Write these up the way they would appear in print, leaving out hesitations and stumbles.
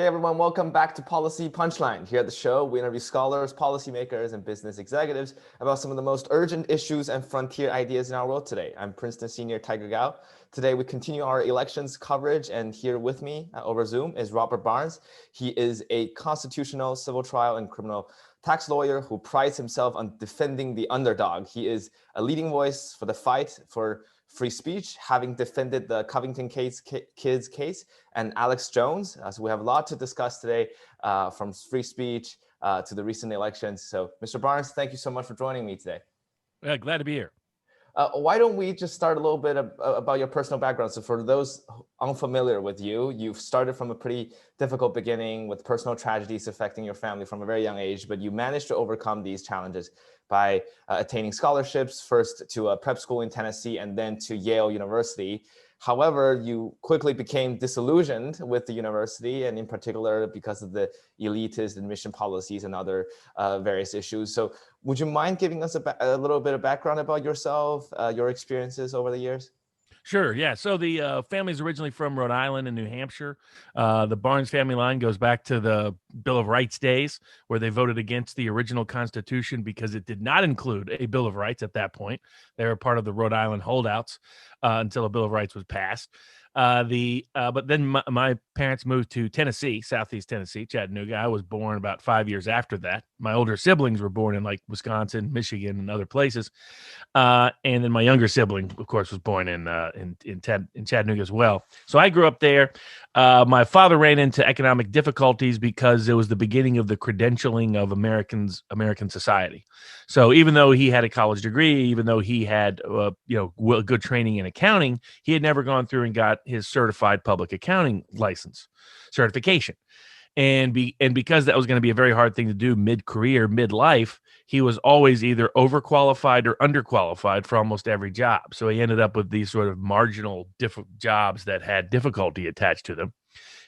Hey everyone, welcome back to Policy Punchline. Here at the show, we interview scholars, policymakers, and business executives about some of the most urgent issues and frontier ideas in our world today. I'm Princeton senior Tiger Gao. Today, we continue our elections coverage, and here with me over Zoom is Robert Barnes. He is a constitutional, civil trial, and criminal tax lawyer who prides himself on defending the underdog. He is a leading voice for the fight for free speech, having defended the Covington kids case, and Alex Jones. So we have a lot to discuss today, from free speech to the recent elections. So Mr. Barnes, thank you so much for joining me today. Yeah, glad to be here. Why don't we just start a little bit about your personal background? So for those unfamiliar with you, you've started from a pretty difficult beginning with personal tragedies affecting your family from a very young age, but you managed to overcome these challenges by attaining scholarships, first to a prep school in Tennessee and then to Yale University. However, you quickly became disillusioned with the university, and in particular because of the elitist admission policies and other various issues. So would you mind giving us a little bit of background about yourself, your experiences over the years? Sure, yeah. So the family's originally from Rhode Island and New Hampshire. The Barnes family line goes back to the Bill of Rights days, where they voted against the original Constitution because it did not include a Bill of Rights at that point. They were part of the Rhode Island holdouts until a Bill of Rights was passed. But then my parents moved to Tennessee, Southeast Tennessee, Chattanooga. I was born about 5 years after that. My older siblings were born in like Wisconsin, Michigan, and other places. And then my younger sibling, of course, was born in Chattanooga as well. So I grew up there. My father ran into economic difficulties because it was the beginning of the credentialing of American society. So even though he had a college degree, even though he had good training in accounting, he had never gone through and got his certified public accounting license certification. And because that was going to be a very hard thing to do mid-career, mid-life, he was always either overqualified or underqualified for almost every job. So he ended up with these sort of marginal jobs that had difficulty attached to them.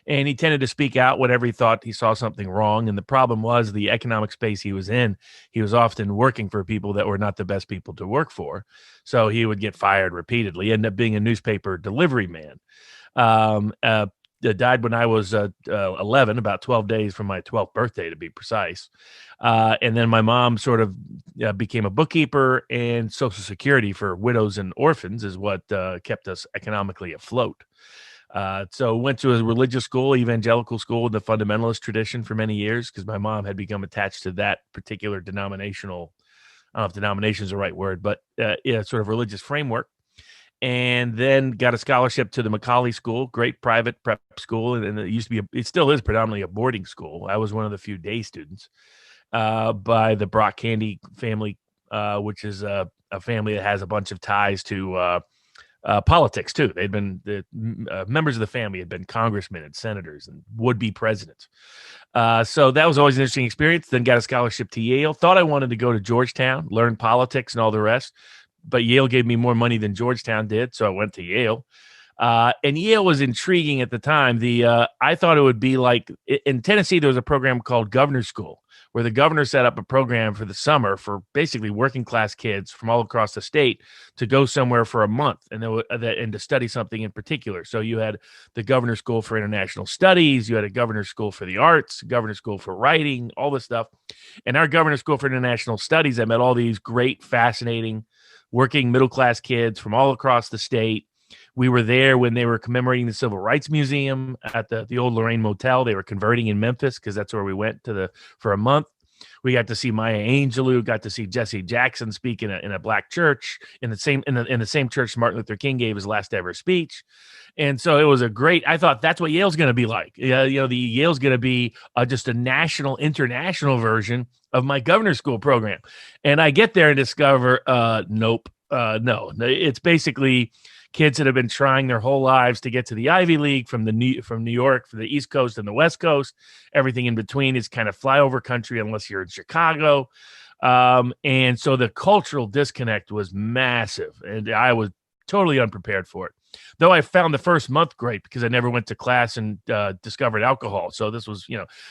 And he tended to speak out whenever he thought he saw something wrong. And the problem was the economic space he was in, he was often working for people that were not the best people to work for. So he would get fired repeatedly, end up being a newspaper delivery man. Died when I was 11, about 12 days from my 12th birthday, to be precise. And then my mom sort of became a bookkeeper, and Social Security for widows and orphans is what kept us economically afloat. So went to a religious school, evangelical school, the fundamentalist tradition for many years, because my mom had become attached to that particular denominational, I don't know if denomination is the right word, but sort of religious framework. And then got a scholarship to the Macaulay School, great private prep school. And it used to be, it still is predominantly a boarding school. I was one of the few day students by the Brock Candy family, which is a family that has a bunch of ties to politics too. They'd been members of the family had been congressmen and senators and would-be presidents. So that was always an interesting experience. Then got a scholarship to Yale. Thought I wanted to go to Georgetown, learn politics and all the rest. But Yale gave me more money than Georgetown did, so I went to Yale. And Yale was intriguing at the time. I thought it would be like in Tennessee, there was a program called Governor's School, where the governor set up a program for the summer for basically working class kids from all across the state to go somewhere for a month and to study something in particular. So you had the Governor's School for International Studies, you had a Governor's School for the Arts, Governor's School for Writing, all this stuff. And our Governor's School for International Studies, I met all these great, fascinating working middle-class kids from all across the state. We were there when they were commemorating the Civil Rights Museum at the old Lorraine Motel. They were converting in Memphis because that's where we went for a month. We got to see Maya Angelou, got to see Jesse Jackson speak in a black church in the same church Martin Luther King gave his last ever speech. And so it was I thought that's what Yale's going to be like. The Yale's going to be just a international version of my governor's school program. And I get there and discover, nope, no, it's basically kids that have been trying their whole lives to get to the Ivy League from New York, from the East Coast and the West Coast. Everything in between is kind of flyover country unless you're in Chicago. And so the cultural disconnect was massive, and I was totally unprepared for it. Though I found the first month great because I never went to class and discovered alcohol. So this was,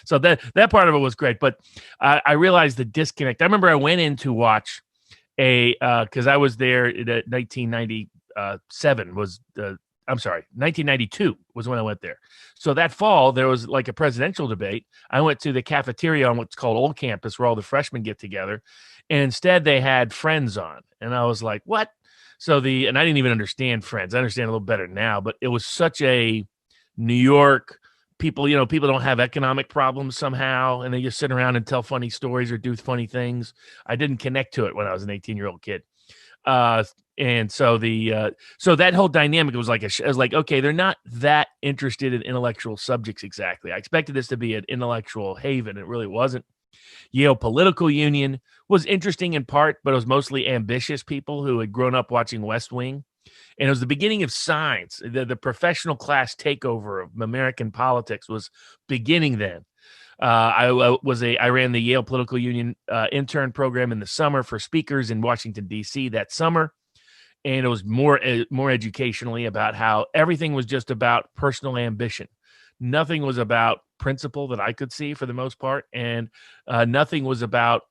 so that part of it was great. But I realized the disconnect. I remember I went in to watch because I was there in 1997 was I'm sorry, 1992 was when I went there. So that fall, there was like a presidential debate. I went to the cafeteria on what's called Old Campus, where all the freshmen get together. And instead, they had Friends on. And I was like, what? And I didn't even understand Friends. I understand a little better now, but it was such a New York people, people don't have economic problems somehow, and they just sit around and tell funny stories or do funny things. I didn't connect to it when I was an 18-year-old kid. And so so that whole dynamic was like I was like, okay, they're not that interested in intellectual subjects exactly. I expected this to be an intellectual haven. It really wasn't. Yale Political Union was interesting in part, but it was mostly ambitious people who had grown up watching West Wing. And it was the beginning of signs. The professional class takeover of American politics was beginning then. I ran the Yale Political Union intern program in the summer for speakers in Washington, D.C. that summer. And it was more educationally about how everything was just about personal ambition. Nothing was about principle that I could see for the most part. And nothing was about,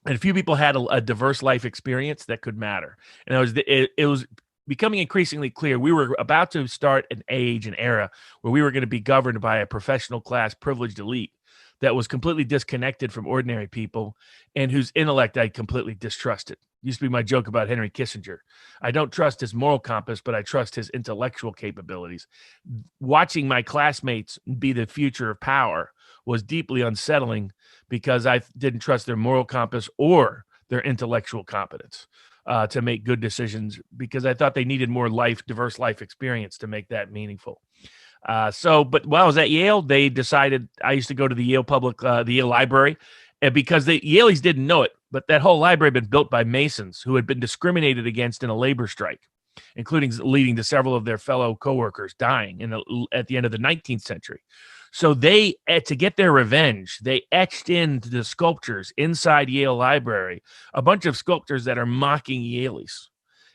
and a few people had a diverse life experience that could matter. And it was becoming increasingly clear we were about to start an era where we were going to be governed by a professional class privileged elite that was completely disconnected from ordinary people and whose intellect I completely distrusted. Used to be my joke about Henry Kissinger. I don't trust his moral compass, but I trust his intellectual capabilities. Watching my classmates be the future of power was deeply unsettling because I didn't trust their moral compass or their intellectual competence to make good decisions, because I thought they needed more diverse life experience to make that meaningful. But while I was at Yale, they decided I used to go to the Yale Library, and because the Yaleys didn't know it, but that whole library had been built by Masons who had been discriminated against in a labor strike, including leading to several of their fellow coworkers dying at the end of the 19th century. So they, to get their revenge, they etched into the sculptures inside Yale Library a bunch of sculptures that are mocking Yaleys.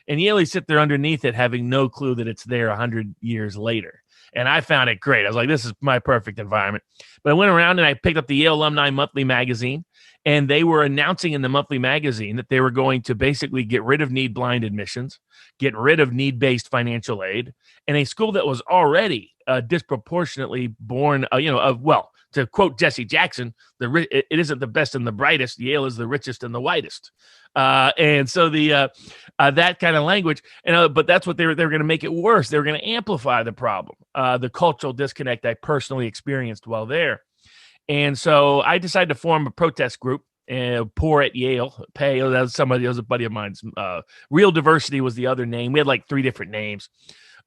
And Yaleys sit there underneath it having no clue that it's there 100 years later. And I found it great. I was like, this is my perfect environment. But I went around and I picked up the Yale Alumni Monthly magazine, and they were announcing in the monthly magazine that they were going to basically get rid of need-blind admissions, get rid of need-based financial aid, and a school that was already disproportionately born, to quote Jesse Jackson, it isn't the best and the brightest. Yale is the richest and the whitest. And so that kind of language, but that's what they were going to make it worse. They were going to amplify the problem, the cultural disconnect I personally experienced while there. And so I decided to form a protest group. Poor at Yale, Pay. That was a buddy of mine's. Real Diversity was the other name. We had like 3 different names.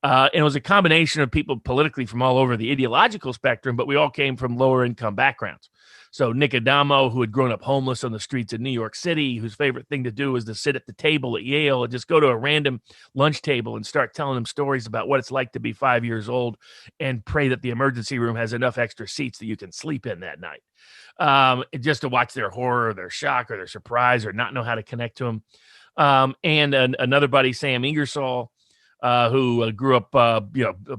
And it was a combination of people politically from all over the ideological spectrum, but we all came from lower income backgrounds. So Nick Adamo, who had grown up homeless on the streets of New York City, whose favorite thing to do was to sit at the table at Yale and just go to a random lunch table and start telling them stories about what it's like to be 5 years old and pray that the emergency room has enough extra seats that you can sleep in that night. Just to watch their horror, or their shock, or their surprise, or not know how to connect to them. And another buddy, Sam Ingersoll, who grew up,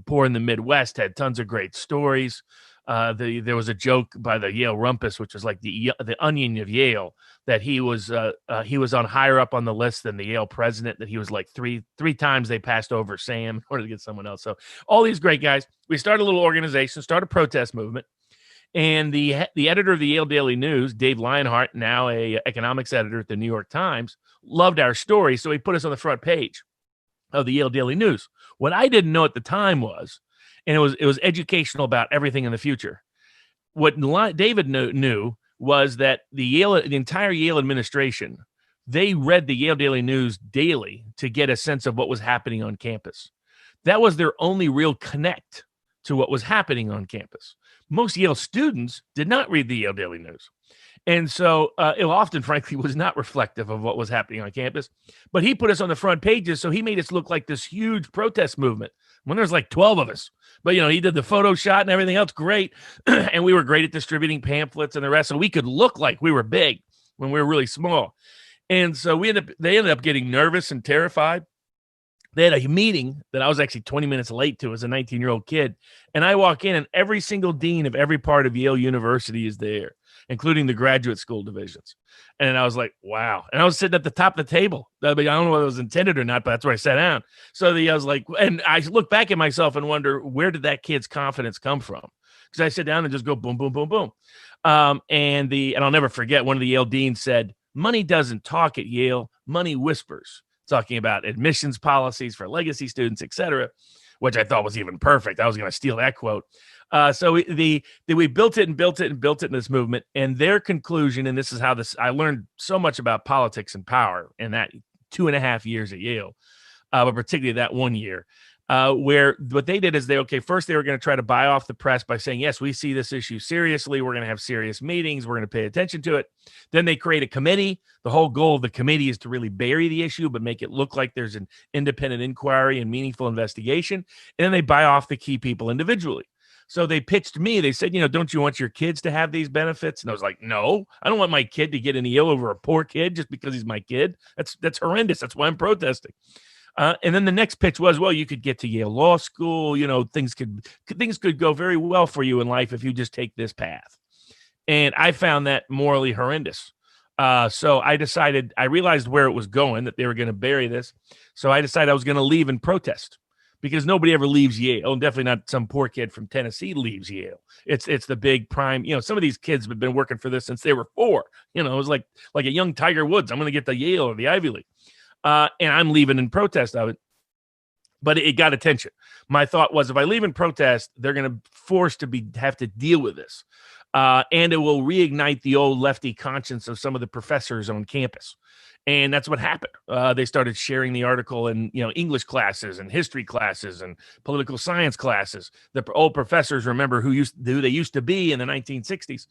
poor in the Midwest, had tons of great stories. There was a joke by the Yale Rumpus, which was like the Onion of Yale, that he was on higher up on the list than the Yale president. That he was like three times they passed over Sam in order to get someone else. So all these great guys. We started a little organization, started a protest movement. And the editor of the Yale Daily News, Dave Lionheart, now a economics editor at the New York Times, loved our story, so he put us on the front page of the Yale Daily News. What I didn't know at the time was, and it was educational about everything in the future. What David knew was that the entire Yale administration, they read the Yale Daily News daily to get a sense of what was happening on campus. That was their only real connect to what was happening on campus. Most Yale students did not read the Yale Daily News. And so it often, frankly, was not reflective of what was happening on campus. But he put us on the front pages, so he made us look like this huge protest movement when there's like 12 of us. But, he did the photo shot and everything else great. And we were great at distributing pamphlets and the rest. So we could look like we were big when we were really small. And so they ended up getting nervous and terrified. They had a meeting that I was actually 20 minutes late to as a 19-year-old kid. And I walk in, and every single dean of every part of Yale University is there. including the graduate school divisions. And I was like, wow. And I was sitting at the top of the table. I mean, I don't know whether it was intended or not, but that's where I sat down. So I was like, and I look back at myself and wonder, where did that kid's confidence come from? Because I sit down and just go boom, boom, boom, boom. And I'll never forget, one of the Yale deans said, money doesn't talk at Yale, money whispers, talking about admissions policies for legacy students, et cetera, which I thought was even perfect. I was going to steal that quote. So we built it and built it and built it in this movement. And their conclusion, and this is how I learned so much about politics and power in that 2.5 years at Yale, but particularly that 1 year, where what they did is first they were going to try to buy off the press by saying, yes, we see this issue seriously. We're going to have serious meetings. We're going to pay attention to it. Then they create a committee. The whole goal of the committee is to really bury the issue, but make it look like there's an independent inquiry and meaningful investigation. And then they buy off the key people individually. So they pitched me. They said, don't you want your kids to have these benefits? And I was like, no, I don't want my kid to get an EO over a poor kid just because he's my kid. That's horrendous. That's why I'm protesting. And then the next pitch was, well, you could get to Yale Law School. Things could go very well for you in life if you just take this path. And I found that morally horrendous. So I realized where it was going, that they were going to bury this. So I decided I was going to leave and protest, because nobody ever leaves Yale. And definitely not some poor kid from Tennessee leaves Yale. It's the big prime. Some of these kids have been working for this since they were 4. It was like a young Tiger Woods. I'm going to get the Yale or the Ivy League. And I'm leaving in protest of it. But it got attention. My thought was, if I leave in protest, they're going to have to deal with this. And it will reignite the old lefty conscience of some of the professors on campus. And that's what happened. They started sharing the article in English classes and history classes and political science classes. The old professors remember who they used to be in the 1960s,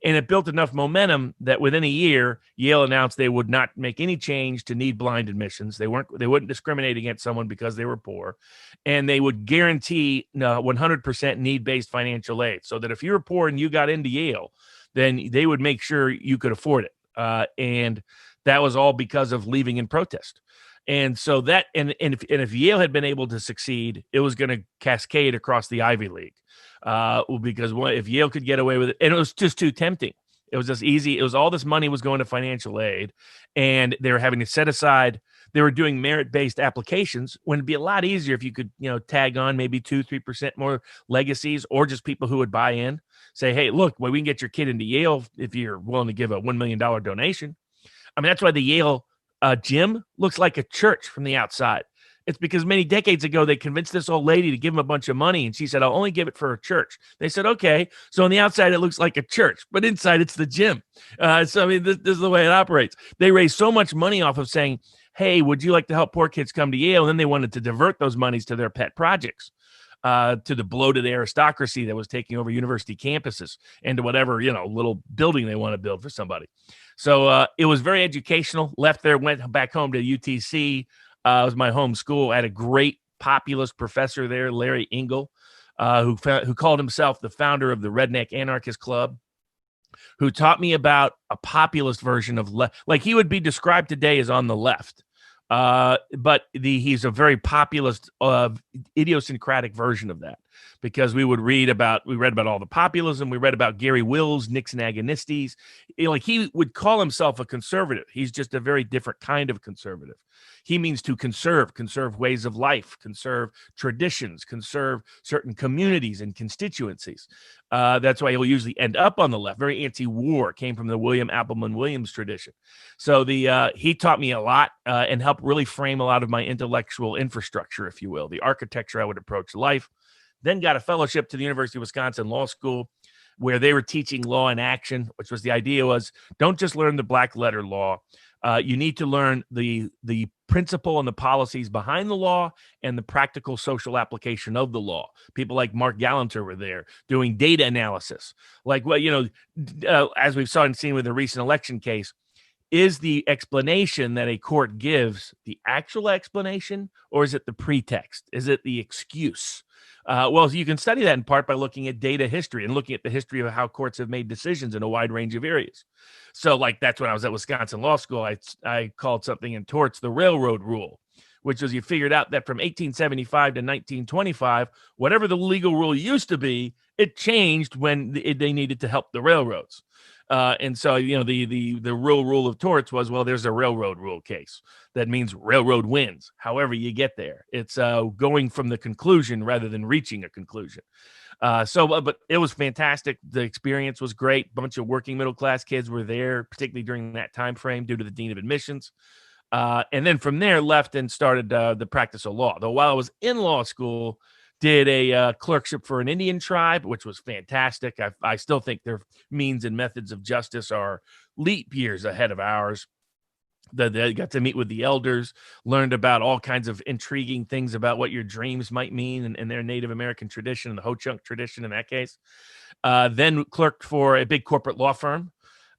and it built enough momentum that within a year, Yale announced they would not make any change to need-blind admissions. They wouldn't discriminate against someone because they were poor, and they would guarantee 100% need-based financial aid, so that if you were poor and you got into Yale, then they would make sure you could afford it. And that was all because of leaving in protest. And so if Yale had been able to succeed, it was going to cascade across the Ivy League, because if Yale could get away with it, and it was just too tempting. It was just easy. It was all this money was going to financial aid, and they were having to set aside. They were doing merit-based applications when it'd be a lot easier if you could, tag on maybe 2-3% more legacies, or just people who would buy in. Say, hey, look, we can get your kid into Yale if you're willing to give a $1 million donation. I mean, that's why the Yale gym looks like a church from the outside. It's because many decades ago, they convinced this old lady to give him a bunch of money, and she said, I'll only give it for a church. They said, okay. So on the outside, it looks like a church, but inside, it's the gym. So, I mean, this is the way it operates. They raised so much money off of saying, hey, would you like to help poor kids come to Yale? And then they wanted to divert those monies to their pet projects. To the bloated aristocracy that was taking over university campuses, and to whatever, little building they want to build for somebody. So it was very educational. Left there, went back home to UTC. It was my home school. I had a great populist professor there, Larry Engel, who called himself the founder of the Redneck Anarchist Club, who taught me about a populist version of like he would be described today as on the left. But he's a very populist, idiosyncratic version of that, because we read about all the populism. We read about Gary Wills, Nixon agonistes. He would call himself a conservative. He's just a very different kind of conservative. He means to conserve ways of life, conserve traditions, conserve certain communities and constituencies. That's why he'll usually end up on the left. Very anti-war, came from the William Appleman Williams tradition. So he taught me a lot and helped really frame a lot of my intellectual infrastructure, if you will, the architecture I would approach life. Then got a fellowship to the University of Wisconsin Law School, where they were teaching law in action, which was the idea was, don't just learn the black letter law. You need to learn the principle and the policies behind the law and the practical social application of the law. People like Mark Gallanter were there doing data analysis. Like, as we've seen with the recent election case, is the explanation that a court gives the actual explanation, or is it the pretext? Is it the excuse? Well, you can study that in part by looking at data history and looking at the history of how courts have made decisions in a wide range of areas. So that's when I was at Wisconsin Law School. I called something in torts the railroad rule, which was you figured out that from 1875 to 1925, whatever the legal rule used to be, it changed when they needed to help the railroads. And so, the real rule of torts was, well, there's a railroad rule case. That means railroad wins. However you get there, it's going from the conclusion rather than reaching a conclusion. But it was fantastic. The experience was great. Bunch of working middle class kids were there, particularly during that time frame, due to the dean of admissions. And then from there, left and started the practice of law. Though while I was in law school, did a clerkship for an Indian tribe, which was fantastic. I still think their means and methods of justice are leap years ahead of ours. They got to meet with the elders, learned about all kinds of intriguing things about what your dreams might mean in their Native American tradition, the Ho-Chunk tradition in that case. Then clerked for a big corporate law firm.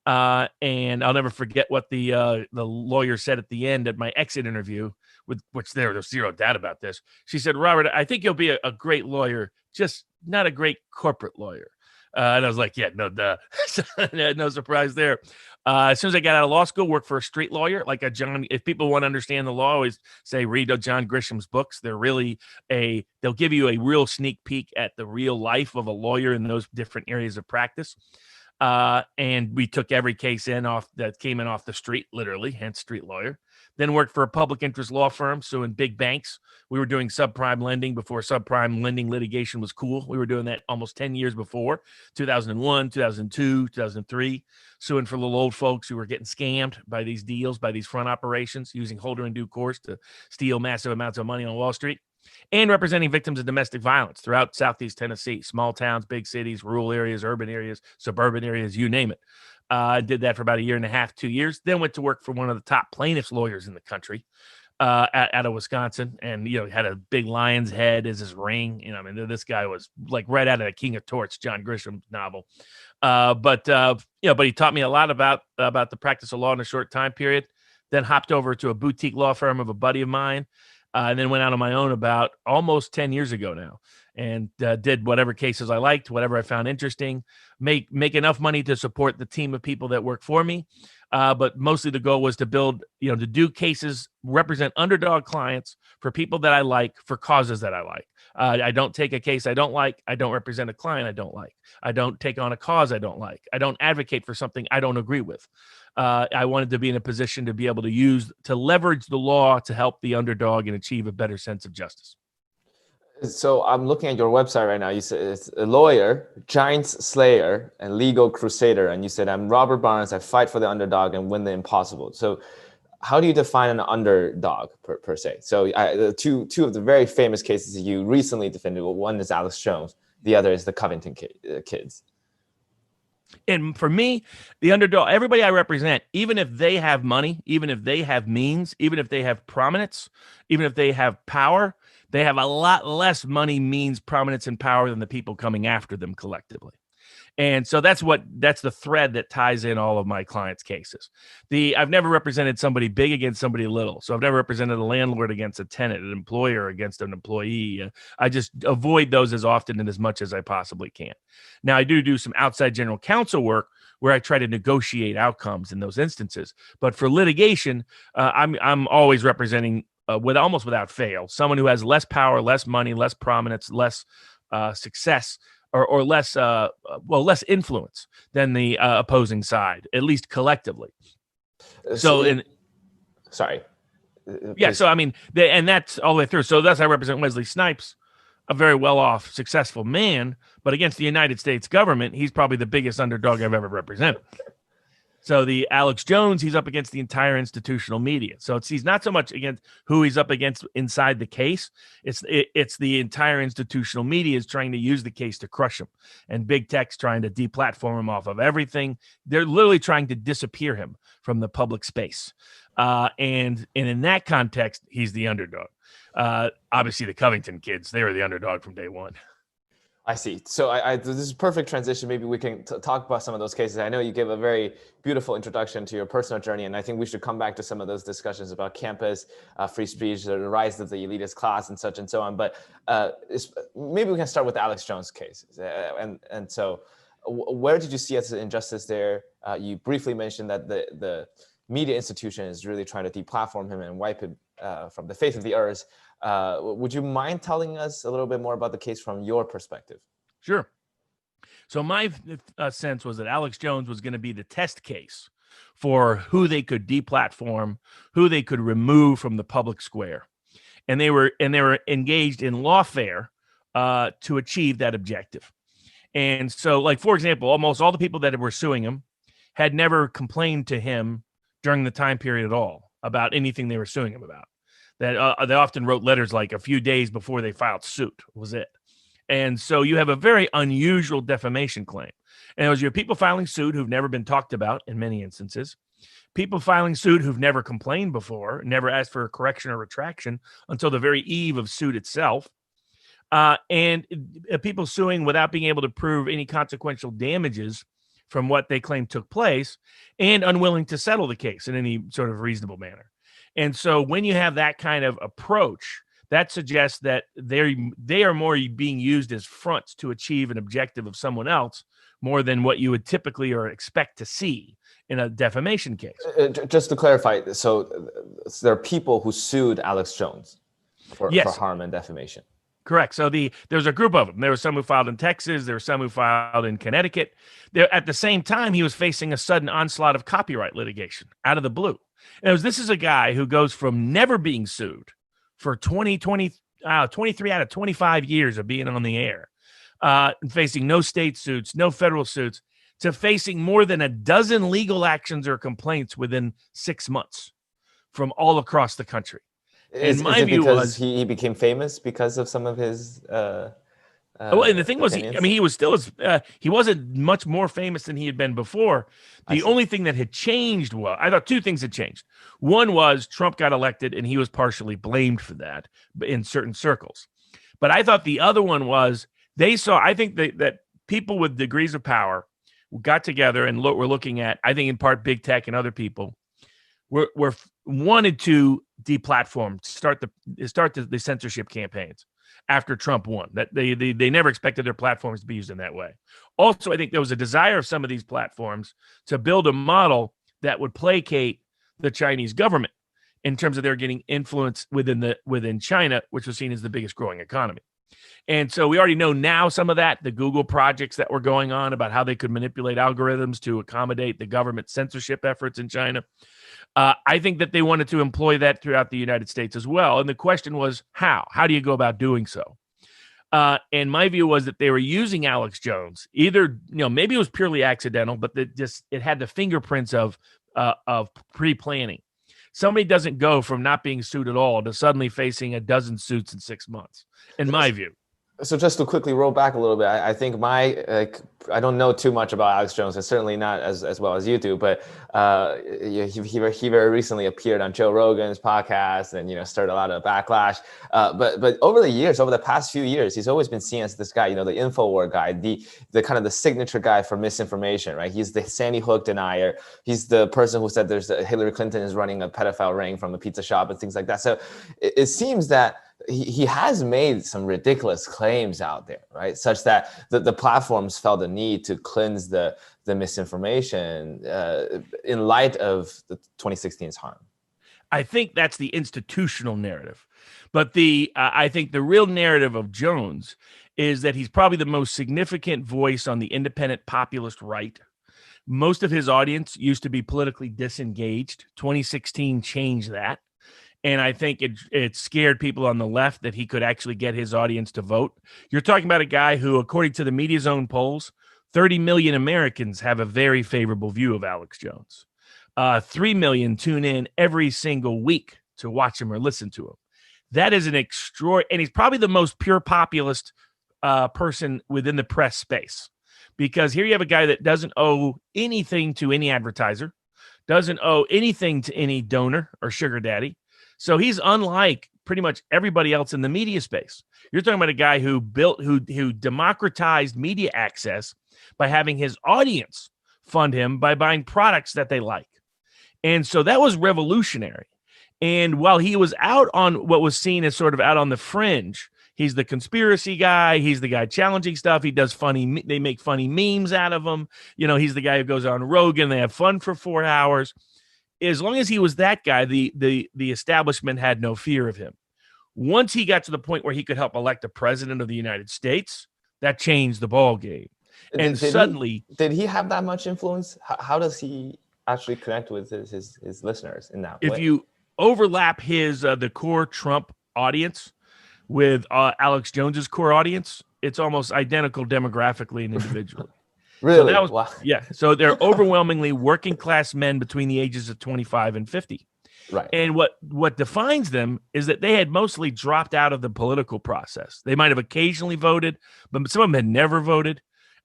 And I'll never forget what the lawyer said at the end at my exit interview, with which there's zero doubt about this. She said, "Robert, I think you'll be a great lawyer, just not a great corporate lawyer." And I was like, "Yeah, no, duh." No surprise there. As soon as I got out of law school, worked for a street lawyer, like a John. If people want to understand the law, I always say read John Grisham's books. They'll give you a real sneak peek at the real life of a lawyer in those different areas of practice. And we took every case that came in off the street, literally, hence street lawyer. Then worked for a public interest law firm. So in big banks, we were doing subprime lending before subprime lending litigation was cool. We were doing that almost 10 years before, 2001, 2002, 2003, suing for little old folks who were getting scammed by these deals, by these front operations, using holder in due course to steal massive amounts of money on Wall Street. And representing victims of domestic violence throughout Southeast Tennessee, small towns, big cities, rural areas, urban areas, suburban areas, you name it. I did that for about a year and a half, 2 years. Then went to work for one of the top plaintiffs lawyers in the country out of Wisconsin, and had a big lion's head as his ring. This guy was like right out of the King of Torts, John Grisham novel. But he taught me a lot about the practice of law in a short time period. Then hopped over to a boutique law firm of a buddy of mine. And then went out on my own about almost 10 years ago now, and did whatever cases I liked, whatever I found interesting, make enough money to support the team of people that work for me. But mostly the goal was to build, to do cases, represent underdog clients for people that I like, for causes that I like. I don't take a case I don't like. I don't represent a client I don't like. I don't take on a cause I don't like. I don't advocate for something I don't agree with. I wanted to be in a position to be able to leverage the law to help the underdog and achieve a better sense of justice. So I'm looking at your website right now. You said it's a lawyer, giants slayer, and legal crusader. And you said, "I'm Robert Barnes. I fight for the underdog and win the impossible." So how do you define an underdog per se? So the two of the very famous cases that you recently defended, well, one is Alex Jones. The other is the Covington kids. And for me, the underdog, everybody I represent, even if they have money, even if they have means, even if they have prominence, even if they have power, they have a lot less money, means, prominence, and power than the people coming after them collectively. And so that's the thread that ties in all of my clients' cases. I've never represented somebody big against somebody little. So I've never represented a landlord against a tenant, an employer against an employee. I just avoid those as often and as much as I possibly can. Now, I do some outside general counsel work where I try to negotiate outcomes in those instances. But for litigation, I'm always representing, almost without fail, someone who has less power, less money, less prominence, less success, or less influence than the opposing side, at least collectively. So that's all the way through. So thus I represent Wesley Snipes, a very well-off, successful man, but against the United States government, he's probably the biggest underdog I've ever represented. So the Alex Jones, he's up against the entire institutional media. So he's not so much against who he's up against inside the case. It's the entire institutional media is trying to use the case to crush him, and big tech's trying to deplatform him off of everything. They're literally trying to disappear him from the public space. And in that context, he's the underdog. Obviously, the Covington kids, they were the underdog from day one. I see. So this is a perfect transition. Maybe we can talk about some of those cases. I know you gave a very beautiful introduction to your personal journey, and I think we should come back to some of those discussions about campus, free speech, the rise of the elitist class, and such and so on. But maybe we can start with the Alex Jones case. And so where did you see as an injustice there? You briefly mentioned that the media institution is really trying to deplatform him and wipe him from the face of the earth. Would you mind telling us a little bit more about the case from your perspective? Sure. So my sense was that Alex Jones was going to be the test case for who they could deplatform, who they could remove from the public square, and they were engaged in lawfare to achieve that objective. And so, like, for example, almost all the people that were suing him had never complained to him during the time period at all about anything they were suing him about. That they often wrote letters like a few days before they filed suit was it. And so you have a very unusual defamation claim. And it was your people filing suit who've never been talked about in many instances, people filing suit who've never complained before, never asked for a correction or retraction until the very eve of suit itself, and people suing without being able to prove any consequential damages from what they claim took place, and unwilling to settle the case in any sort of reasonable manner. And so when you have that kind of approach, that suggests that they are more being used as fronts to achieve an objective of someone else more than what you would typically or expect to see in a defamation case. Just to clarify, so there are people who sued Alex Jones for harm and defamation. Correct. So there's a group of them. There were some who filed in Texas. There were some who filed in Connecticut. At the same time, he was facing a sudden onslaught of copyright litigation out of the blue. And this is a guy who goes from never being sued for 23 out of 25 years of being on the air, facing no state suits, no federal suits, to facing more than a dozen legal actions or complaints within 6 months from all across the country. Is it because he became famous because of some of his well, and the thing was, opinions? he was still he wasn't much more famous than he had been before. The only thing that had changed was, I thought two things had changed. One was Trump got elected, and he was partially blamed for that in certain circles. But I thought the other one was I think that people with degrees of power got together and were looking at, I think in part big tech and other people, were wanted to deplatform, start the censorship campaigns after Trump won. That they never expected their platforms to be used in that way. Also, I think there was a desire of some of these platforms to build a model that would placate the Chinese government in terms of their getting influence within China, which was seen as the biggest growing economy. And so we already know now some of that, the Google projects that were going on about how they could manipulate algorithms to accommodate the government censorship efforts in China. I think that they wanted to employ that throughout the United States as well. And the question was, how? How do you go about doing so? And my view was that they were using Alex Jones. Either, maybe it was purely accidental, but it had the fingerprints of pre-planning. Somebody doesn't go from not being sued at all to suddenly facing a dozen suits in 6 months, in my view. So just to quickly roll back a little bit, I think I don't know too much about Alex Jones, and certainly not as well as you do, but he very recently appeared on Joe Rogan's podcast and, started a lot of backlash. But over the past few years, he's always been seen as this guy, the InfoWar guy, the kind of the signature guy for misinformation, right? He's the Sandy Hook denier. He's the person who said Hillary Clinton is running a pedophile ring from a pizza shop and things like that. So it seems that he has made some ridiculous claims out there, right? Such that the platforms felt the need to cleanse the misinformation in light of the 2016's harm. I think that's the institutional narrative. But I think the real narrative of Jones is that he's probably the most significant voice on the independent populist right. Most of his audience used to be politically disengaged. 2016 changed that. And I think it scared people on the left that he could actually get his audience to vote. You're talking about a guy who, according to the media's own polls, 30 million Americans have a very favorable view of Alex Jones. 3 million tune in every single week to watch him or listen to him. That is an extraordinary, and he's probably the most pure populist person within the press space. Because here you have a guy that doesn't owe anything to any advertiser, doesn't owe anything to any donor or sugar daddy. So he's unlike pretty much everybody else in the media space. You're talking about a guy who democratized media access by having his audience fund him by buying products that they like. And so that was revolutionary. And while he was out on what was seen as sort of out on the fringe, he's the conspiracy guy. He's the guy challenging stuff. He does they make funny memes out of him. He's the guy who goes on Rogan. They have fun for 4 hours. As long as he was that guy, the establishment had no fear of him. Once he got to the point where he could help elect the president of the United States, that changed the ball game. And Did suddenly, did he have that much influence? How does he actually connect with his listeners in that if way? you overlap his the core Trump audience with Alex Jones's core audience, it's almost identical demographically and individually. So that Really? was, Wow. yeah. So they're overwhelmingly working class men between the ages of 25 and 50. Right. And what defines them is that they had mostly dropped out of the political process. They might have occasionally voted, but some of them had never voted.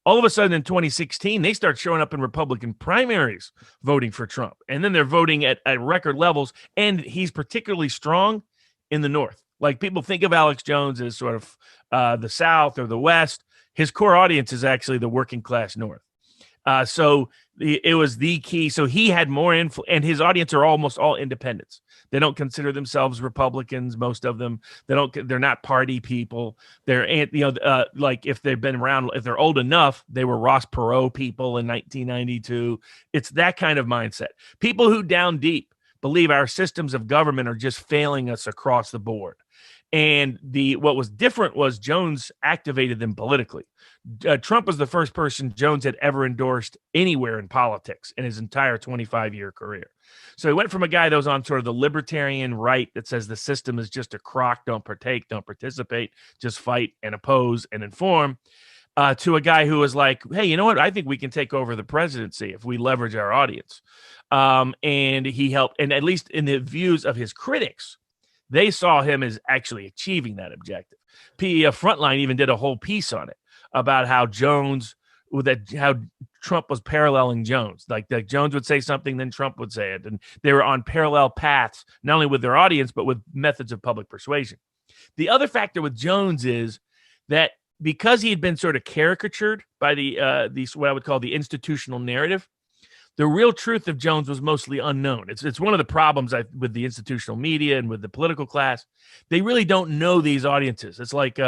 All of a sudden in 2016, they start showing up in Republican primaries voting for Trump. And then they're voting at record levels. And he's particularly strong in the North. Like, people think of Alex Jones as sort of the South or the West. His core audience is actually the working class North. So it was the key. So he had more influence, and his audience are almost all independents. They don't consider themselves Republicans. Most of them, they're not party people. They're, like, if they've been around, if they're old enough, they were Ross Perot people in 1992. It's that kind of mindset. People who down deep believe our systems of government are just failing us across the board. And what was different was Jones activated them politically. Trump was the first person Jones had ever endorsed anywhere in politics in his entire 25-year career. So he went from a guy that was on sort of the libertarian right that says the system is just a crock, don't partake, don't participate, just fight and oppose and inform, to a guy who was like, hey, you know what? I think we can take over the presidency if we leverage our audience. And he helped, and at least in the views of his critics, they saw him as actually achieving that objective. Frontline even did a whole piece on it about how how Trump was paralleling Jones. Like that Jones would say something, then Trump would say it. And they were on parallel paths, not only with their audience, but with methods of public persuasion. The other factor with Jones is that because he had been sort of caricatured by what I would call the institutional narrative, the real truth of Jones was mostly unknown. It's one of the problems with the institutional media and with the political class. They really don't know these audiences. It's like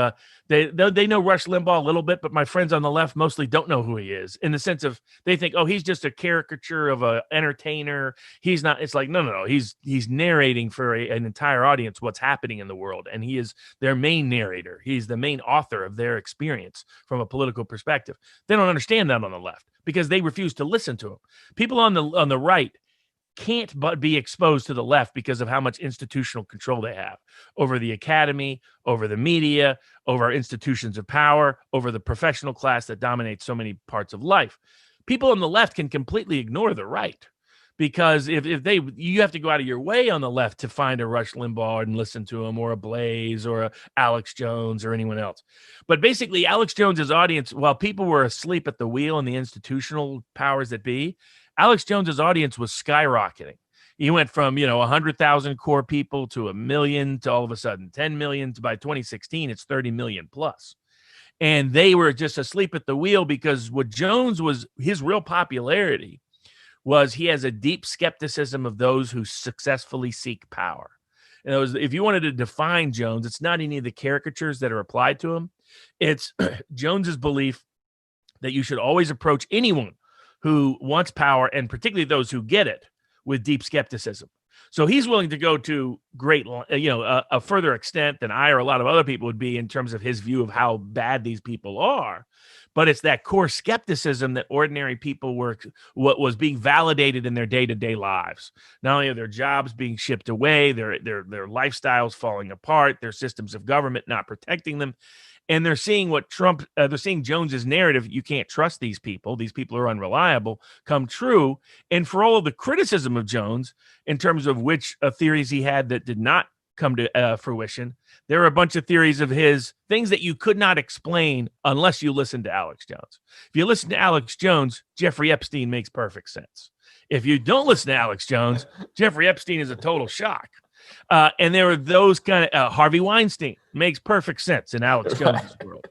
they know Rush Limbaugh a little bit, but my friends on the left mostly don't know who he is, in the sense of they think, oh, he's just a caricature of an entertainer. He's not. It's like, no. He's narrating for an entire audience what's happening in the world, and he is their main narrator. He's the main author of their experience from a political perspective. They don't understand that on the left because they refuse to listen to him. People on the right can't but be exposed to the left because of how much institutional control they have over the academy, over the media, over our institutions of power, over the professional class that dominates so many parts of life. People on the left can completely ignore the right because you have to go out of your way on the left to find a Rush Limbaugh and listen to him, or a Blaze, or a Alex Jones, or anyone else. But basically, Alex Jones's audience, while people were asleep at the wheel in the institutional powers that be, Alex Jones's audience was skyrocketing. He went from 100,000 core people to 1 million to all of a sudden 10 million to by 2016 it's 30 million plus. And they were just asleep at the wheel because what Jones was, his real popularity was he has a deep skepticism of those who successfully seek power. And it was, if you wanted to define Jones, it's not any of the caricatures that are applied to him. It's Jones's belief that you should always approach anyone who wants power, and particularly those who get it, with deep skepticism. So he's willing to go to a further extent than I or a lot of other people would be in terms of his view of how bad these people are. But it's that core skepticism that ordinary people what was being validated in their day-to-day lives. Not only are their jobs being shipped away, their lifestyles falling apart, their systems of government not protecting them. And they're seeing they're seeing Jones's narrative, you can't trust these people are unreliable, come true. And for all of the criticism of Jones in terms of which theories he had that did not come to fruition, there are a bunch of theories of his, things that you could not explain unless you listen to Alex Jones. If you listen to Alex Jones, Jeffrey Epstein makes perfect sense. If you don't listen to Alex Jones, Jeffrey Epstein is a total shock. And there are those kind of Harvey Weinstein makes perfect sense in Alex Jones's world.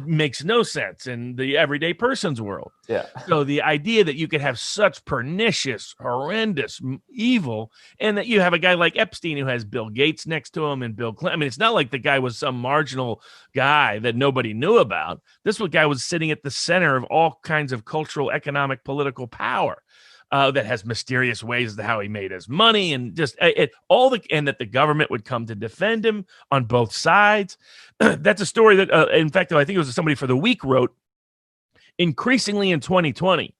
Makes no sense in the everyday person's world. Yeah. So the idea that you could have such pernicious, horrendous evil, and that you have a guy like Epstein who has Bill Gates next to him and Bill Clinton. I mean, it's not like the guy was some marginal guy that nobody knew about. This guy was sitting at the center of all kinds of cultural, economic, political power. That has mysterious ways to how he made his money, and just and that the government would come to defend him on both sides. That's a story that, in fact, I think it was somebody for The Week wrote increasingly in 2020,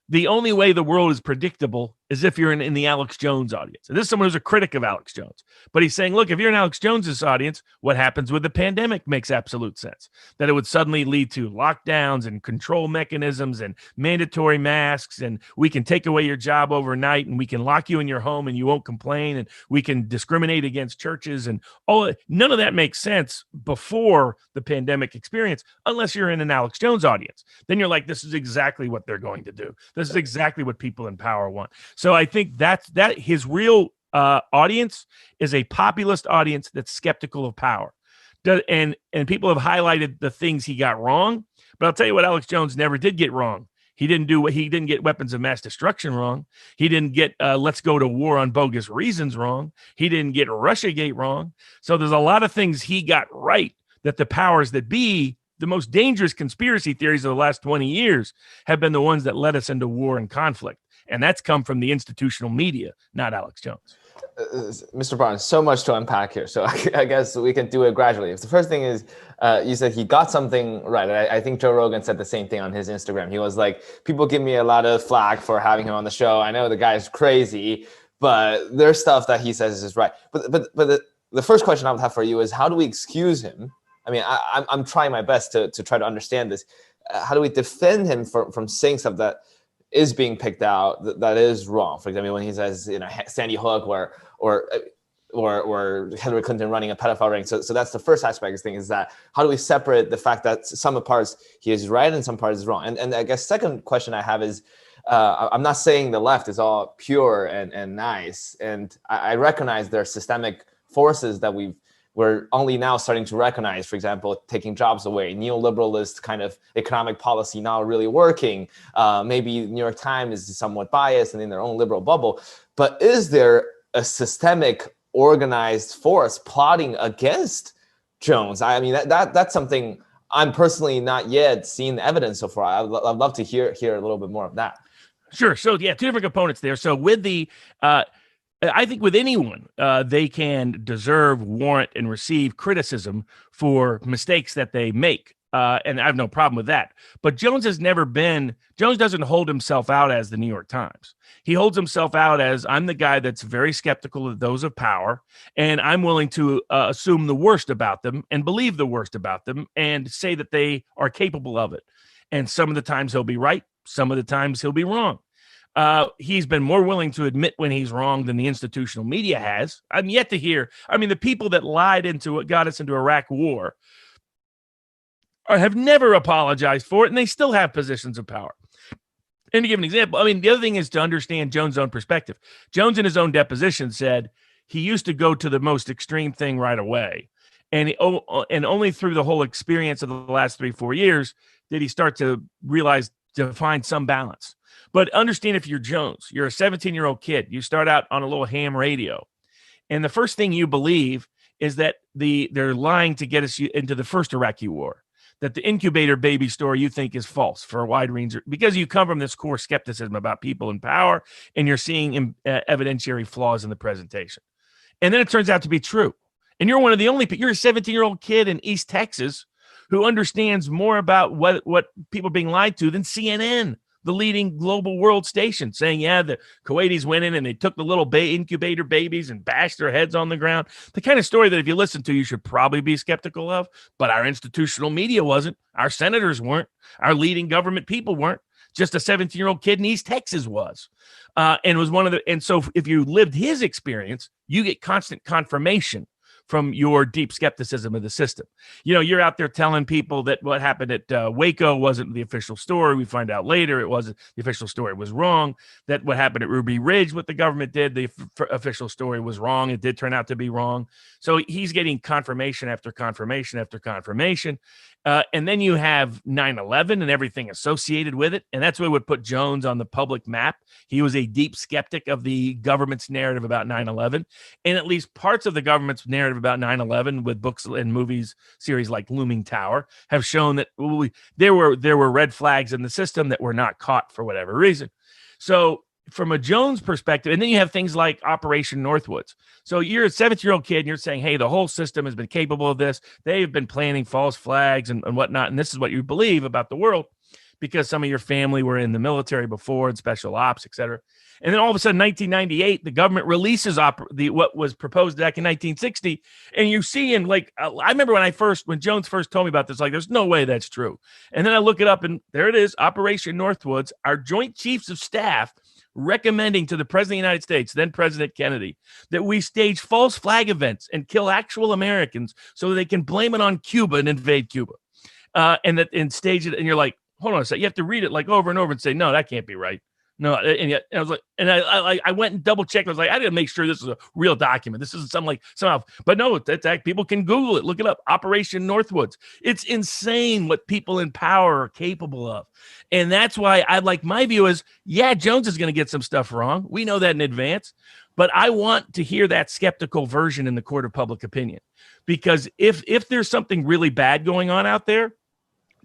the only way the world is predictable is if you're in the Alex Jones audience. And this is someone who's a critic of Alex Jones. But he's saying, look, if you're in Alex Jones's audience, what happens with the pandemic makes absolute sense. That it would suddenly lead to lockdowns and control mechanisms and mandatory masks, and we can take away your job overnight, and we can lock you in your home and you won't complain, and we can discriminate against churches, and all. None of that makes sense before the pandemic experience, unless you're in an Alex Jones audience. Then you're like, this is exactly what they're going to do. This is exactly what people in power want. So I think that his real audience is a populist audience that's skeptical of power. And people have highlighted the things he got wrong. But I'll tell you what Alex Jones never did get wrong. He didn't get weapons of mass destruction wrong. He didn't get let's go to war on bogus reasons wrong. He didn't get Russiagate wrong. So there's a lot of things he got right that the powers that be, the most dangerous conspiracy theories of the last 20 years, have been the ones that led us into war and conflict. And that's come from the institutional media, not Alex Jones. Mr. Barnes, so much to unpack here. So I guess we can do it gradually. The first thing is, you said he got something right. I think Joe Rogan said the same thing on his Instagram. He was like, people give me a lot of flack for having him on the show. I know the guy's crazy, but there's stuff that he says is right. But the first question I would have for you is, how do we excuse him? I mean, I'm trying my best to try to understand this. How do we defend him from saying stuff that is being picked out that is wrong? For example, when he says, Sandy Hook or Hillary Clinton running a pedophile ring. So that's the first aspect of this thing, is that how do we separate the fact that some parts he is right and some parts is wrong? And I guess second question I have is, I'm not saying the left is all pure and nice. And I recognize there are systemic forces that we're only now starting to recognize, for example, taking jobs away, neoliberalist kind of economic policy not really working. Maybe New York Times is somewhat biased and in their own liberal bubble. But is there a systemic organized force plotting against Jones? I mean, that's something I'm personally not yet seen evidence so far. I'd love to hear a little bit more of that. Sure. So yeah, two different components there. So with the I think with anyone, they can deserve, warrant, and receive criticism for mistakes that they make. And I have no problem with that. But Jones doesn't hold himself out as the New York Times. He holds himself out as, I'm the guy that's very skeptical of those of power, and I'm willing to assume the worst about them and believe the worst about them and say that they are capable of it. And some of the times he'll be right. Some of the times he'll be wrong. He's been more willing to admit when he's wrong than the institutional media has. I'm yet to hear. I mean, the people that lied into it, got us into Iraq war, have never apologized for it, and they still have positions of power. And to give an example, I mean, the other thing is to understand Jones' own perspective. Jones, in his own deposition, said he used to go to the most extreme thing right away. And only through the whole experience of the last 3-4 years did he start to realize, to find some balance. But understand, if you're Jones, you're a 17-year-old kid, you start out on a little ham radio, and the first thing you believe is that they're lying to get us into the first Iraqi war, that the incubator baby story you think is false for a wide range, because you come from this core skepticism about people in power, and you're seeing evidentiary flaws in the presentation. And then it turns out to be true. And you're one of the only people, you're a 17-year-old kid in East Texas who understands more about what people are being lied to than CNN, the leading global world station, saying, yeah, the Kuwaitis went in and they took the little incubator babies and bashed their heads on the ground. The kind of story that if you listen to, you should probably be skeptical of, but our institutional media wasn't. Our senators weren't. Our leading government people weren't. Just a 17-year-old kid in East Texas was. And was one of the, and so if you lived his experience, you get constant confirmation from your deep skepticism of the system. You're out there telling people that what happened at Waco wasn't the official story. We find out later it wasn't. The official story was wrong. That what happened at Ruby Ridge, what the government did, the official story was wrong. It did turn out to be wrong. So he's getting confirmation after confirmation after confirmation. And then you have 9/11 and everything associated with it. And that's what would put Jones on the public map. He was a deep skeptic of the government's narrative about 9/11, and at least parts of the government's narrative about 9/11 with books and movies series like Looming Tower have shown that there were red flags in the system that were not caught for whatever reason. So from a Jones perspective, and then you have things like Operation Northwoods. So you're a 17-year-old kid and you're saying, hey, the whole system has been capable of this. They've been planting false flags and whatnot. And this is what you believe about the world. because some of your family were in the military before and special ops, et cetera. And then all of a sudden, 1998, the government releases what was proposed back in 1960. And you see, and like, I remember when Jones first told me about this, like, there's no way that's true. And then I look it up, and there it is, Operation Northwoods, our Joint Chiefs of Staff recommending to the President of the United States, then President Kennedy, that we stage false flag events and kill actual Americans so that they can blame it on Cuba and invade Cuba. And stage it, and you're like, hold on a second, you have to read it like over and over and say, no, that can't be right. No, and yet I was like, and I went and double checked. I was like, I got to make sure this is a real document. This isn't somehow, but no, people can Google it, look it up. Operation Northwoods. It's insane what people in power are capable of, and that's why my view is, yeah, Jones is going to get some stuff wrong. We know that in advance, but I want to hear that skeptical version in the court of public opinion, because if there's something really bad going on out there,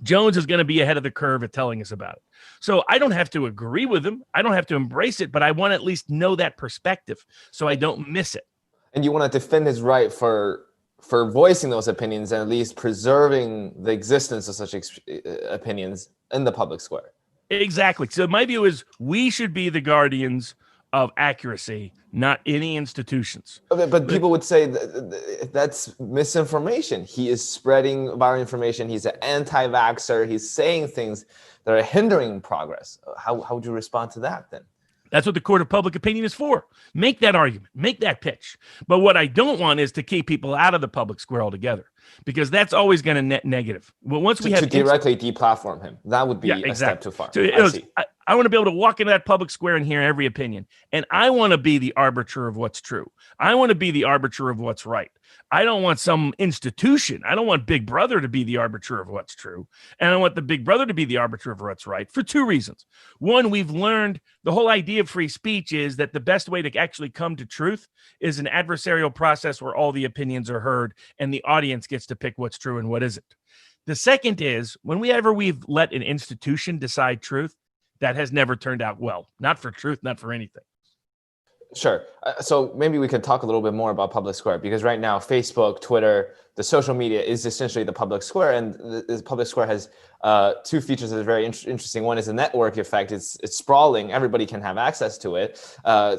Jones is going to be ahead of the curve at telling us about it. So I don't have to agree with him. I don't have to embrace it, but I want to at least know that perspective so I don't miss it. And you want to defend his right for voicing those opinions and at least preserving the existence of such opinions in the public square. Exactly. So my view is we should be the guardians of accuracy, not any institutions. But people would say that's misinformation. He is spreading viral information. He's an anti-vaxxer. He's saying things that are hindering progress. How would you respond to that then? That's what the court of public opinion is for. Make that argument, make that pitch. But what I don't want is to keep people out of the public square altogether, because that's always going to net negative. Well, once we have to directly deplatform him, that would be a step too far. So I want to be able to walk into that public square and hear every opinion. And I want to be the arbiter of what's true. I want to be the arbiter of what's right. I don't want some institution. I don't want Big Brother to be the arbiter of what's true. And I want the Big Brother to be the arbiter of what's right for two reasons. One, we've learned the whole idea of free speech is that the best way to actually come to truth is an adversarial process where all the opinions are heard and the audience gets to pick what's true and what isn't. The second is we've let an institution decide truth, that has never turned out well, not for truth, not for anything. Sure. So maybe we could talk a little bit more about public square, because right now, Facebook, Twitter, the social media is essentially the public square. And the public square has two features that are very interesting. One is the network effect. It's sprawling. Everybody can have access to it.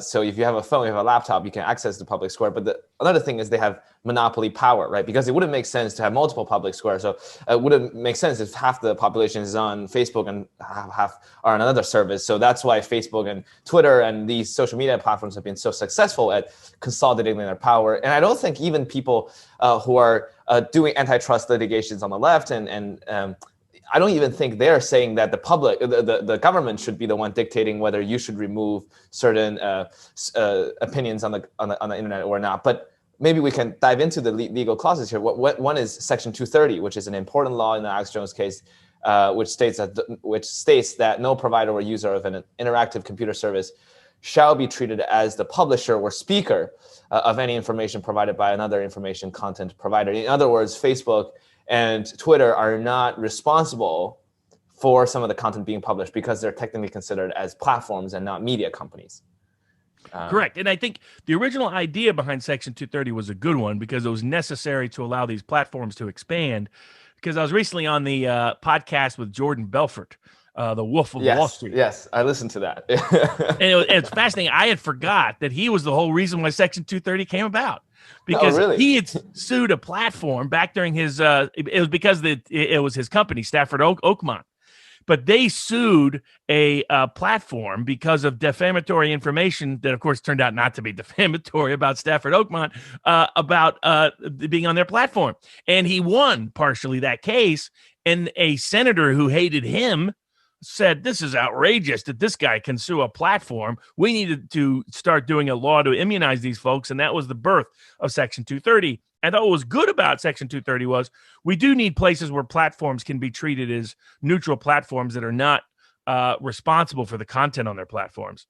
So if you have a phone, you have a laptop, you can access the public square. But another thing is they have monopoly power, right? Because it wouldn't make sense to have multiple public squares. So it wouldn't make sense if half the population is on Facebook and half are on another service. So that's why Facebook and Twitter and these social media platforms have been so successful at consolidating their power. And I don't think even people who are doing antitrust litigations on the left and I don't even think they're saying that the government should be the one dictating whether you should remove certain opinions on the internet or not. But maybe we can dive into the legal clauses here. One is Section 230, which is an important law in the Alex Jones case, which states that no provider or user of an interactive computer service shall be treated as the publisher or speaker of any information provided by another information content provider. In other words, Facebook and Twitter are not responsible for some of the content being published because they're technically considered as platforms and not media companies. Correct. And I think the original idea behind Section 230 was a good one because it was necessary to allow these platforms to expand. Because I was recently on the podcast with Jordan Belfort, the Wolf of Wall Street. Yes, I listened to that. And it's fascinating. I had forgot that he was the whole reason why Section 230 came about. Because he had sued a platform back during his, it was because it was his company, Stafford Oakmont. But they sued a platform because of defamatory information that, of course, turned out not to be defamatory about Stafford Oakmont, about being on their platform. And he won partially that case. And a senator who hated him said, this is outrageous that this guy can sue a platform. We needed to start doing a law to immunize these folks. And that was the birth of Section 230. And what was good about Section 230 was we do need places where platforms can be treated as neutral platforms that are not responsible for the content on their platforms.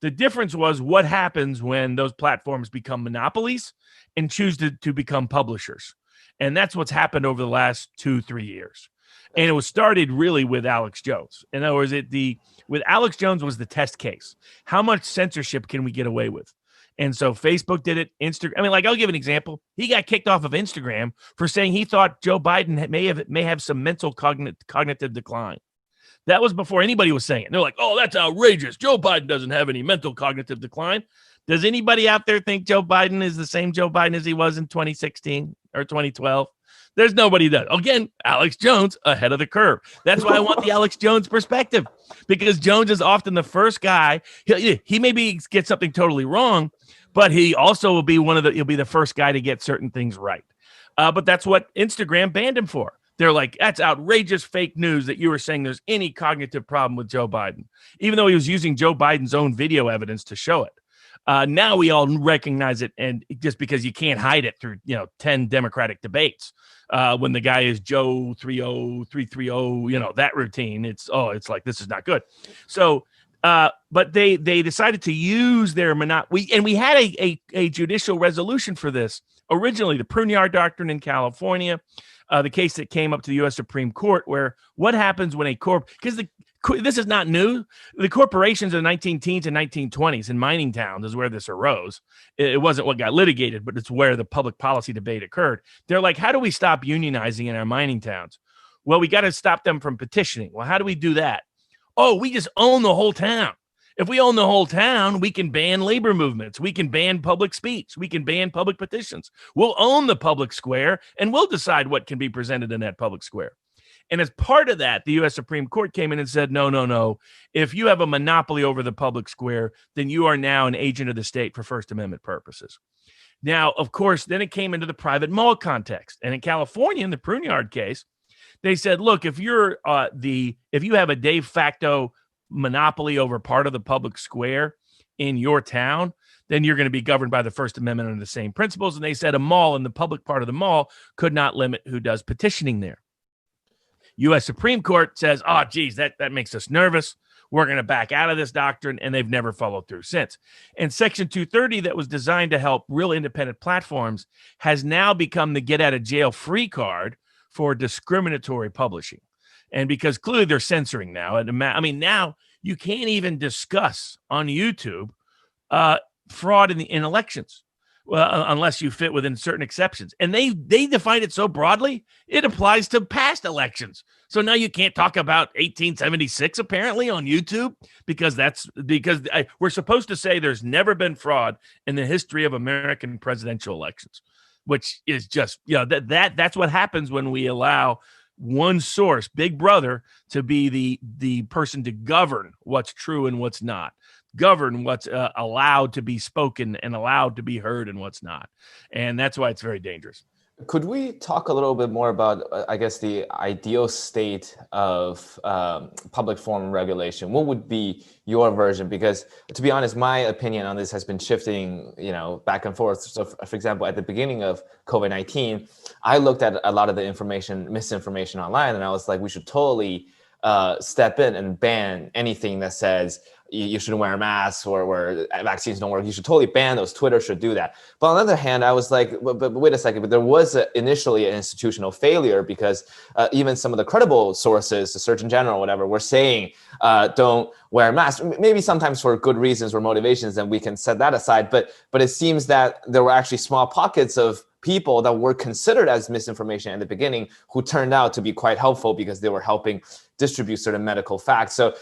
The difference was what happens when those platforms become monopolies and choose to become publishers. And that's what's happened over the last 2-3 years. And it was started really with Alex Jones. In other words, with Alex Jones was the test case. Have much censorship can we get away with? And so Facebook did it. Instagram. I mean, I'll give an example. He got kicked off of Instagram for saying he thought Joe Biden may have some mental cognitive decline. That was before anybody was saying it. They're like, oh, that's outrageous. Joe Biden doesn't have any mental cognitive decline. Does anybody out there think Joe Biden is the same Joe Biden as he was in 2016 or 2012? There's nobody that. Again, Alex Jones ahead of the curve. That's why I want the Alex Jones perspective, because Jones is often the first guy. He maybe gets something totally wrong, but he also will be he'll be the first guy to get certain things right. But that's what Instagram banned him for. They're like, that's outrageous fake news that you were saying there's any cognitive problem with Joe Biden, even though he was using Joe Biden's own video evidence to show it. Now we all recognize it, and just because you can't hide it through 10 Democratic debates, when the guy is Joe 30330, that routine, it's like, this is not good. So, but they decided to use their monopoly, and we had a judicial resolution for this originally, the Pruneyard Doctrine in California. The case that came up to the U.S. Supreme Court, where what happens when because this is not new. The corporations in the 1910s and 1920s in mining towns is where this arose. It wasn't what got litigated, but it's where the public policy debate occurred. They're like, how do we stop unionizing in our mining towns? Well, we got to stop them from petitioning. Well, how do we do that? Oh, we just own the whole town. If we own the whole town, we can ban labor movements. We can ban public speech. We can ban public petitions. We'll own the public square, and we'll decide what can be presented in that public square. And as part of that, the U.S. Supreme Court came in and said, no. If you have a monopoly over the public square, then you are now an agent of the state for First Amendment purposes. Now, of course, then it came into the private mall context. And in California, in the Pruneyard case, they said, look, if you have a de facto monopoly over part of the public square in your town, then you're going to be governed by the First Amendment under the same principles. And they said a mall in the public part of the mall could not limit who does petitioning there. U.S. Supreme Court says, oh, geez, that makes us nervous. We're going to back out of this doctrine, and they've never followed through since. And Section 230 that was designed to help real independent platforms has now become the get-out-of-jail-free card for discriminatory publishing. And because clearly they're censoring now. I mean, now you can't even discuss on YouTube fraud in elections, unless you fit within certain exceptions. And they define it so broadly, it applies to past elections. So now you can't talk about 1876 apparently on YouTube because we're supposed to say there's never been fraud in the history of American presidential elections, which is just that's what happens when we allow one source, Big Brother, to be the person to govern what's true and what's not, govern what's allowed to be spoken and allowed to be heard and what's not. And that's why it's very dangerous. Could we talk a little bit more about, I guess, the ideal state of public forum regulation? What would be your version? Because to be honest, my opinion on this has been shifting, back and forth. So for example, at the beginning of COVID-19, I looked at a lot of the misinformation online, and I was like, we should totally step in and ban anything that says you shouldn't wear a mask or vaccines don't work. You should totally ban those. Twitter should do that. But on the other hand, I was like, but wait a second. But there was initially an institutional failure because even some of the credible sources, the Surgeon General, whatever, were saying don't wear a mask. Maybe sometimes for good reasons or motivations, and we can set that aside. But it seems that there were actually small pockets of people that were considered as misinformation in the beginning who turned out to be quite helpful because they were helping distribute certain medical facts. So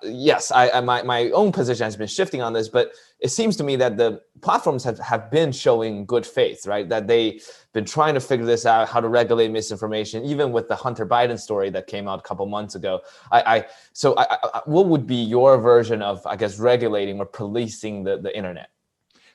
yes, my own position has been shifting on this, but it seems to me that the platforms have been showing good faith, right? That they've been trying to figure this out, how to regulate misinformation, even with the Hunter Biden story that came out a couple months ago. So what would be your version of, I guess, regulating or policing the internet?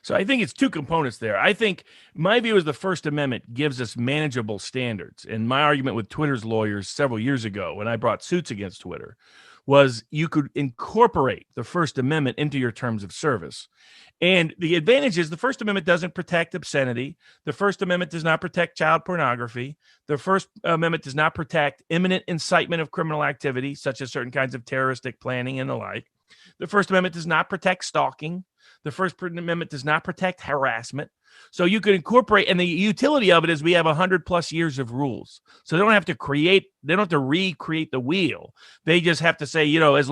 So I think it's two components there. I think my view is the First Amendment gives us manageable standards. And my argument with Twitter's lawyers several years ago when I brought suits against Twitter was you could incorporate the First Amendment into your terms of service. And the advantage is the First Amendment doesn't protect obscenity. The First Amendment does not protect child pornography. The First Amendment does not protect imminent incitement of criminal activity, such as certain kinds of terroristic planning and the like. The First Amendment does not protect stalking. The First Amendment does not protect harassment. So you could incorporate, and the utility of it is we have 100+ years of rules. So they don't have to recreate the wheel. They just have to say, as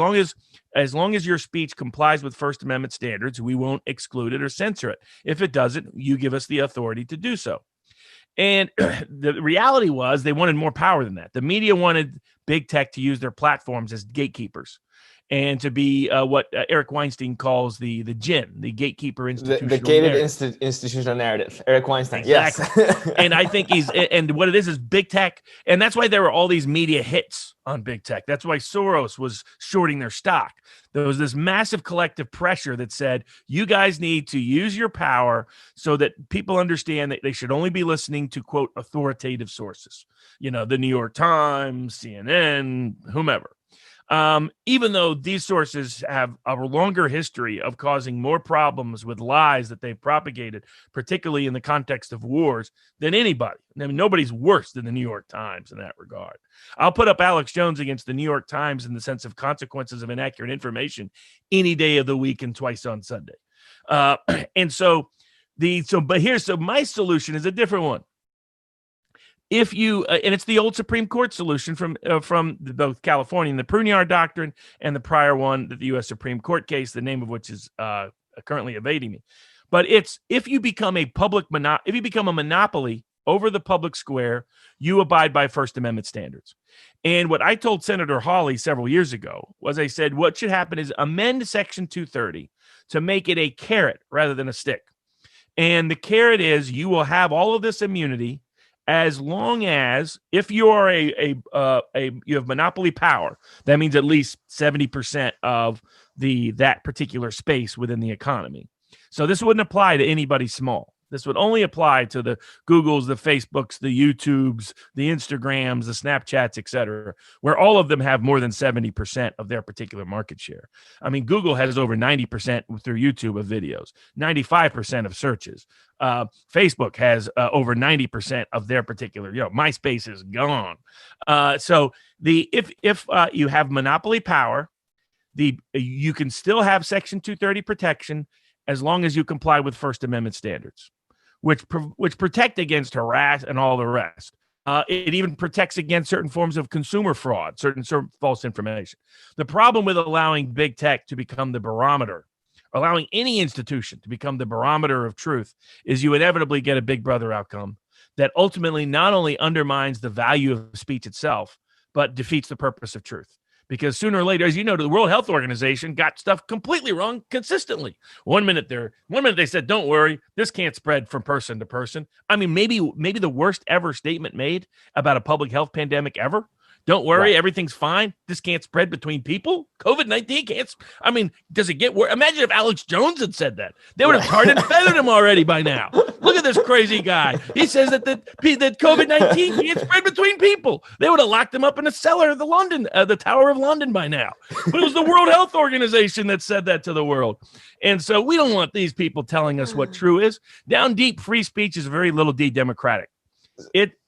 long as your speech complies with First Amendment standards, we won't exclude it or censor it. If it doesn't, you give us the authority to do so. And the reality was they wanted more power than that. The media wanted big tech to use their platforms as gatekeepers and to be what Eric Weinstein calls the GIN, the gatekeeper institutional The gated narrative. institutional narrative. Eric Weinstein. Exactly. Yes. And I think and what it is big tech. And that's why there were all these media hits on big tech. That's why Soros was shorting their stock. There was this massive collective pressure that said, you guys need to use your power so that people understand that they should only be listening to, quote, authoritative sources. You know, the New York Times, CNN, whomever. Even though these sources have a longer history of causing more problems with lies that they've propagated, particularly in the context of wars, than anybody. I mean, nobody's worse than the New York Times in that regard. I'll put up Alex Jones against the New York Times in the sense of consequences of inaccurate information any day of the week and twice on Sunday. But my solution is a different one. If you and it's the old Supreme Court solution from both California and the Prunier Doctrine and the prior one, the U.S. Supreme Court case, the name of which is currently evading me. But it's if you become a monopoly over the public square, you abide by First Amendment standards. And what I told Senator Hawley several years ago was I said what should happen is amend Section 230 to make it a carrot rather than a stick. And the carrot is you will have all of this immunity as long as if you are you have monopoly power, that means at least 70% of that particular space within the economy. So this wouldn't apply to anybody small. This would only apply to the Googles, the Facebooks, the YouTubes, the Instagrams, the Snapchats, et cetera, where all of them have more than 70% of their particular market share. I mean, Google has over 90% through YouTube of videos, 95% of searches. Facebook has over 90% of their particular, MySpace is gone. So if you have monopoly power, you can still have Section 230 protection as long as you comply with First Amendment standards, which protect against harass and all the rest. It even protects against certain forms of consumer fraud, certain false information. The problem with allowing big tech to become the barometer, allowing any institution to become the barometer of truth, is you inevitably get a big brother outcome that ultimately not only undermines the value of speech itself, but defeats the purpose of truth. Because sooner or later, as you know, the World Health Organization got stuff completely wrong consistently. One minute they said, "Don't worry, this can't spread from person to person." I mean, maybe the worst ever statement made about a public health pandemic ever. Don't worry, Everything's fine. This can't spread between people. COVID-19 can't. I mean, does it get worse? Imagine if Alex Jones had said that. They would have tarred and feathered him already by now. Look at this crazy guy. He says that COVID-19 can't spread between people. They would have locked him up in the cellar of the Tower of London by now. But it was the World Health Organization that said that to the world. And so we don't want these people telling us what true is. Down deep, free speech is very little democratic.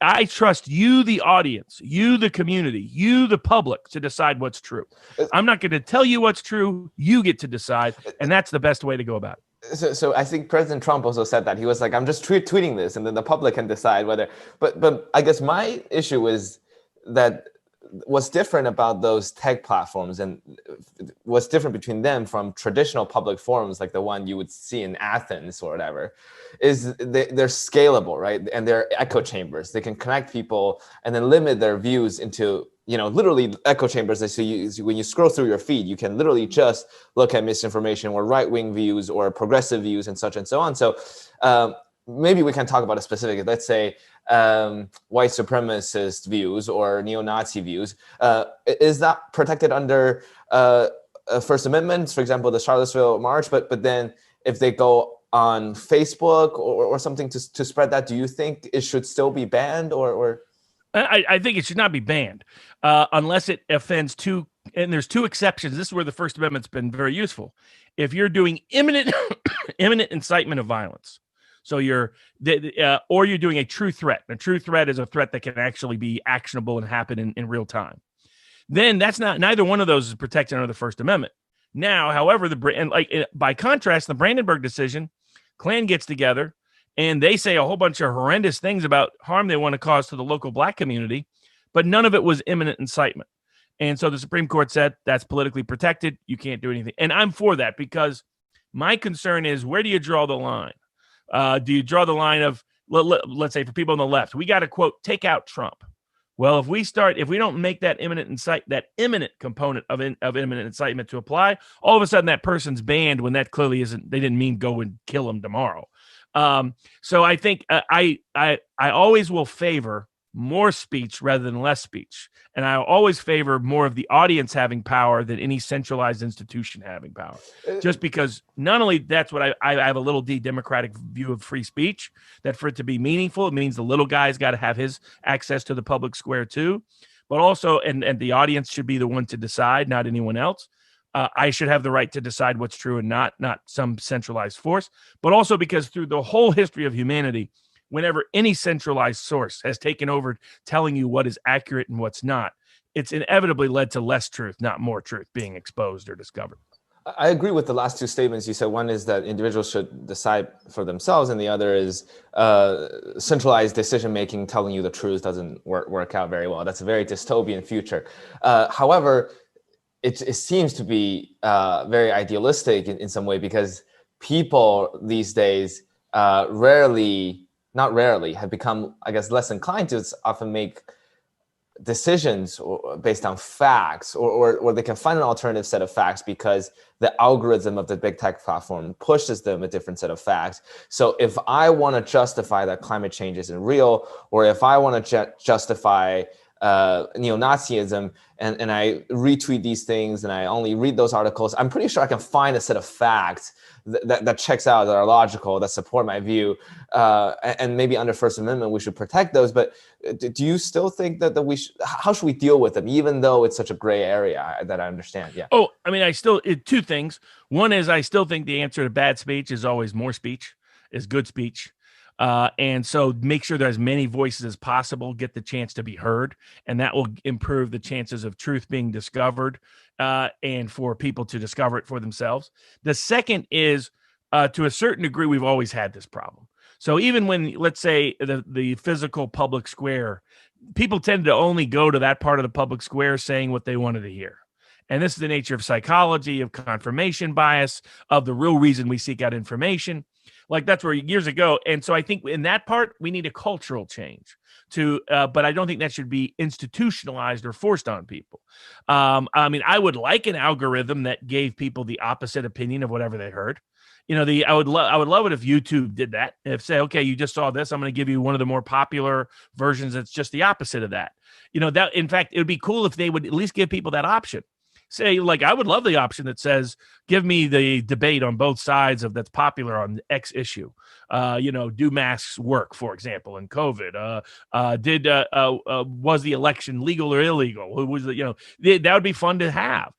I trust you, the audience, you, the community, you, the public, to decide what's true. I'm not going to tell you what's true. You get to decide, and that's the best way to go about it. So I think President Trump also said that. He was like, I'm just tweeting this, and then the public can decide whether. But I guess my issue is that what's different about those tech platforms and what's different between them from traditional public forums like the one you would see in Athens or whatever is they're scalable, right? And they're echo chambers. They can connect people and then limit their views into, literally echo chambers. So when you scroll through your feed, you can literally just look at misinformation or right-wing views or progressive views and such and so on. So maybe we can talk about a specific, let's say, white supremacist views or neo-Nazi views. Is that protected under First Amendment, for example, the Charlottesville March? But then if they go on Facebook or something to spread that, do you think it should still be banned or? I think it should not be banned unless it offends and there's two exceptions. This is where the First Amendment's been very useful. If you're doing imminent incitement of violence. So you're doing a true threat. A true threat is a threat that can actually be actionable and happen in real time. Then neither one of those is protected under the First Amendment. Now, however, by contrast, the Brandenburg decision, Klan gets together and they say a whole bunch of horrendous things about harm they want to cause to the local black community, but none of it was imminent incitement. And so the Supreme Court said that's politically protected. You can't do anything. And I'm for that because my concern is, where do you draw the line? Do you draw the line of let's say for people on the left, we got to quote, take out Trump. Well, if we don't make that imminent component of imminent incitement to apply, all of a sudden that person's banned when that clearly isn't. They didn't mean go and kill him tomorrow. So I think I always will favor more speech rather than less speech, and I always favor more of the audience having power than any centralized institution having power. Just because not only that's what I have a little democratic view of free speech, that for it to be meaningful, it means the little guy's got to have his access to the public square too, but also and the audience should be the one to decide, not anyone else. I should have the right to decide what's true and not some centralized force, but also because through the whole history of humanity, whenever any centralized source has taken over telling you what is accurate and what's not, it's inevitably led to less truth, not more truth being exposed or discovered. I agree with the last two statements you said. One is that individuals should decide for themselves, and the other is centralized decision-making telling you the truth doesn't work out very well. That's a very dystopian future. However, it seems to be very idealistic in some way, because people these days not rarely, have become, I guess, less inclined to often make decisions based on facts, or they can find an alternative set of facts because the algorithm of the big tech platform pushes them a different set of facts. So if I want to justify that climate change isn't real, or if I want to justify neo-Nazism, and I retweet these things and I only read those articles, I'm pretty sure I can find a set of facts that checks out, that are logical, that support my view. And maybe under First Amendment, we should protect those. But do you still think that how should we deal with them, even though it's such a gray area that I understand? Yeah. Oh, I mean, two things. One is I still think the answer to bad speech is always more speech, is good speech. And so make sure there's as many voices as possible get the chance to be heard, and that will improve the chances of truth being discovered and for people to discover it for themselves. The second is, to a certain degree, we've always had this problem. So even when, let's say, the physical public square, people tend to only go to that part of the public square saying what they wanted to hear. And this is the nature of psychology, of confirmation bias, of the real reason we seek out information. Like that's where years ago. And so I think in that part, we need a cultural change but I don't think that should be institutionalized or forced on people. I mean, I would like an algorithm that gave people the opposite opinion of whatever they heard. I would love it if YouTube did that. If say, okay, you just saw this, I'm going to give you one of the more popular versions that's just the opposite of that. That in fact, it would be cool if they would at least give people that option. Say, like, I would love the option that says, give me the debate on both sides of that's popular on X issue. Do masks work, for example, in COVID? Was the election legal or illegal? Who was that would be fun to have.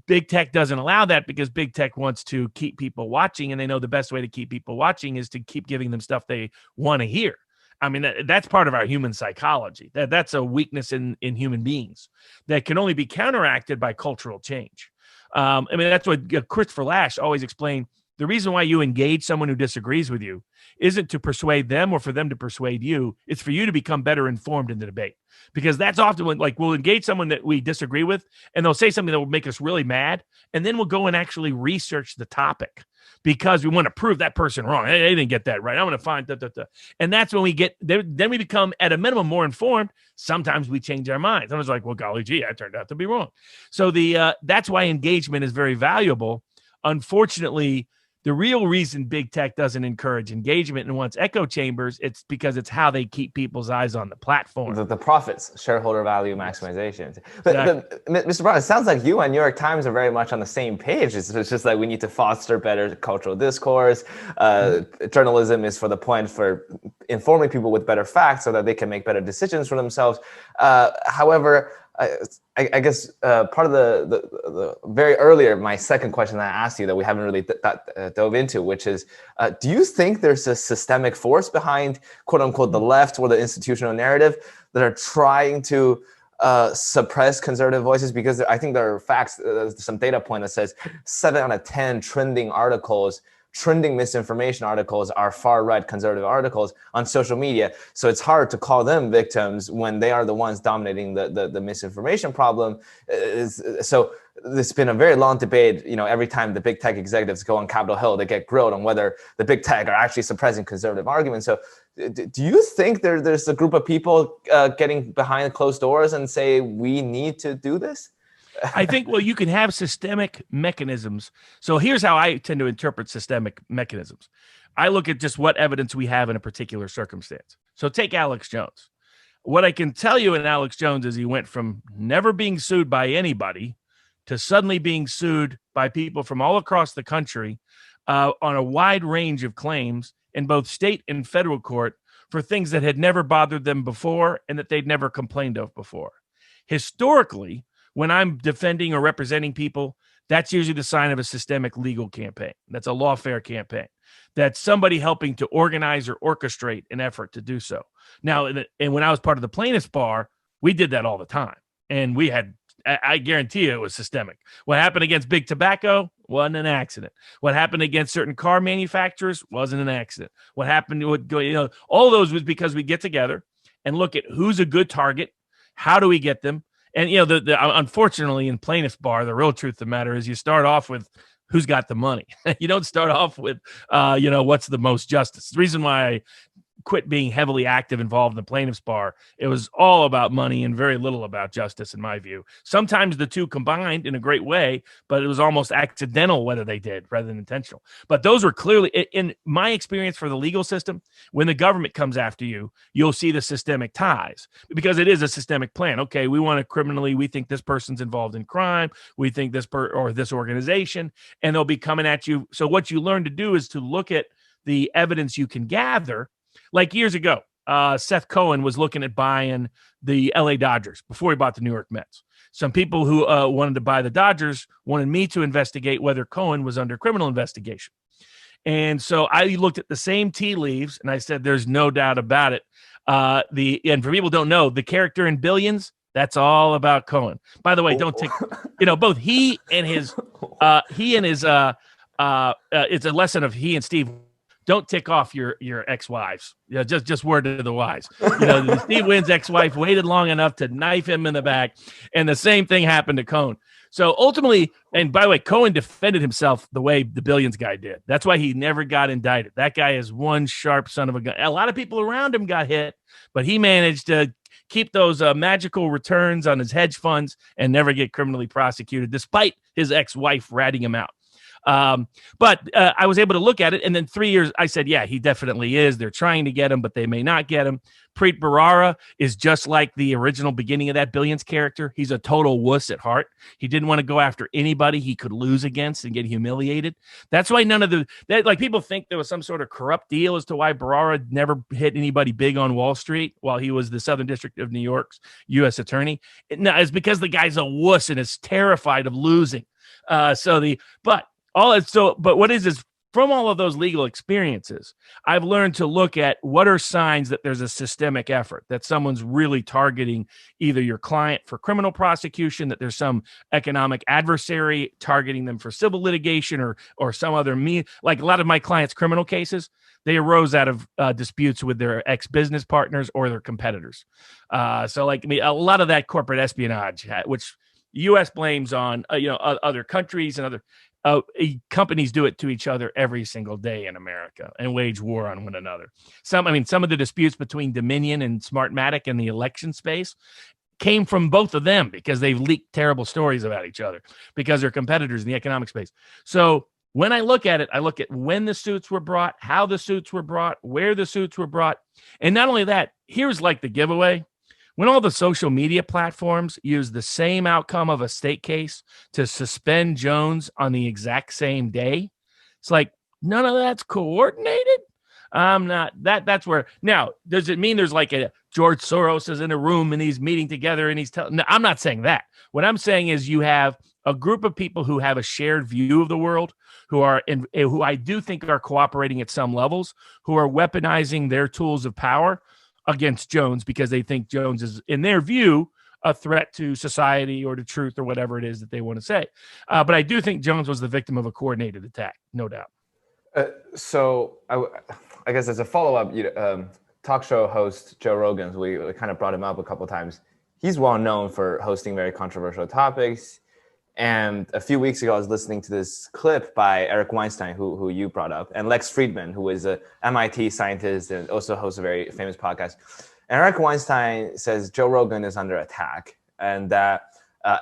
Big tech doesn't allow that because big tech wants to keep people watching, and they know the best way to keep people watching is to keep giving them stuff they want to hear. I mean, that's part of our human psychology. That's a weakness in human beings that can only be counteracted by cultural change. I mean, that's what Christopher Lasch always explained. The reason why you engage someone who disagrees with you isn't to persuade them or for them to persuade you. It's for you to become better informed in the debate. Because that's often when, like, we'll engage someone that we disagree with, and they'll say something that will make us really mad, and then we'll go and actually research the topic because we want to prove that person wrong. Hey, they didn't get that right. I'm going to find that. And that's when we get there. Then we become, at a minimum, more informed. Sometimes we change our minds. Someone's like, well, golly gee, I turned out to be wrong. So that's why engagement is very valuable. Unfortunately, the real reason big tech doesn't encourage engagement and wants echo chambers, it's because it's how they keep people's eyes on the platform. The profits, shareholder value maximization. But Mr. Brown, it sounds like you and New York Times are very much on the same page. It's just like we need to foster better cultural discourse. Journalism is for the point for informing people with better facts so that they can make better decisions for themselves. However, I guess part of the very earlier, my second question that I asked you that we haven't really dove into, which is, do you think there's a systemic force behind, quote unquote, the left or the institutional narrative that are trying to suppress conservative voices? Because I think there are facts, some data point that says 7 out of 10 trending misinformation articles are far-right conservative articles on social media. So it's hard to call them victims when they are the ones dominating the misinformation problem. So there's been a very long debate, every time the big tech executives go on Capitol Hill, they get grilled on whether the big tech are actually suppressing conservative arguments. So do you think there's a group of people getting behind closed doors and say, we need to do this? I think, well, you can have systemic mechanisms. So here's how I tend to interpret systemic mechanisms. I look at just what evidence we have in a particular circumstance. So take Alex Jones. What I can tell you in Alex Jones is he went from never being sued by anybody to suddenly being sued by people from all across the country on a wide range of claims in both state and federal court for things that had never bothered them before and that they'd never complained of before. Historically, when I'm defending or representing people, that's usually the sign of a systemic legal campaign. That's a lawfare campaign. That's somebody helping to organize or orchestrate an effort to do so. Now, and when I was part of the plaintiffs' bar, we did that all the time. And we had, I guarantee you it was systemic. What happened against big tobacco wasn't an accident. What happened against certain car manufacturers wasn't an accident. What happened, all those was because we get together and look at who's a good target, how do we get them? And, unfortunately, in plaintiff's bar, the real truth of the matter is you start off with who's got the money. You don't start off with, what's the most justice. The reason why I quit being heavily involved in the plaintiff's bar, it was all about money and very little about justice, in my view. Sometimes the two combined in a great way, but it was almost accidental whether they did rather than intentional. But those were clearly, in my experience for the legal system, when the government comes after you, you'll see the systemic ties because it is a systemic plan. Okay, we want to criminally, we think this person's involved in crime, we think this or this organization, and they'll be coming at you. So what you learn to do is to look at the evidence you can gather. Like years ago, Seth Cohen was looking at buying the LA Dodgers before he bought the New York Mets. Some people who wanted to buy the Dodgers wanted me to investigate whether Cohen was under criminal investigation. And so I looked at the same tea leaves and I said, there's no doubt about it. And for people who don't know, the character in Billions, that's all about Cohen. By the way, don't take, both he and his, it's a lesson of he and Steve. Don't tick off your ex-wives. Just word to the wise. Steve Wynn's ex-wife waited long enough to knife him in the back, and the same thing happened to Cohen. So ultimately, and by the way, Cohen defended himself the way the Billions guy did. That's why he never got indicted. That guy is one sharp son of a gun. A lot of people around him got hit, but he managed to keep those magical returns on his hedge funds and never get criminally prosecuted, despite his ex-wife ratting him out. But I was able to look at it, and then 3 years, I said, yeah, he definitely is. They're trying to get him, but they may not get him. Preet Bharara is just like the original beginning of that Billions character. He's a total wuss at heart. He didn't want to go after anybody he could lose against and get humiliated. That's why people think there was some sort of corrupt deal as to why Bharara never hit anybody big on Wall Street while he was the Southern District of New York's U.S. attorney. No, it's because the guy's a wuss and is terrified of losing. But what is from all of those legal experiences, I've learned to look at what are signs that there's a systemic effort, that someone's really targeting either your client for criminal prosecution, that there's some economic adversary targeting them for civil litigation or some other like a lot of my clients' criminal cases, they arose out of disputes with their ex-business partners or their competitors. A lot of that corporate espionage, which U.S. blames on other countries and other companies do it to each other every single day in America and wage war on one another. Some of the disputes between Dominion and Smartmatic in the election space came from both of them because they've leaked terrible stories about each other because they're competitors in the economic space. So when I look at it, I look at when the suits were brought, how the suits were brought, where the suits were brought. And not only that, here's like the giveaway. When all the social media platforms use the same outcome of a state case to suspend Jones on the exact same day, it's like none of that's coordinated. That's where now, does it mean there's like a George Soros is in a room and he's meeting together and he's telling? No, I'm not saying that. What I'm saying is you have a group of people who have a shared view of the world, who I do think are cooperating at some levels, who are weaponizing their tools of power against Jones because they think Jones is, in their view, a threat to society or to truth or whatever it is that they want to say. But I do think Jones was the victim of a coordinated attack, no doubt. So I guess as a follow-up, talk show host Joe Rogan, we kind of brought him up a couple of times. He's well known for hosting very controversial topics. And a few weeks ago, I was listening to this clip by Eric Weinstein, who you brought up, and Lex Friedman, who is a MIT scientist and also hosts a very famous podcast. And Eric Weinstein says Joe Rogan is under attack, and that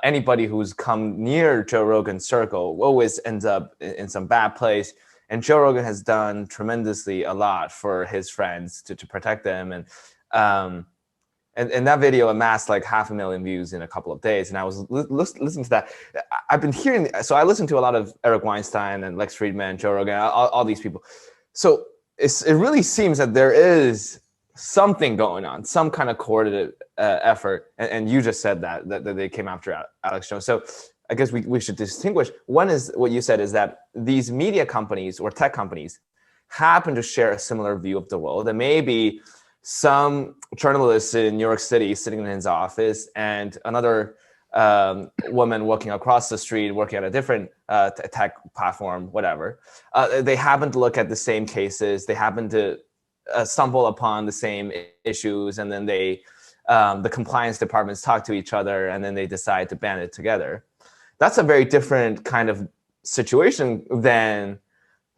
anybody who's come near Joe Rogan's circle always ends up in some bad place. And Joe Rogan has done tremendously a lot for his friends to protect them. And that video amassed like 500,000 views in a couple of days. And I was listening to that. I've been hearing, so I listened to a lot of Eric Weinstein and Lex Friedman, Joe Rogan, all these people. So it really seems that there is something going on, some kind of coordinated effort. And you just said that they came after Alex Jones. So I guess we should distinguish. One is what you said is that these media companies or tech companies happen to share a similar view of the world. And maybe some journalist in New York City sitting in his office and another woman walking across the street, working at a different tech platform, whatever. They happen to look at the same cases. They happen to stumble upon the same issues. And then the compliance departments talk to each other and then they decide to band it together. That's a very different kind of situation than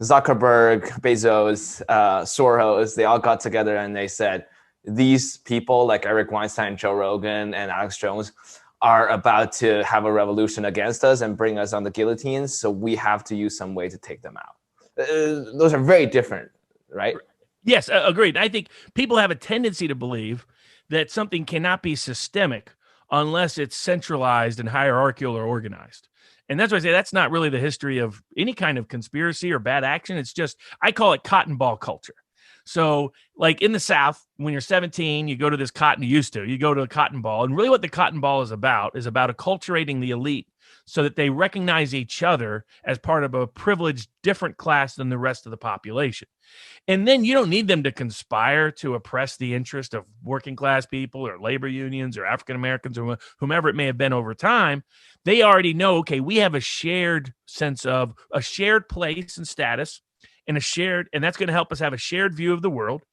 Zuckerberg, Bezos, Soros. They all got together and they said, these people like Eric Weinstein, Joe Rogan, and Alex Jones are about to have a revolution against us and bring us on the guillotines. So we have to use some way to take them out. Those are very different, right? Yes, agreed. I think people have a tendency to believe that something cannot be systemic unless it's centralized and hierarchical or organized. And that's why I say that's not really the history of any kind of conspiracy or bad action. It's just, I call it cotton ball culture. So like in the South, when you're 17, you go to this you go to a cotton ball. And really what the cotton ball is about acculturating the elite so that they recognize each other as part of a privileged, different class than the rest of the population. And then you don't need them to conspire to oppress the interest of working class people or labor unions or African Americans or whomever it may have been over time. They already know, okay, we have a shared sense of a shared place and status and and that's going to help us have a shared view of the world.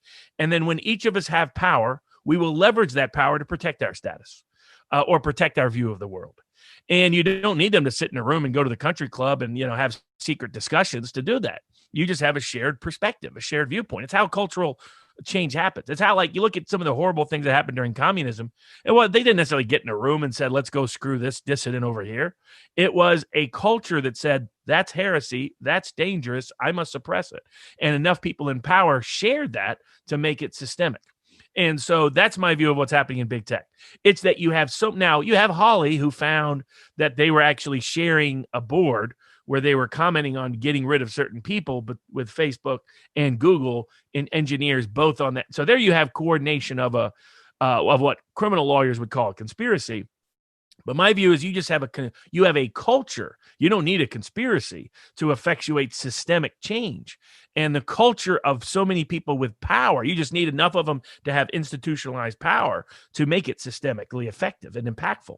And then when each of us have power, we will leverage that power to protect our status or protect our view of the world. And you don't need them to sit in a room and go to the country club and, have secret discussions to do that. You just have a shared perspective, a shared viewpoint. It's how cultural change happens. It's how, like, you look at some of the horrible things that happened during communism. And they didn't necessarily get in a room and said, let's go screw this dissident over here. It was a culture that said, that's heresy, that's dangerous, I must suppress it. And enough people in power shared that to make it systemic. And so that's my view of what's happening in big tech. It's that you have now you have Holly, who found that they were actually sharing a board where they were commenting on getting rid of certain people, but with Facebook and Google and engineers both on that. So there you have coordination of what criminal lawyers would call a conspiracy. But my view is you just have a culture. You don't need a conspiracy to effectuate systemic change. And the culture of so many people with power, you just need enough of them to have institutionalized power to make it systemically effective and impactful.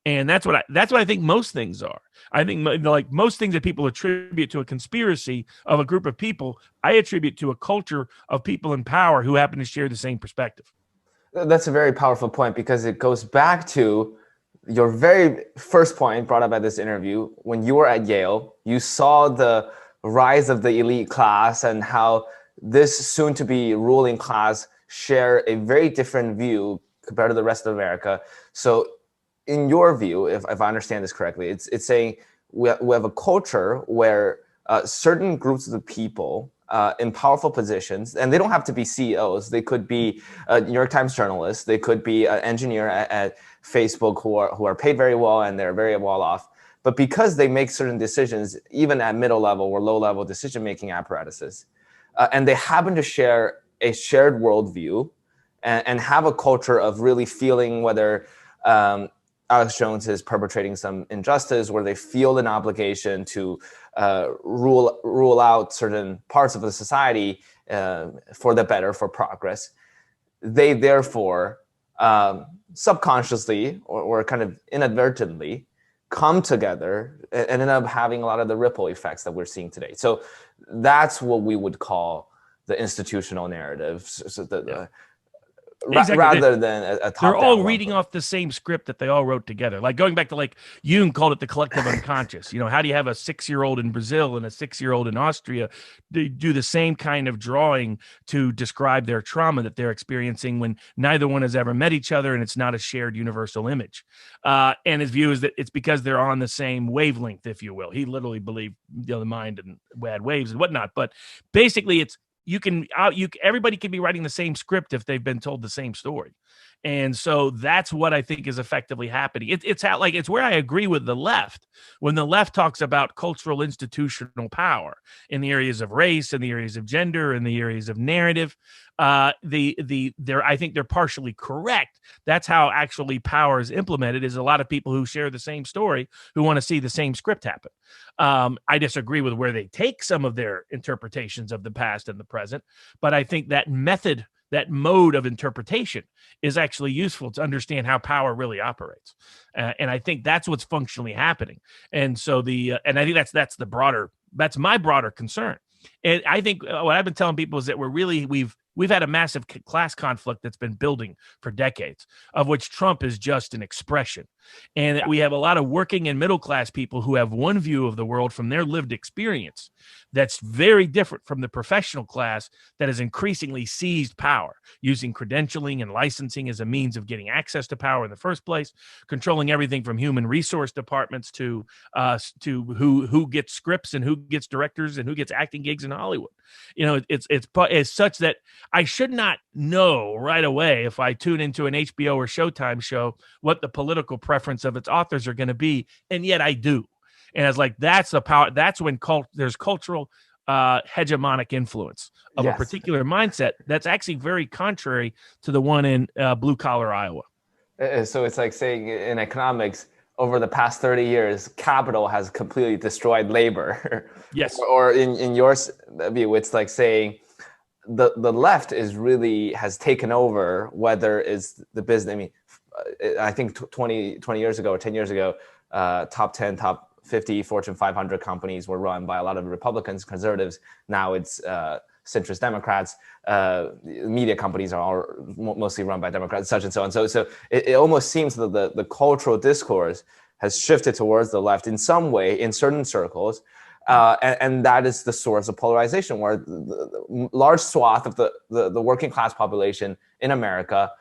And that's what I think most things are. I think like most things that people attribute to a conspiracy of a group of people, I attribute to a culture of people in power who happen to share the same perspective. That's a very powerful point because it goes back to your very first point brought up at this interview. When you were at Yale, you saw the rise of the elite class and how this soon-to-be ruling class share a very different view compared to the rest of America. So in your view, if I understand this correctly, it's saying we have a culture where certain groups of the people in powerful positions, and they don't have to be CEOs. They could be New York Times journalists. They could be an engineer at Facebook who are paid very well and they're very well off. But because they make certain decisions, even at middle level or low level decision-making apparatuses, and they happen to share a shared worldview and have a culture of really feeling whether Alex Jones is perpetrating some injustice, where they feel an obligation to rule out certain parts of the society for the better, for progress. They therefore subconsciously or kind of inadvertently come together and end up having a lot of the ripple effects that we're seeing today. So that's what we would call the institutional narrative. So Exactly. rather than a They're top-down all one. reading off the same script that they all wrote together. Like going back to like Jung called it the collective unconscious. You know, how do you have a 6-year-old in Brazil and a 6-year-old in Austria do the same kind of drawing to describe their trauma that they're experiencing when neither one has ever met each other and it's not a shared universal image? And his view is that it's because they're on the same wavelength, if you will. He literally believed, you know, the mind and had waves and whatnot. But basically, it's everybody can be writing the same script if they've been told the same story. And so that's what I think is effectively happening. It's where I agree with the left when the left talks about cultural institutional power in the areas of race, in the areas of gender, in the areas of narrative. I think they're partially correct. That's how actually power is implemented. Is a lot of people who share the same story who want to see the same script happen. I disagree with where they take some of their interpretations of the past and the present, but I think that method, that mode of interpretation is actually useful to understand how power really operates. And I think that's what's functionally happening. And so and I think that's my broader concern. And I think what I've been telling people is that we've had a massive class conflict that's been building for decades, of which Trump is just an expression. And we have a lot of working and middle class people who have one view of the world from their lived experience that's very different from the professional class that has increasingly seized power, using credentialing and licensing as a means of getting access to power in the first place, controlling everything from human resource departments to who gets scripts and who gets directors and who gets acting gigs in Hollywood. You know, it's such that I should not know right away if I tune into an HBO or Showtime show what the political preference of its authors are going to be, and yet I do. And it's like that's the power. That's when there's cultural hegemonic influence of a particular mindset that's actually very contrary to the one in blue collar Iowa. So it's like saying in economics, over the past 30 years, capital has completely destroyed labor. Yes. Or in your view, it's like saying the left has taken over, whether it's the business. I mean, I think 20 years ago or 10 years ago, top 10, top 50 Fortune 500 companies were run by a lot of Republicans, conservatives. Now it's centrist Democrats. Media companies are all mostly run by Democrats, such and so on. So it almost seems that the cultural discourse has shifted towards the left in some way in certain circles. And that is the source of polarization, where the large swath of the working class population in America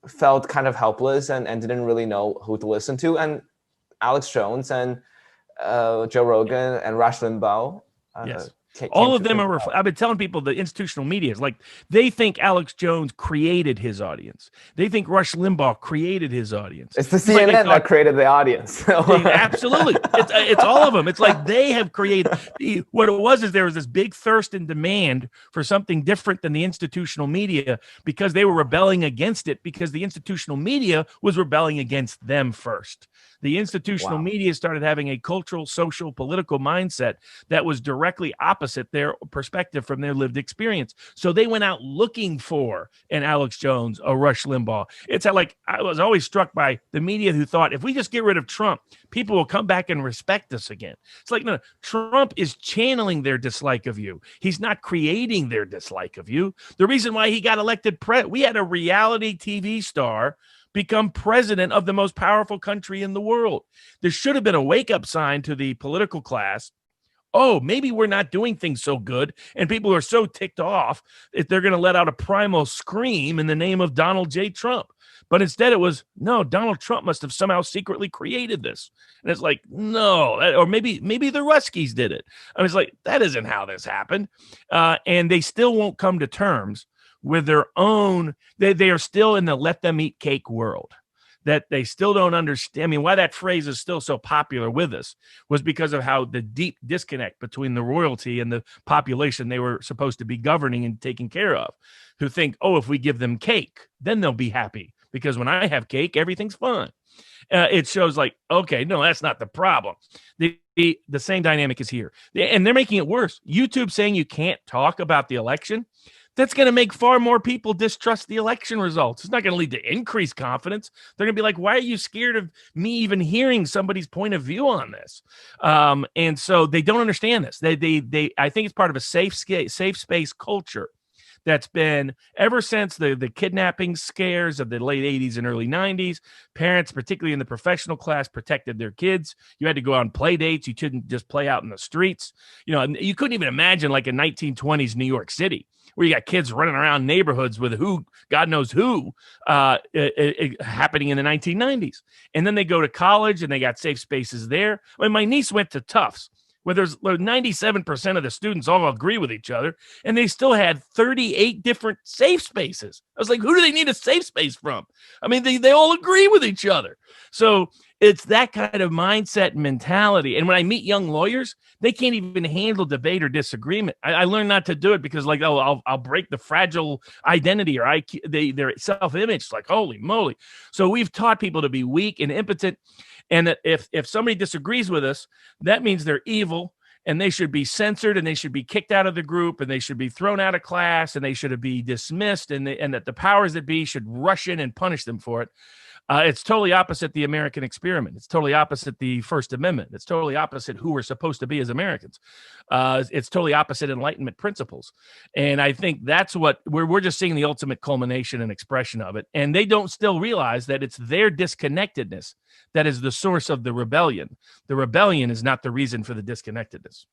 felt kind of helpless and didn't really know who to listen to. And Alex Jones and Joe Rogan and Rush Limbaugh. Yes. All of them are. I've been telling people the institutional media is like they think Alex Jones created his audience. They think Rush Limbaugh created his audience. It's the CNN that created the audience. Absolutely, it's all of them. It's like they have created. What it was is there was this big thirst and demand for something different than the institutional media because they were rebelling against it because the institutional media was rebelling against them first. The institutional media started having a cultural, social, political mindset that was directly opposite their perspective from their lived experience. So they went out looking for an Alex Jones, a Rush Limbaugh. It's like I was always struck by the media who thought if we just get rid of Trump, people will come back and respect us again. It's like, no, Trump is channeling their dislike of you. He's not creating their dislike of you. The reason why he got elected we had a reality TV star become president of the most powerful country in the world. There should have been a wake-up sign to the political class. Oh, maybe we're not doing things so good, and people are so ticked off that they're going to let out a primal scream in the name of Donald J. Trump. But instead it was, no, Donald Trump must have somehow secretly created this. And it's like, no, or maybe the Ruskies did it. I was like, that isn't how this happened. And they still won't come to terms with their own, they are still in the let them eat cake world, that they still don't understand. I mean, why that phrase is still so popular with us was because of how the deep disconnect between the royalty and the population they were supposed to be governing and taking care of, who think, oh, if we give them cake, then they'll be happy because when I have cake, everything's fun. It shows like, okay, no, that's not the problem. The same dynamic is here. And they're making it worse. YouTube saying you can't talk about the election. That's going to make far more people distrust the election results. It's not going to lead to increased confidence. They're going to be like, why are you scared of me even hearing somebody's point of view on this? And so they don't understand this. I think it's part of a safe space culture that's been ever since the kidnapping scares of the late 80s and early 90s. Parents, particularly in the professional class, protected their kids. You had to go on play dates. You couldn't just play out in the streets. You couldn't even imagine like a 1920s New York City where you got kids running around neighborhoods with God knows who, happening in the 1990s. And then they go to college and they got safe spaces there. My niece went to Tufts, where there's 97% of the students all agree with each other, and they still had 38 different safe spaces. I was like, who do they need a safe space from? I mean, they all agree with each other. So it's that kind of mindset and mentality. And when I meet young lawyers, they can't even handle debate or disagreement. I learned not to do it because, like, I'll break the fragile identity or their self-image. Like, holy moly. So we've taught people to be weak and impotent. And that if somebody disagrees with us, that means they're evil and they should be censored and they should be kicked out of the group and they should be thrown out of class and they should be dismissed and that the powers that be should rush in and punish them for it. It's totally opposite the American experiment. It's totally opposite the First Amendment. It's totally opposite who we're supposed to be as Americans. It's totally opposite Enlightenment principles. And I think that's what we're just seeing the ultimate culmination and expression of it. And they don't still realize that it's their disconnectedness that is the source of the rebellion. The rebellion is not the reason for the disconnectedness.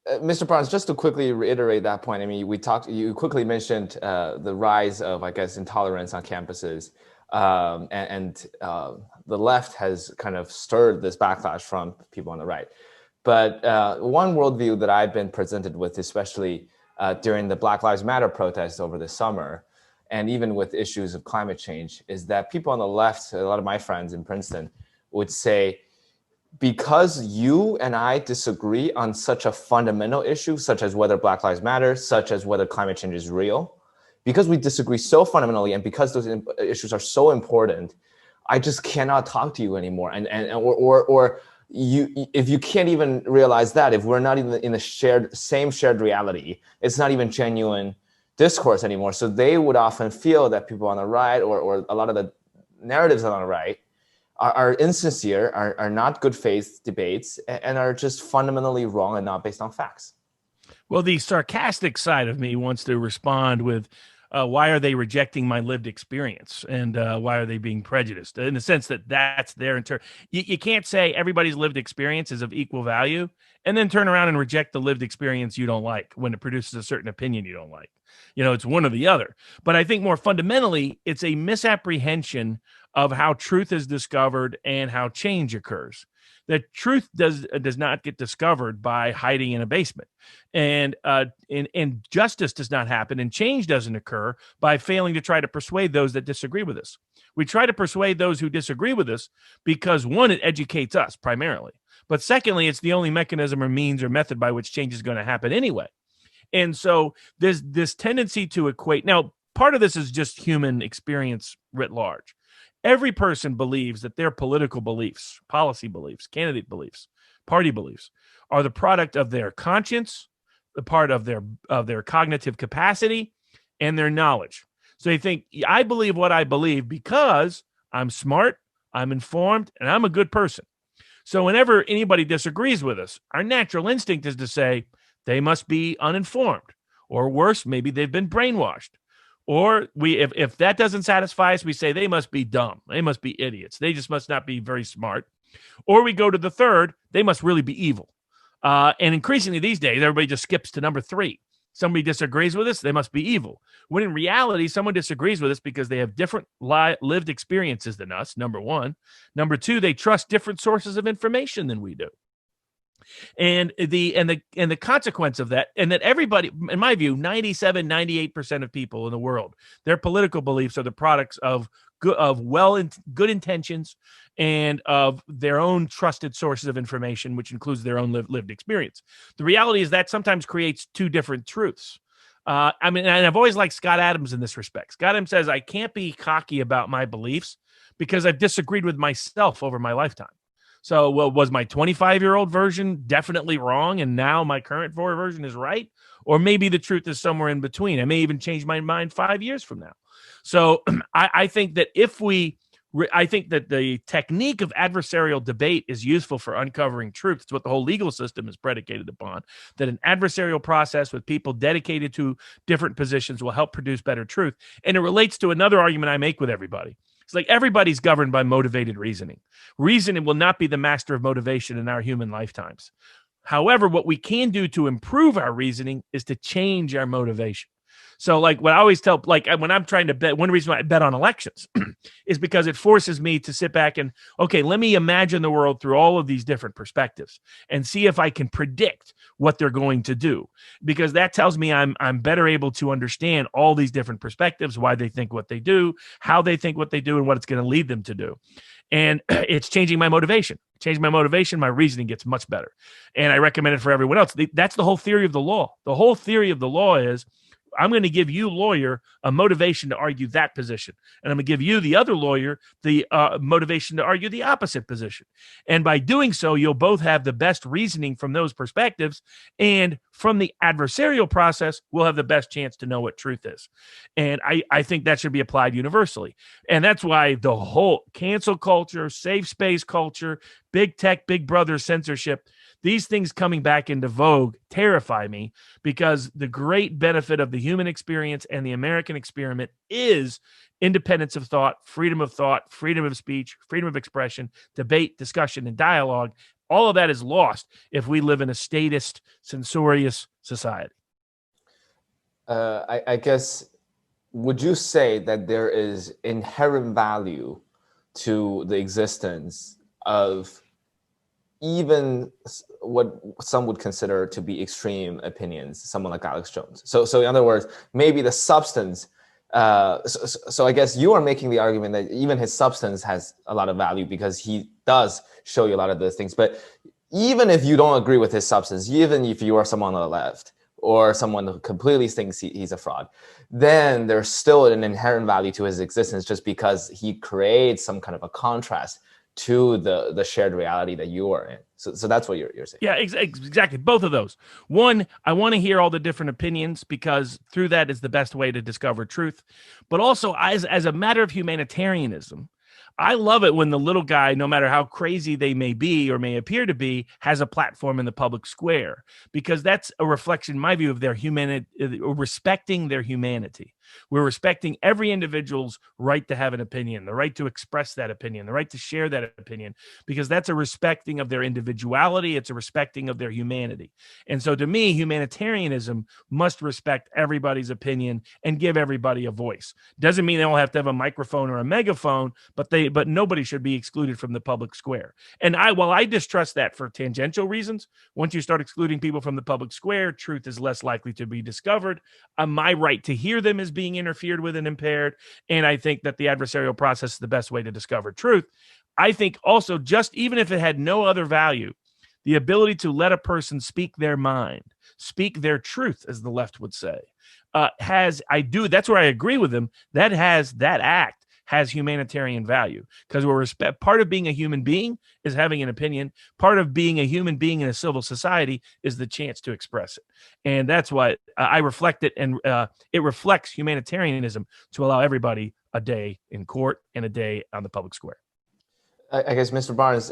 Mr. Barnes, just to quickly reiterate that point, I mean, you quickly mentioned the rise of, I guess, intolerance on campuses. And the left has kind of stirred this backlash from people on the right. But one worldview that I've been presented with, especially during the Black Lives Matter protests over the summer, and even with issues of climate change, is that people on the left, a lot of my friends in Princeton, would say, because you and I disagree on such a fundamental issue, such as whether Black Lives Matter, such as whether climate change is real, because we disagree so fundamentally and because those issues are so important, I just cannot talk to you anymore. Or if you can't even realize that, if we're not even in the same shared reality, it's not even genuine discourse anymore. So they would often feel that people on the right or a lot of the narratives on the right are insincere, are not good faith debates, and are just fundamentally wrong and not based on facts. Well, the sarcastic side of me wants to respond with, why are they rejecting my lived experience? And why are they being prejudiced? In the sense that that's their you can't say everybody's lived experience is of equal value and then turn around and reject the lived experience you don't like when it produces a certain opinion you don't like. It's one or the other. But I think more fundamentally, it's a misapprehension of how truth is discovered and how change occurs. The truth does not get discovered by hiding in a basement, and justice does not happen, and change doesn't occur by failing to try to persuade those that disagree with us. We try to persuade those who disagree with us because, one, it educates us primarily, but secondly, it's the only mechanism or means or method by which change is going to happen anyway. And so there's this tendency to equate. Now, part of this is just human experience writ large. Every person believes that their political beliefs, policy beliefs, candidate beliefs, party beliefs are the product of their conscience, the part of their cognitive capacity, and their knowledge. So they think, I believe what I believe because I'm smart, I'm informed, and I'm a good person. So whenever anybody disagrees with us, our natural instinct is to say they must be uninformed, or worse, maybe they've been brainwashed. Or if that doesn't satisfy us, we say they must be dumb. They must be idiots. They just must not be very smart. Or we go to the third, they must really be evil. And increasingly these days, everybody just skips to number 3. Somebody disagrees with us, they must be evil. When in reality, someone disagrees with us because they have different lived experiences than us, number 1. Number 2, they trust different sources of information than we do. And the consequence of that, and that everybody, in my view, 98% of people in the world, their political beliefs are the products of good intentions and of their own trusted sources of information, which includes their own lived experience. The reality is that sometimes creates 2 different truths. And I've always liked Scott Adams in this respect. Scott Adams says, I can't be cocky about my beliefs because I've disagreed with myself over my lifetime. So, was my 25-year-old version definitely wrong, and now my current version is right? Or maybe the truth is somewhere in between. I may even change my mind 5 years from now. So I think that if we I think that the technique of adversarial debate is useful for uncovering truth. It's what the whole legal system is predicated upon, that an adversarial process with people dedicated to different positions will help produce better truth. And it relates to another argument I make with everybody. It's like everybody's governed by motivated reasoning. Reasoning will not be the master of motivation in our human lifetimes. However, what we can do to improve our reasoning is to change our motivation. So like what I always tell, like when I'm trying to bet, one reason why I bet on elections is because it forces me to sit back and, okay, let me imagine the world through all of these different perspectives and see if I can predict what they're going to do. Because that tells me I'm better able to understand all these different perspectives, why they think what they do, how they think what they do, and what it's going to lead them to do. And it's changing my motivation. Changing my motivation, my reasoning gets much better. And I recommend it for everyone else. That's the whole theory of the law. The whole theory of the law is, I'm going to give you, lawyer, a motivation to argue that position. And I'm going to give you, the other lawyer, the motivation to argue the opposite position. And by doing so, you'll both have the best reasoning from those perspectives. And from the adversarial process, we'll have the best chance to know what truth is. And I think that should be applied universally. And that's why the whole cancel culture, safe space culture, big tech, big brother censorship, these things coming back into vogue terrify me, because the great benefit of the human experience and the American experiment is independence of thought, freedom of speech, freedom of expression, debate, discussion, and dialogue. All of that is lost if we live in a statist, censorious society. I guess, would you say that there is inherent value to the existence of even what some would consider to be extreme opinions, someone like Alex Jones? So in other words, maybe the substance, so I guess you are making the argument that even his substance has a lot of value because he does show you a lot of those things. But even if you don't agree with his substance, even if you are someone on the left or someone who completely thinks he's a fraud, then there's still an inherent value to his existence just because he creates some kind of a contrast to the shared reality that you are in. So that's what you're saying. Yeah, exactly. Both of those. One, I want to hear all the different opinions, because through that is the best way to discover truth. But also, as a matter of humanitarianism, I love it when the little guy, no matter how crazy they may be or may appear to be, has a platform in the public square, because that's a reflection, in my view, of their humanity, respecting their humanity. We're respecting every individual's right to have an opinion, the right to express that opinion, the right to share that opinion, because that's a respecting of their individuality. It's a respecting of their humanity. And so to me, humanitarianism must respect everybody's opinion and give everybody a voice. Doesn't mean they all have to have a microphone or a megaphone, but nobody should be excluded from the public square. And while I distrust that for tangential reasons, once you start excluding people from the public square, truth is less likely to be discovered. My right to hear them is being interfered with and impaired. And I think that the adversarial process is the best way to discover truth. I think also, just even if it had no other value, the ability to let a person speak their mind, speak their truth, as the left would say, that's where I agree with them. That act has humanitarian value, because part of being a human being is having an opinion. Part of being a human being in a civil society is the chance to express it. And that's why I reflect it, and it reflects humanitarianism to allow everybody a day in court and a day on the public square. I guess, Mr. Barnes,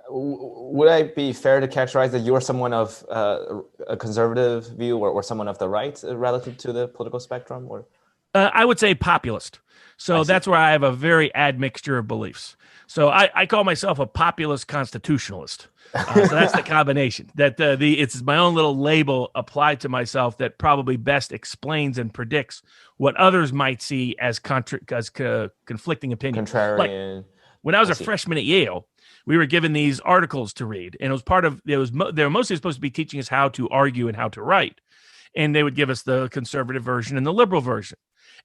would I be fair to characterize that you are someone of a conservative view or someone of the right relative to the political spectrum? Or I would say populist. So that's where I have a very admixture of beliefs. So I call myself a populist constitutionalist. So that's the combination. That it's my own little label applied to myself that probably best explains and predicts what others might see as conflicting opinions. Contrarian. Like, when I was a freshman at Yale, we were given these articles to read, and they were mostly supposed to be teaching us how to argue and how to write. And they would give us the conservative version and the liberal version.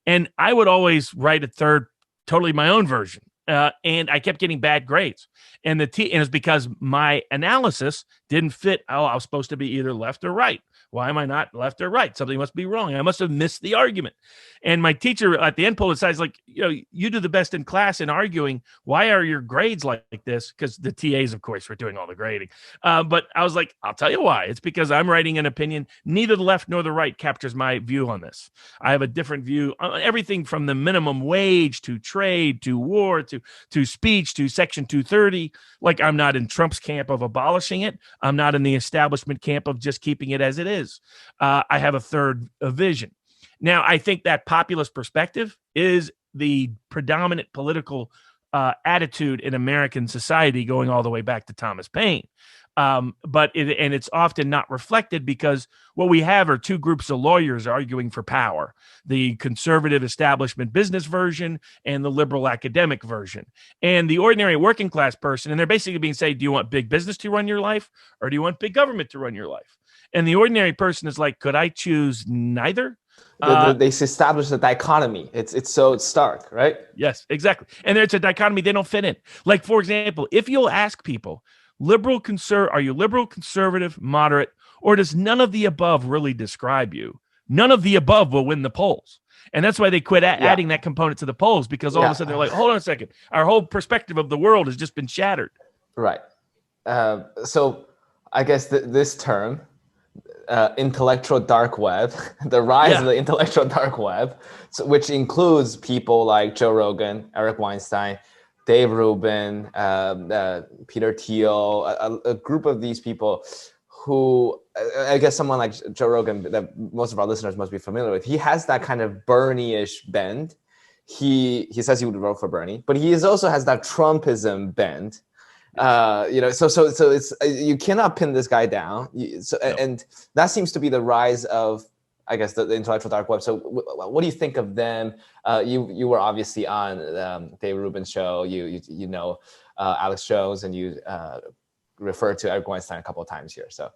And I would always write a third, totally my own version. And I kept getting bad grades. And it's because my analysis didn't fit. I was supposed to be either left or right. Why am I not left or right? Something must be wrong. I must have missed the argument. And my teacher at the end pulled aside, like, you do the best in class in arguing. Why are your grades like this? Because the TAs, of course, were doing all the grading. But I was like, I'll tell you why. It's because I'm writing an opinion. Neither the left nor the right captures my view on this. I have a different view on everything from the minimum wage to trade to war to to speech, to Section 230. Like, I'm not in Trump's camp of abolishing it. I'm not in the establishment camp of just keeping it as it is. I have a third vision. Now, I think that populist perspective is the predominant political attitude in American society going all the way back to Thomas Paine. But it's often not reflected because what we have are two groups of lawyers arguing for power: the conservative establishment business version and the liberal academic version. And the ordinary working class person, and they're basically being said, do you want big business to run your life, or do you want big government to run your life? And the ordinary person is like, could I choose neither? They establish the dichotomy. It's so stark, right? Yes, exactly. And it's a dichotomy they don't fit in. Like, for example, if you'll ask people, are you liberal, conservative, moderate, or does none of the above really describe you? None of the above will win the polls. And that's why they quit adding that component to the polls, because all of a sudden they're like, hold on a second, our whole perspective of the world has just been shattered. Right. So I guess this term, intellectual dark web, the rise of the intellectual dark web, which includes people like Joe Rogan, Eric Weinstein, Dave Rubin, Peter Thiel, a group of these people who, I guess someone like Joe Rogan, that most of our listeners must be familiar with, he has that kind of Bernie-ish bend. He says he would vote for Bernie, but he also has that Trumpism bend. So it's you cannot pin this guy down. And that seems to be the rise of, I guess, the intellectual dark web. So what do you think of them? You were obviously on Dave Rubin's show. You know Alex Jones, and you referred to Eric Weinstein a couple of times here. So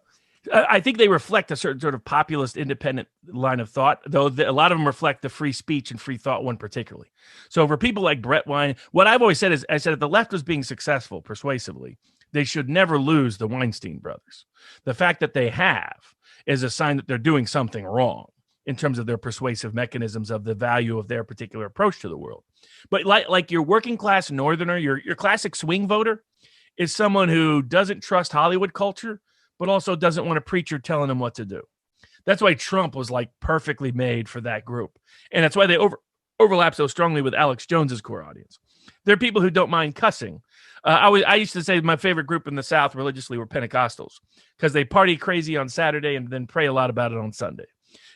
I think they reflect a certain sort of populist independent line of thought, though a lot of them reflect the free speech and free thought one particularly. So for people like Brett Wein, what I've always said is, I said if the left was being successful persuasively, they should never lose the Weinstein brothers. The fact that they have is a sign that they're doing something wrong in terms of their persuasive mechanisms of the value of their particular approach to the world. But like your working class northerner, your classic swing voter is someone who doesn't trust Hollywood culture, but also doesn't want a preacher telling them what to do. That's why Trump was like perfectly made for that group. And that's why they overlap so strongly with Alex Jones's core audience. They're people who don't mind cussing. I used to say my favorite group in the South religiously were Pentecostals, because they party crazy on Saturday and then pray a lot about it on Sunday.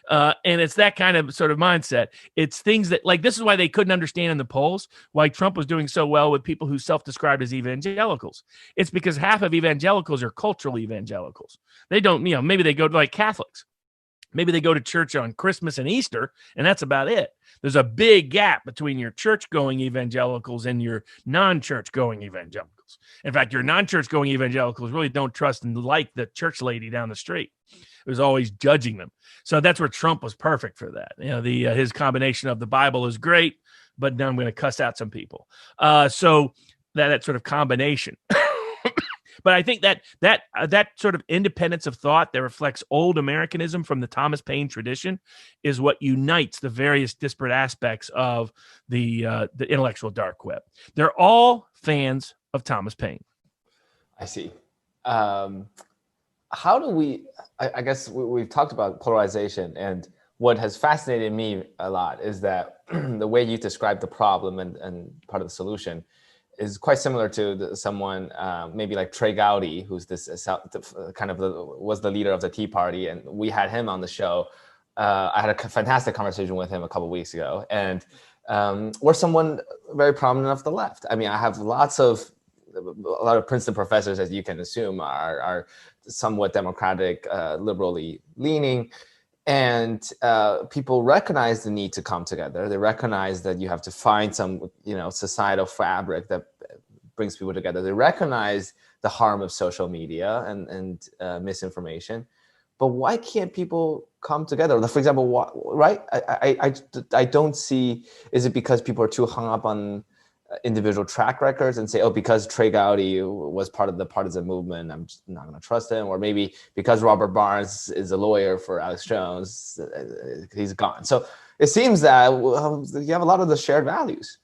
And it's that kind of sort of mindset. It's things that, like, this is why they couldn't understand in the polls why Trump was doing so well with people who self-described as evangelicals. It's because half of evangelicals are cultural evangelicals. They don't, maybe they go to like Catholics. Maybe they go to church on Christmas and Easter, and that's about it. There's a big gap between your church-going evangelicals and your non-church-going evangelicals. In fact, your non-church-going evangelicals really don't trust and like the church lady down the street. It was always judging them. So that's where Trump was perfect for that. His combination of the Bible is great, but now I'm going to cuss out some people. So that sort of combination. But I think that sort of independence of thought that reflects old Americanism from the Thomas Paine tradition is what unites the various disparate aspects of the intellectual dark web. They're all fans of Thomas Paine. I see. How do we, I guess we've talked about polarization, and what has fascinated me a lot is that the way you describe the problem and part of the solution is quite similar to someone maybe like Trey Gowdy, who's was the leader of the Tea Party, and we had him on the show. I had a fantastic conversation with him a couple of weeks ago, and we're someone very prominent of the left. I mean, I have a lot of Princeton professors, as you can assume, are somewhat democratic, liberally leaning. And people recognize the need to come together. They recognize that you have to find some, societal fabric that brings people together. They recognize the harm of social media and misinformation. But why can't people come together? For example, right? I don't see. Is it because people are too hung up on individual track records and say, oh, because Trey Gowdy was part of the partisan movement, I'm just not going to trust him? Or maybe because Robert Barnes is a lawyer for Alex Jones, he's gone. So it seems that you have a lot of the shared values.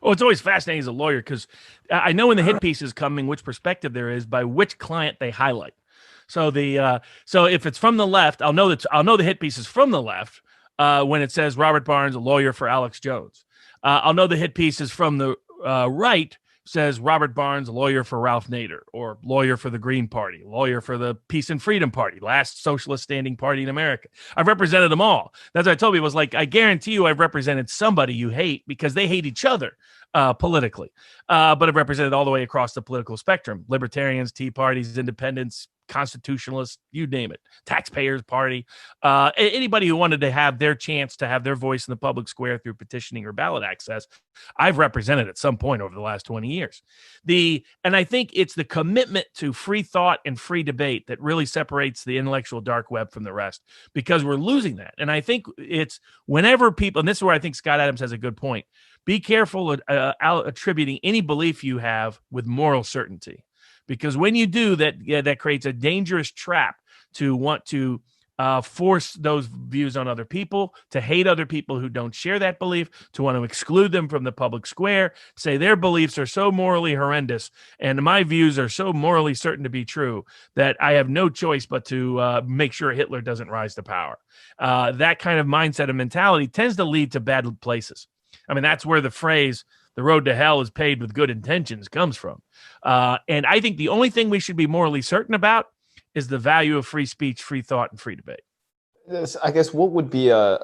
Oh, it's always fascinating as a lawyer, because I know when the hit piece is coming, which perspective there is by which client they highlight. So so if it's from the left, I'll know the hit piece is from the left when it says Robert Barnes, a lawyer for Alex Jones. I'll know the hit piece is from the right says Robert Barnes, lawyer for Ralph Nader, or lawyer for the Green Party, lawyer for the Peace and Freedom Party, last socialist standing party in America. I've represented them all. That's what I told people. Was like, I guarantee you I've represented somebody you hate because they hate each other politically. But I've represented all the way across the political spectrum: libertarians, Tea Parties, independents, constitutionalists, you name it, taxpayers party, anybody who wanted to have their chance to have their voice in the public square through petitioning or ballot access, I've represented at some point over the last 20 years. And I think it's the commitment to free thought and free debate that really separates the intellectual dark web from the rest, because we're losing that. And I think it's whenever people, and this is where I think Scott Adams has a good point, be careful attributing any belief you have with moral certainty. Because when you do that, that creates a dangerous trap to want to force those views on other people, to hate other people who don't share that belief, to want to exclude them from the public square, say their beliefs are so morally horrendous and my views are so morally certain to be true that I have no choice but to make sure Hitler doesn't rise to power. That kind of mindset and mentality tends to lead to bad places. I mean, that's where the phrase, the road to hell is paved with good intentions, comes from. And I think the only thing we should be morally certain about is the value of free speech, free thought, and free debate. I guess what would be a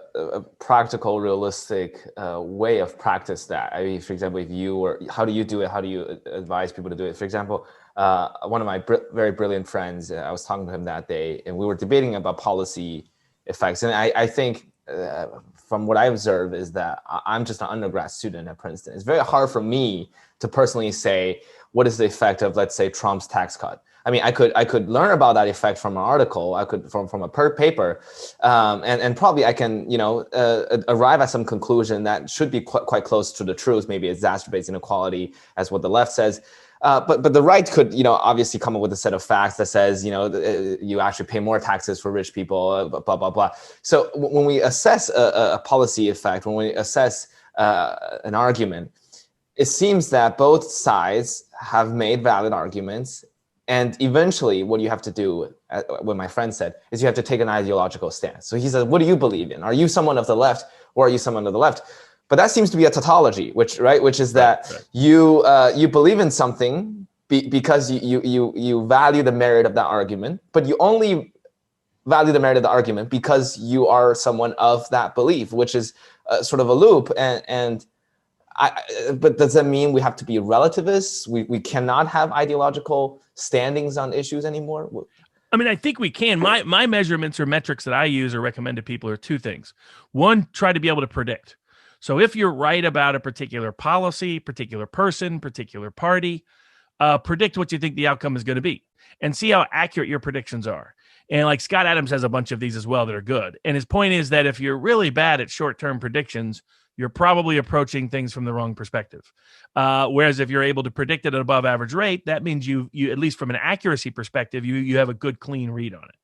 practical, realistic way of practice that? I mean, for example, if you were, how do you do it? How do you advise people to do it? For example, one of my very brilliant friends, I was talking to him that day, and we were debating about policy effects. And I think from what I observe is that I'm just an undergrad student at Princeton. It's very hard for me to personally say, what is the effect of, let's say, Trump's tax cut? I mean, I could learn about that effect from an article, I could from a paper, and probably I can, arrive at some conclusion that should be quite close to the truth. Maybe it exacerbates inequality, as what the left says. But the right could, obviously come up with a set of facts that says, you actually pay more taxes for rich people, blah, blah, blah. So when we assess a policy effect, when we assess an argument, it seems that both sides have made valid arguments. And eventually what you have to do, what my friend said, is you have to take an ideological stance. So he says, what do you believe in? Are you someone of the left, or are you someone of the left? But that seems to be a tautology, which is that you believe in something because you value the merit of that argument, but you only value the merit of the argument because you are someone of that belief, which is sort of a loop. But does that mean we have to be relativists? We cannot have ideological standings on issues anymore? I mean, I think we can. My measurements or metrics that I use or recommend to people are two things. One, try to be able to predict. So if you're right about a particular policy, particular person, particular party, predict what you think the outcome is going to be and see how accurate your predictions are. And like Scott Adams has a bunch of these as well that are good. And his point is that if you're really bad at short-term predictions, you're probably approaching things from the wrong perspective. Whereas if you're able to predict it at an above average rate, that means you at least from an accuracy perspective, you have a good, clean read on it.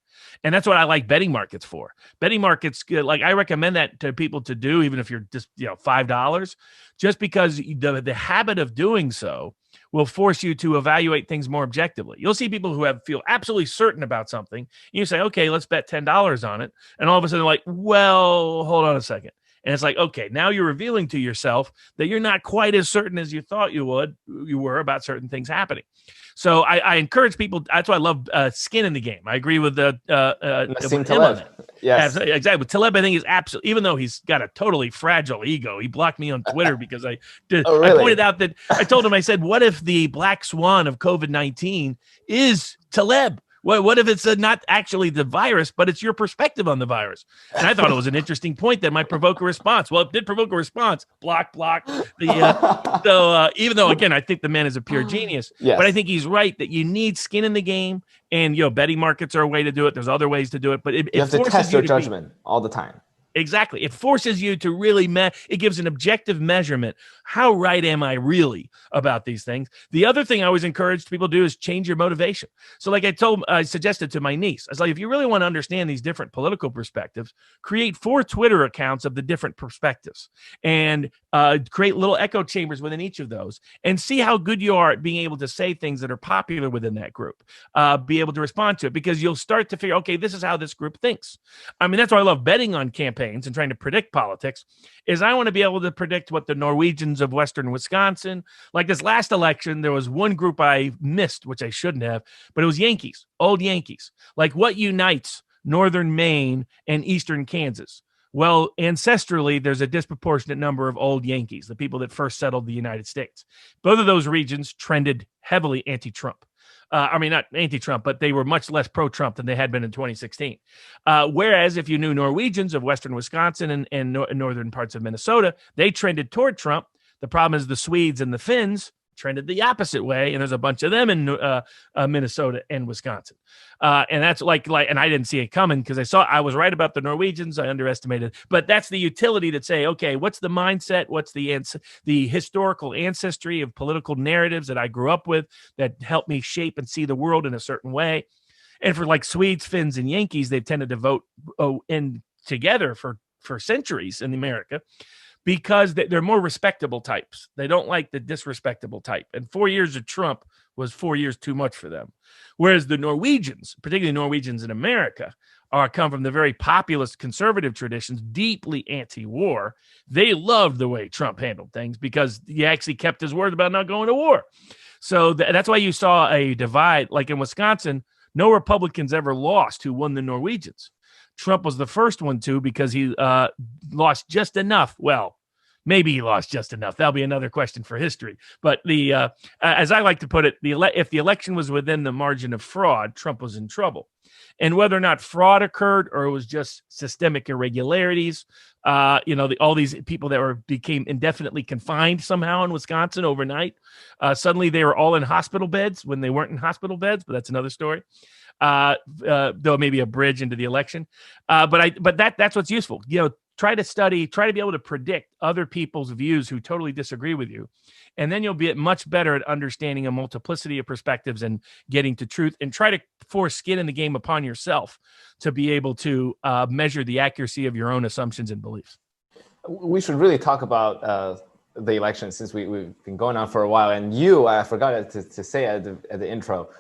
And that's what I like betting markets for. Betting markets, like I recommend that to people to do, even if you're just, $5, just because the habit of doing so will force you to evaluate things more objectively. You'll see people who feel absolutely certain about something. And you say, okay, let's bet $10 on it. And all of a sudden they're like, well, hold on a second. And it's like, okay, now you're revealing to yourself that you're not quite as certain as you thought you were about certain things happening. So I encourage people. That's why I love skin in the game. I agree with Taleb. Yes, exactly. With Taleb, I think is absolutely. Even though he's got a totally fragile ego, he blocked me on Twitter because I did. Oh, really? I pointed out that I told him. I said, "What if the black swan of COVID-19 is Taleb? What if it's not actually the virus, but it's your perspective on the virus?" And I thought it was an interesting point that might provoke a response. Well, it did provoke a response. Block. So even though, again, I think the man is a pure genius, yes, but I think he's right that you need skin in the game. And, betting markets are a way to do it. There's other ways to do it. But you have to test your judgment all the time. Exactly. It forces you to really, it gives an objective measurement. How right am I really about these things? The other thing I always encourage people to do is change your motivation. So like I suggested to my niece, I was like, if you really want to understand these different political perspectives, create 4 Twitter accounts of the different perspectives and create little echo chambers within each of those and see how good you are at being able to say things that are popular within that group, be able to respond to it, because you'll start to figure, okay, this is how this group thinks. I mean, that's why I love betting on campaigns campaigns and trying to predict politics is I want to be able to predict what the Norwegians of Western Wisconsin, like this last election, there was one group I missed, which I shouldn't have, but it was Yankees, old Yankees. Like what unites Northern Maine and Eastern Kansas? Well, ancestrally, there's a disproportionate number of old Yankees, the people that first settled the United States. Both of those regions trended heavily anti-Trump. I mean, not anti-Trump, but they were much less pro-Trump than they had been in 2016. Whereas if you knew Norwegians of Western Wisconsin and northern parts of Minnesota, they trended toward Trump. The problem is the Swedes and the Finns trended the opposite way, and there's a bunch of them in Minnesota and Wisconsin, and that's like, and I didn't see it coming because I was right about the Norwegians. I underestimated, but that's the utility to say, okay, what's the mindset? What's the historical ancestry of political narratives that I grew up with that helped me shape and see the world in a certain way? And for like Swedes, Finns, and Yankees, they've tended to vote in together for centuries in America, because they're more respectable types. They don't like the disrespectable type. And 4 years of Trump was 4 years too much for them. Whereas the Norwegians, particularly Norwegians in America, come from the very populist conservative traditions, deeply anti-war. They loved the way Trump handled things because he actually kept his word about not going to war. So that's why you saw a divide. Like in Wisconsin, no Republicans ever lost who won the Norwegians. Trump was the first one to, because he lost just enough. Well, maybe he lost just enough. That'll be another question for history. But as I like to put it, if the election was within the margin of fraud, Trump was in trouble. And whether or not fraud occurred or it was just systemic irregularities, all these people that became indefinitely confined somehow in Wisconsin overnight, suddenly they were all in hospital beds when they weren't in hospital beds. But that's another story. Though maybe a bridge into the election. But that's what's useful. Try to be able to predict other people's views who totally disagree with you. And then you'll be much better at understanding a multiplicity of perspectives and getting to truth, and try to force skin in the game upon yourself to be able to measure the accuracy of your own assumptions and beliefs. We should really talk about the election, since we've been going on for a while. And I forgot to say at the intro,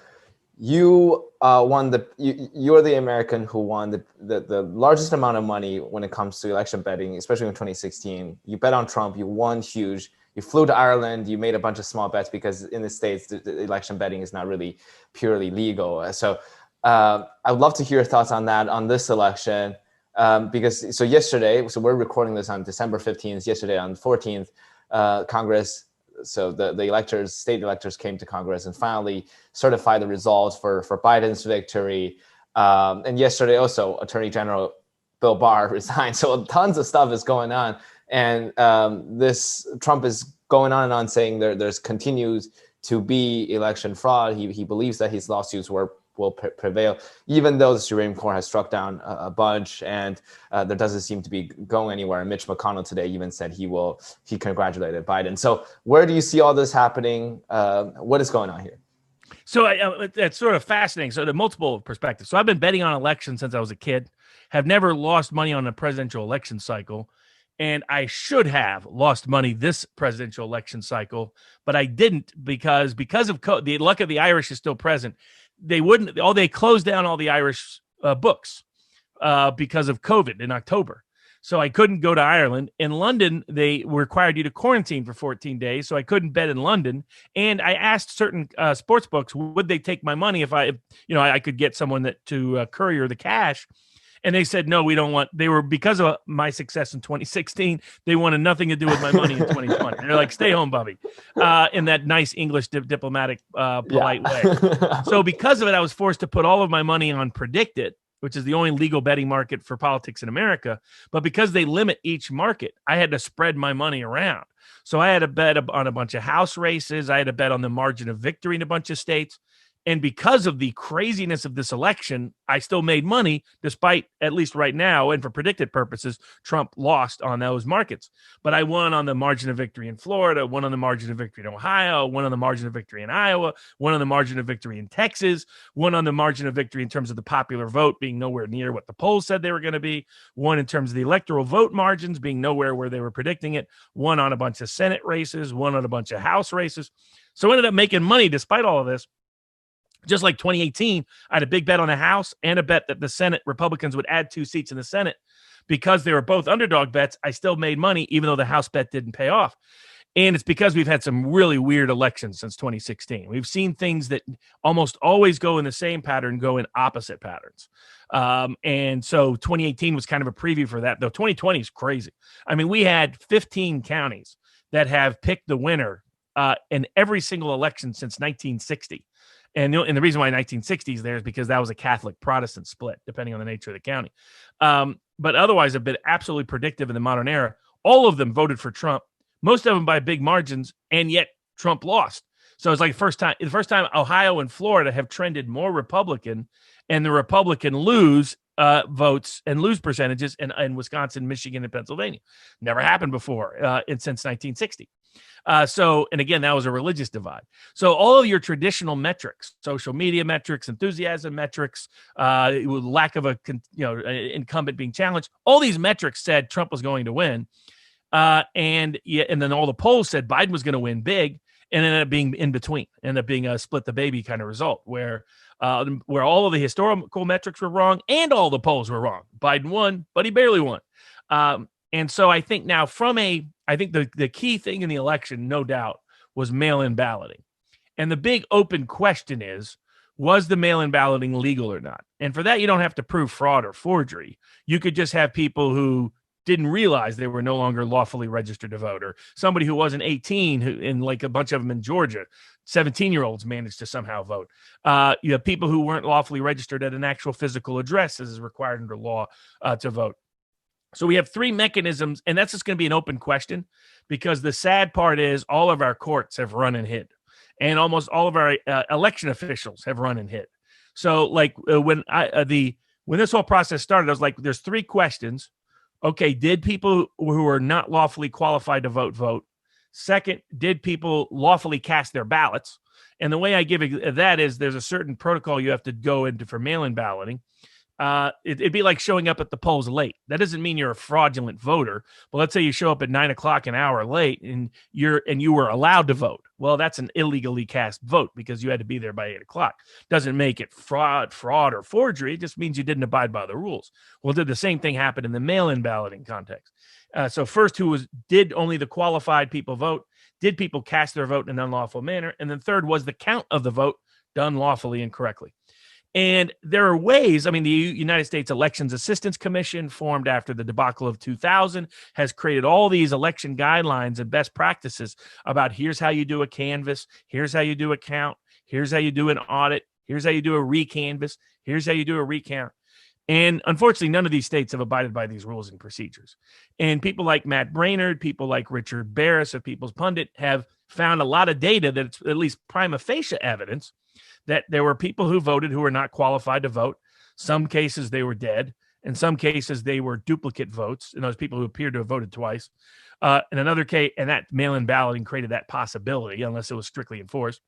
you you're the American who won the largest amount of money when it comes to election betting, especially in 2016. You bet on Trump, you won huge. You flew to Ireland, you made a bunch of small bets because in the States, the election betting is not really purely legal. So I'd love to hear your thoughts on that, on this election. Because yesterday, so we're recording this on December 15th, yesterday on the 14th, Congress, so the state electors came to Congress and finally certified the results for Biden's victory. And yesterday also, Attorney General Bill Barr resigned. So tons of stuff is going on. And this Trump is going on and on saying there's continues to be election fraud. He believes that his lawsuits will prevail, even though the Supreme Court has struck down a bunch, and there doesn't seem to be going anywhere. Mitch McConnell today even said he congratulated Biden. So where do you see all this happening? What is going on here? So it's sort of fascinating. So the multiple perspectives. So I've been betting on elections since I was a kid, have never lost money on a presidential election cycle. And I should have lost money this presidential election cycle, but I didn't because of the luck of the Irish is still present. They closed down all the Irish books because of COVID in October. So I couldn't go to Ireland. In London, they required you to quarantine for 14 days. So I couldn't bet in London. And I asked certain sports books, would they take my money if I could get someone to courier the cash? And they said, no, we don't want, because of my success in 2016, they wanted nothing to do with my money in 2020. They're like, stay home, Bobby, in that nice English diplomatic, polite way. So because of it, I was forced to put all of my money on Predict It, which is the only legal betting market for politics in America. But because they limit each market, I had to spread my money around. So I had to bet on a bunch of House races. I had to bet on the margin of victory in a bunch of states. And because of the craziness of this election, I still made money despite, at least right now, and for predicted purposes, Trump lost on those markets. But I won on the margin of victory in Florida, won on the margin of victory in Ohio, won on the margin of victory in Iowa, won on the margin of victory in Texas, won on the margin of victory in terms of the popular vote being nowhere near what the polls said they were going to be, won in terms of the electoral vote margins being nowhere where they were predicting it, won on a bunch of Senate races, won on a bunch of House races. So I ended up making money despite all of this. Just like 2018, I had a big bet on the House and a bet that the Senate Republicans would add 2 seats in the Senate. Because they were both underdog bets, I still made money, even though the House bet didn't pay off. And it's because we've had some really weird elections since 2016. We've seen things that almost always go in the same pattern, go in opposite patterns. And so 2018 was kind of a preview for that, though 2020 is crazy. I mean, we had 15 counties that have picked the winner in every single election since 1960. And the reason why 1960 is there is because that was a Catholic Protestant split, depending on the nature of the county. But otherwise, have been absolutely predictive in the modern era. All of them voted for Trump, most of them by big margins, and yet Trump lost. So it's like the first time Ohio and Florida have trended more Republican, and the Republican lose votes and lose percentages in Wisconsin, Michigan, and Pennsylvania. Never happened before since 1960. And again, that was a religious divide. So all of your traditional metrics, social media metrics, enthusiasm metrics, lack of incumbent being challenged, all these metrics said Trump was going to win. And then all the polls said Biden was going to win big, and ended up being in between, ended up being a split the baby kind of result where all of the historical metrics were wrong and all the polls were wrong. Biden won, but he barely won. And so I think now I think the key thing in the election, no doubt, was mail-in balloting. And the big open question is, was the mail-in balloting legal or not? And for that, you don't have to prove fraud or forgery. You could just have people who didn't realize they were no longer lawfully registered to vote, or somebody who wasn't 18, and like a bunch of them in Georgia, 17-year-olds managed to somehow vote. You have people who weren't lawfully registered at an actual physical address, as is required under law, to vote. So we have 3 mechanisms, and that's just going to be an open question, because the sad part is all of our courts have run and hid, and almost all of our election officials have run and hid. So like when this whole process started, I was like, there's 3 questions. Okay, did people who are not lawfully qualified to vote? Second, did people lawfully cast their ballots? And the way I give that is there's a certain protocol you have to go into for mail-in balloting. It'd be like showing up at the polls late. That doesn't mean you're a fraudulent voter. But let's say you show up at 9 o'clock an hour late and you were allowed to vote. Well, that's an illegally cast vote because you had to be there by 8 o'clock. Doesn't make it fraud or forgery. It just means you didn't abide by the rules. Well, did the same thing happen in the mail-in balloting context? So first, did only the qualified people vote? Did people cast their vote in an unlawful manner? And then third, was the count of the vote done lawfully and correctly? And there are ways. I mean, the United States Elections Assistance Commission, formed after the debacle of 2000, has created all these election guidelines and best practices about here's how you do a canvass, here's how you do a count, here's how you do an audit, here's how you do a recanvass, here's how you do a recount. And unfortunately, none of these states have abided by these rules and procedures. And people like Matt Brainerd, people like Richard Barris of People's Pundit have found a lot of data that's at least prima facie evidence that there were people who voted who were not qualified to vote. Some cases they were dead. In some cases they were duplicate votes, and those people who appeared to have voted twice. In another case, and that mail-in balloting created that possibility, unless it was strictly enforced.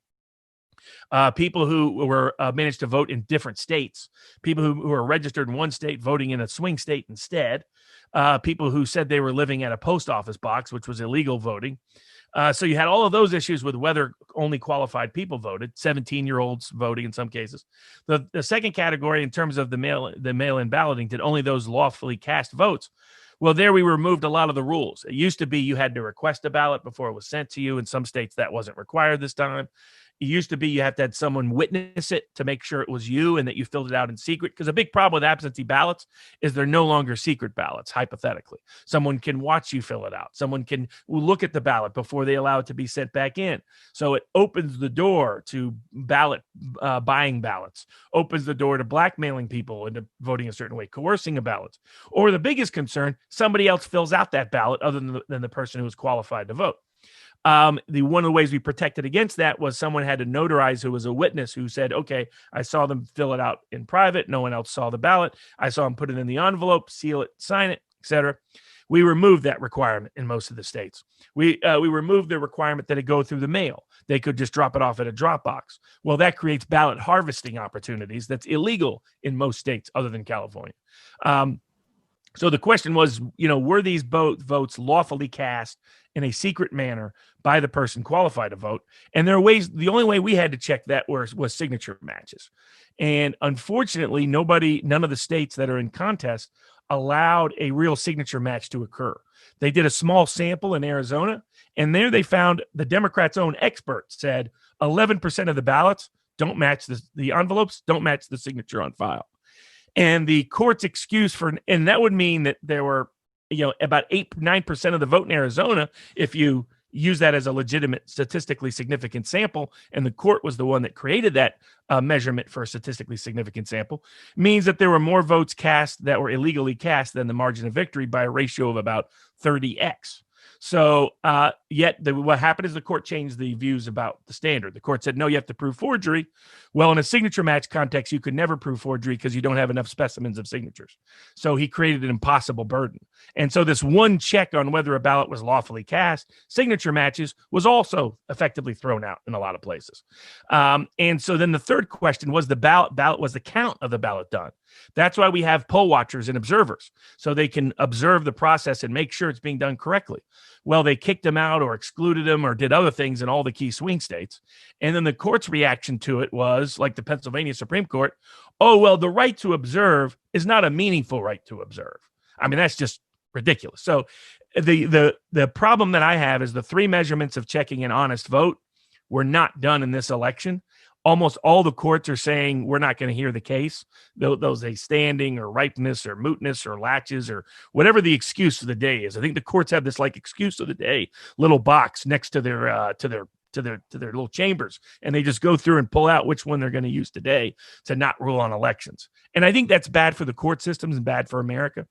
People who were managed to vote in different states, people who were registered in one state voting in a swing state instead, people who said they were living at a post office box, which was illegal voting. So you had all of those issues with whether only qualified people voted, 17-year-olds voting in some cases. The second category in terms of the mail-in balloting, did only those lawfully cast votes? Well, there we removed a lot of the rules. It used to be you had to request a ballot before it was sent to you. In some states that wasn't required this time. It used to be you have to have someone witness it to make sure it was you and that you filled it out in secret. Because a big problem with absentee ballots is they're no longer secret ballots, hypothetically. Someone can watch you fill it out. Someone can look at the ballot before they allow it to be sent back in. So it opens the door to buying ballots, opens the door to blackmailing people into voting a certain way, coercing a ballot. Or the biggest concern, somebody else fills out that ballot other than the person who was qualified to vote. One of the ways we protected against that was someone had to notarize who was a witness who said, okay, I saw them fill it out in private. No one else saw the ballot. I saw them put it in the envelope, seal it, sign it, etc. We removed that requirement in most of the states. We removed the requirement that it go through the mail. They could just drop it off at a drop box. Well, that creates ballot harvesting opportunities. That's illegal in most states other than California. So the question was, were these votes lawfully cast in a secret manner by the person qualified to vote? And there are ways. The only way we had to check that was signature matches. And unfortunately, none of the states that are in contest allowed a real signature match to occur. They did a small sample in Arizona, and there they found the Democrats' own expert said 11% of the ballots don't match the envelopes, don't match the signature on file. And the court's excuse and that would mean that there were, about 9% of the vote in Arizona, if you use that as a legitimate statistically significant sample, and the court was the one that created that measurement for a statistically significant sample, means that there were more votes cast that were illegally cast than the margin of victory by a ratio of about 30x. So what happened is the court changed the views about the standard. The court said, no, you have to prove forgery. Well, in a signature match context, you could never prove forgery because you don't have enough specimens of signatures. So he created an impossible burden. And so this one check on whether a ballot was lawfully cast, signature matches, was also effectively thrown out in a lot of places. And so then the third question was the ballot was the count of the ballot done. That's why we have poll watchers and observers, so they can observe the process and make sure it's being done correctly. Well, they kicked him out or excluded him or did other things in all the key swing states. And then the court's reaction to it was, like the Pennsylvania Supreme Court, oh, well, the right to observe is not a meaningful right to observe. I mean, that's just ridiculous. So the problem that I have is the three measurements of checking an honest vote were not done in this election. Almost all the courts are saying we're not going to hear the case. Those a standing or ripeness or mootness or latches or whatever the excuse of the day is. I think the courts have this like excuse of the day little box next to their little chambers, and they just go through and pull out which one they're going to use today to not rule on elections. And I think that's bad for the court systems and bad for America.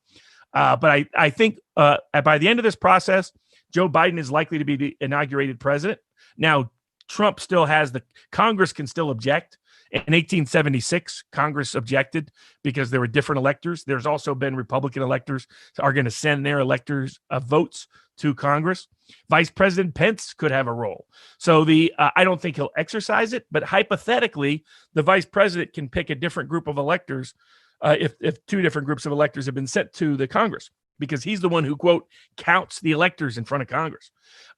But I think by the end of this process, Joe Biden is likely to be the inaugurated president. Now, Trump still has Congress can still object. In 1876, Congress objected because there were different electors. There's also been Republican electors are going to send their electors votes to Congress. Vice President Pence could have a role. So I don't think he'll exercise it, but hypothetically, the vice president can pick a different group of electors if two different groups of electors have been sent to the Congress, because he's the one who, quote, counts the electors in front of Congress.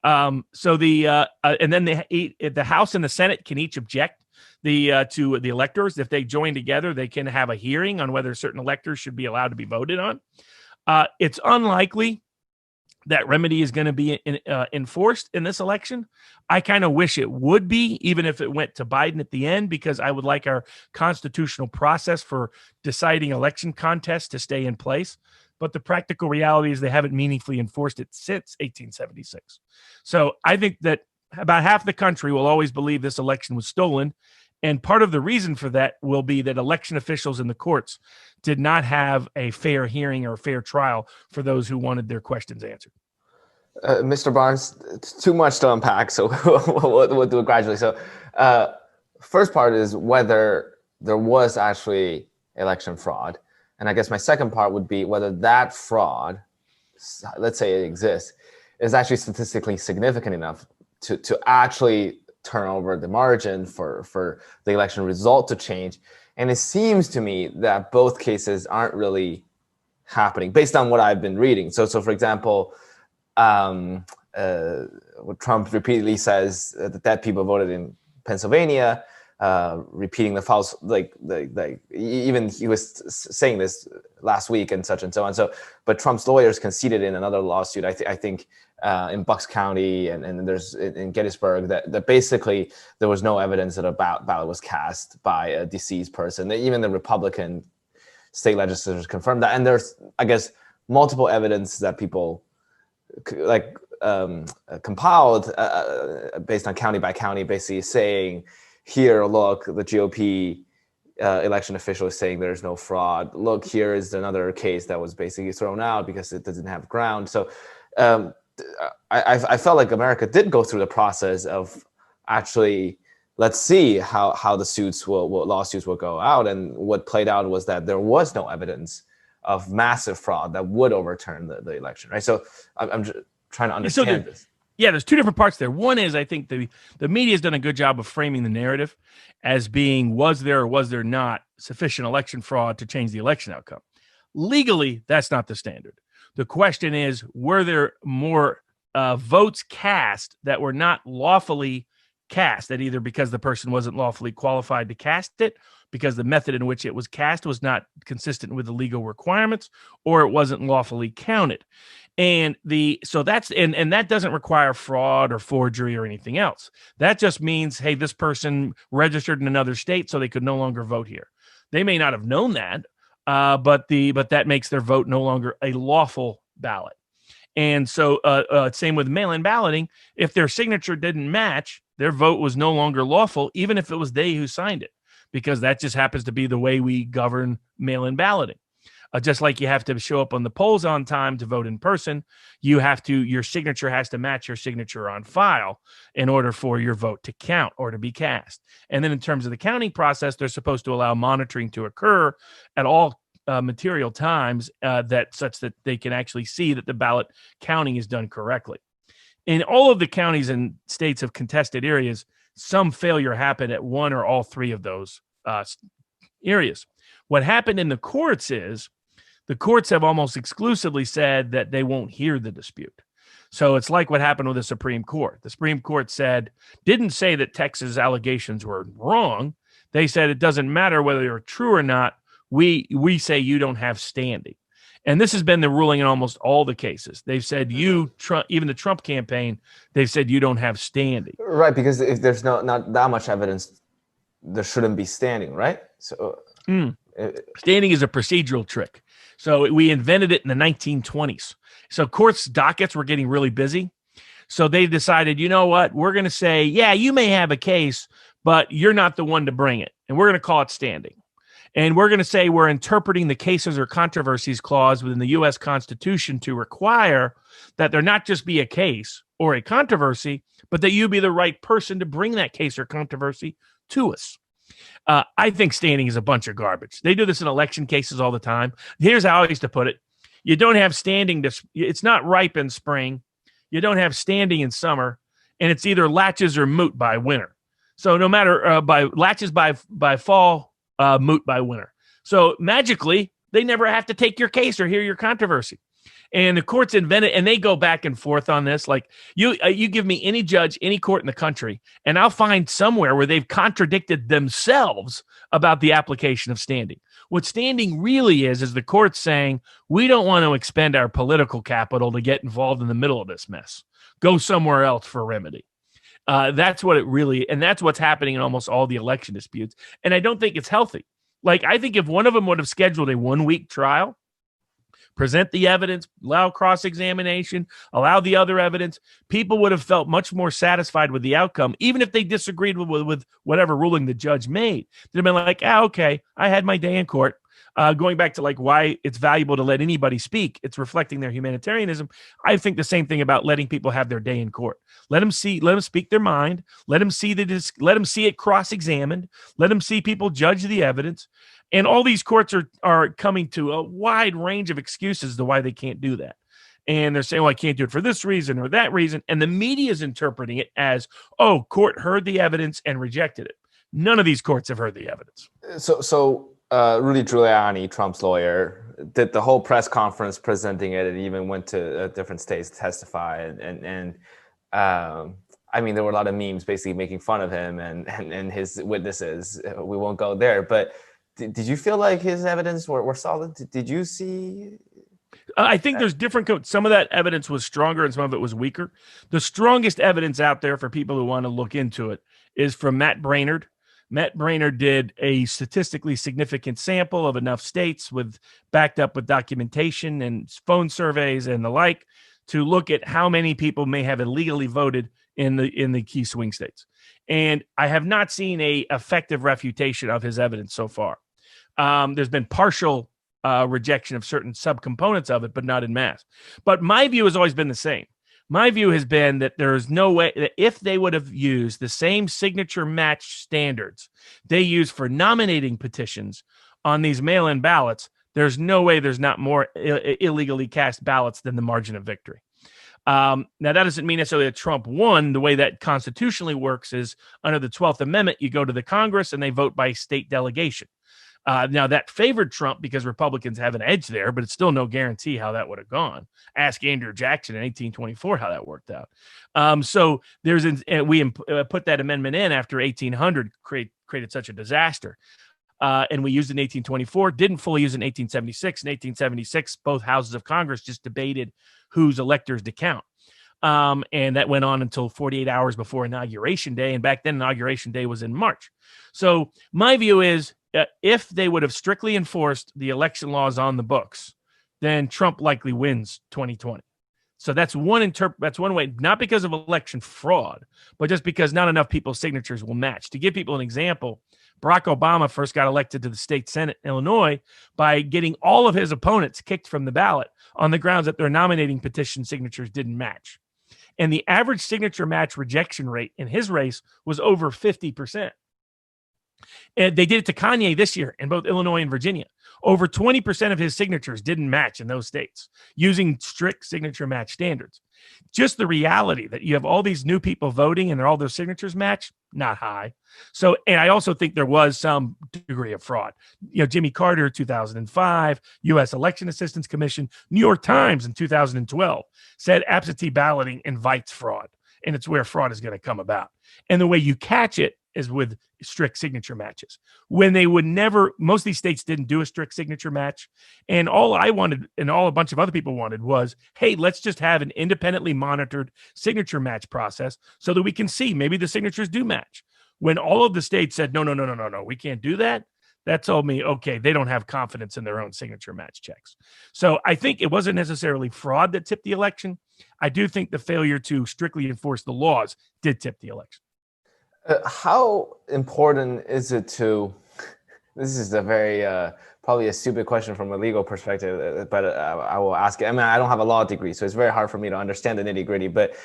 And then the House and the Senate can each object to the electors. If they join together, they can have a hearing on whether certain electors should be allowed to be voted on. It's unlikely that remedy is going to be enforced in this election. I kind of wish it would be, even if it went to Biden at the end, because I would like our constitutional process for deciding election contests to stay in place. But the practical reality is they haven't meaningfully enforced it since 1876. So I think that about half the country will always believe this election was stolen. And part of the reason for that will be that election officials in the courts did not have a fair hearing or a fair trial for those who wanted their questions answered. Mr. Barnes, it's too much to unpack, so we'll do it gradually. So first part is whether there was actually election fraud. And I guess my second part would be whether that fraud, let's say it exists, is actually statistically significant enough to actually turn over the margin for the election result to change. And it seems to me that both cases aren't really happening based on what I've been reading. So for example, Trump repeatedly says that dead people voted in Pennsylvania, repeating the false, even he was saying this last week and such and so on. So, but Trump's lawyers conceded in another lawsuit, I think in Bucks County and there's in Gettysburg that basically there was no evidence that a ballot was cast by a deceased person. Even the Republican state legislators confirmed that. And there's, I guess, multiple evidence that people compiled based on county by county, basically saying, here, look, the GOP election official is saying there's no fraud. Look, here is another case that was basically thrown out because it doesn't have ground. So I felt like America did go through the process of actually, let's see how the lawsuits will go out. And what played out was that there was no evidence of massive fraud that would overturn the election, right? So I'm just trying to understand this. Yeah, there's two different parts there. One is I think the media has done a good job of framing the narrative as being, was there or was there not sufficient election fraud to change the election outcome? Legally, that's not the standard. The question is, were there more votes cast that were not lawfully cast, that either because the person wasn't lawfully qualified to cast it, because the method in which it was cast was not consistent with the legal requirements, or it wasn't lawfully counted. And that doesn't require fraud or forgery or anything else. That just means, hey, this person registered in another state, so they could no longer vote here. They may not have known that, but that makes their vote no longer a lawful ballot. And so same with mail-in balloting. If their signature didn't match, their vote was no longer lawful, even if it was they who signed it, because that just happens to be the way we govern mail-in balloting. Just like you have to show up on the polls on time to vote in person, your signature has to match your signature on file in order for your vote to count or to be cast. And then in terms of the counting process, they're supposed to allow monitoring to occur at all material times such that they can actually see that the ballot counting is done correctly. In all of the counties and states of contested areas, some failure happened at one or all three of those areas. What happened in the courts is the courts have almost exclusively said that they won't hear the dispute. So it's like what happened with the Supreme Court. The Supreme Court didn't say that Texas allegations were wrong. They said it doesn't matter whether they're true or not. We say you don't have standing. And this has been the ruling in almost all the cases. They've said even the Trump campaign, they've said you don't have standing. Right, because if there's not that much evidence, there shouldn't be standing, right? So standing is a procedural trick. So we invented it in the 1920s. So courts' dockets were getting really busy. So they decided, you know what? We're going to say, yeah, you may have a case, but you're not the one to bring it. And we're going to call it standing. And we're going to say we're interpreting the cases or controversies clause within the U.S. Constitution to require that there not just be a case or a controversy, but that you be the right person to bring that case or controversy to us. I think standing is a bunch of garbage. They do this in election cases all the time. Here's how I used to put it. You don't have standing. It's not ripe in spring. You don't have standing in summer. And it's either latches or moot by winter. So no matter latches by fall, moot by winter. So magically, they never have to take your case or hear your controversy. And the courts invented, and they go back and forth on this. Like you give me any judge, any court in the country, and I'll find somewhere where they've contradicted themselves about the application of standing. What standing really is the court saying, we don't want to expend our political capital to get involved in the middle of this mess. Go somewhere else for remedy. That's what it really, and that's what's happening in almost all the election disputes. And I don't think it's healthy. Like, I think if one of them would have scheduled a 1-week trial, present the evidence, allow cross-examination, allow the other evidence, people would have felt much more satisfied with the outcome, even if they disagreed with whatever ruling the judge made. They'd have been like, okay, I had my day in court. Going back to like why it's valuable to let anybody speak, it's reflecting their humanitarianism. I think the same thing about letting people have their day in court. Let them speak their mind. Let them see it cross-examined. Let them see people judge the evidence. And all these courts are coming to a wide range of excuses to why they can't do that. And they're saying, well, I can't do it for this reason or that reason. And the media is interpreting it as, oh, court heard the evidence and rejected it. None of these courts have heard the evidence. So Rudy Giuliani, Trump's lawyer, did the whole press conference presenting it, and even went to different states to testify. And I mean, there were a lot of memes basically making fun of him and his witnesses. We won't go there, but did you feel like his evidence were solid? Did you see? I think there's different. Some of that evidence was stronger and some of it was weaker. The strongest evidence out there for people who want to look into it is from Matt Brainerd. Matt Brainerd did a statistically significant sample of enough states backed up with documentation and phone surveys and the like to look at how many people may have illegally voted in the key swing states. And I have not seen a effective refutation of his evidence so far. There's been partial rejection of certain subcomponents of it, but not in mass. But my view has always been the same. My view has been that there is no way that if they would have used the same signature match standards they use for nominating petitions on these mail-in ballots, there's no way there's not more illegally cast ballots than the margin of victory. Now, that doesn't mean necessarily that Trump won. The way that constitutionally works is under the 12th Amendment, you go to the Congress and they vote by state delegation. Now, that favored Trump because Republicans have an edge there, but it's still no guarantee how that would have gone. Ask Andrew Jackson in 1824 how that worked out. So we put that amendment in after 1800 created such a disaster. And we used it in 1824, didn't fully use it in 1876. In 1876, both houses of Congress just debated whose electors to count. And that went on until 48 hours before Inauguration Day. And back then, Inauguration Day was in March. So my view is if they would have strictly enforced the election laws on the books, then Trump likely wins 2020. So that's one way, not because of election fraud, but just because not enough people's signatures will match. To give people an example, Barack Obama first got elected to the state Senate in Illinois by getting all of his opponents kicked from the ballot on the grounds that their nominating petition signatures didn't match. And the average signature match rejection rate in his race was over 50%. And they did it to Kanye this year in both Illinois and Virginia. Over 20% of his signatures didn't match in those states using strict signature match standards. Just the reality that you have all these new people voting and all their signatures match, not high. So, and I also think there was some degree of fraud. Jimmy Carter, 2005, U.S. Election Assistance Commission, New York Times in 2012 said absentee balloting invites fraud, and it's where fraud is going to come about. And the way you catch it is with strict signature matches. When they would never, most of these states didn't do a strict signature match. And all I wanted, and all a bunch of other people wanted, was, hey, let's just have an independently monitored signature match process so that we can see maybe the signatures do match. When all of the states said, no, we can't do that, that told me, okay, they don't have confidence in their own signature match checks. So I think it wasn't necessarily fraud that tipped the election. I do think the failure to strictly enforce the laws did tip the election. How important is it to, this is a very, probably a stupid question from a legal perspective, but I will ask it. I mean, I don't have a law degree, so it's very hard for me to understand the nitty gritty, but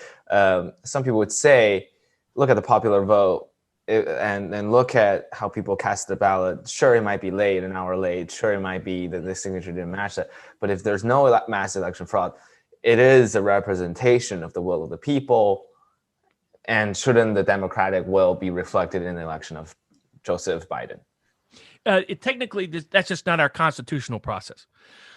some people would say, look at the popular vote and look at how people cast the ballot. Sure, it might be late, an hour late. Sure, it might be that the signature didn't match that. But if there's no mass election fraud, it is a representation of the will of the people. And shouldn't the democratic will be reflected in the election of Joseph Biden? Technically, that's just not our constitutional process.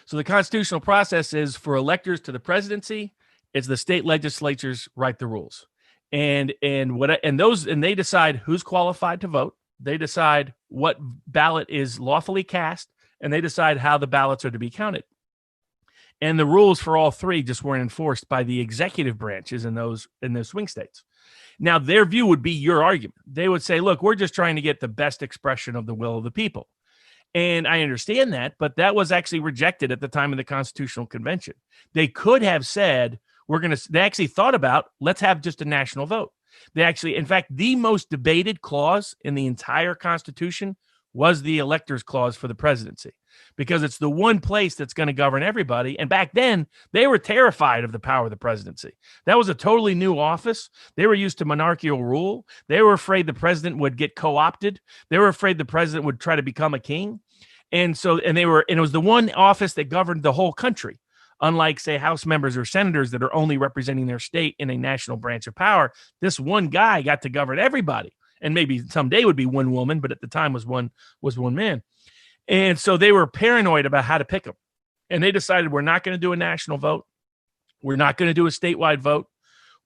So the constitutional process is for electors to the presidency, it's the state legislatures write the rules. And they decide who's qualified to vote. They decide what ballot is lawfully cast, and they decide how the ballots are to be counted. And the rules for all three just weren't enforced by the executive branches in those swing states. Now, their view would be your argument. They would say, look, we're just trying to get the best expression of the will of the people. And I understand that, but that was actually rejected at the time of the Constitutional Convention. They could have said, they actually thought about, let's have just a national vote. In fact, the most debated clause in the entire Constitution was the electors clause for the presidency, because it's the one place that's going to govern everybody. And back then, they were terrified of the power of the presidency. That was a totally new office. They were used to monarchical rule. They were afraid the president would get co-opted. They were afraid the president would try to become a king. And it was the one office that governed the whole country. Unlike, say, House members or senators that are only representing their state in a national branch of power, this one guy got to govern everybody. And maybe someday would be one woman, but at the time was one man. And so they were paranoid about how to pick them. And they decided, we're not going to do a national vote. We're not going to do a statewide vote.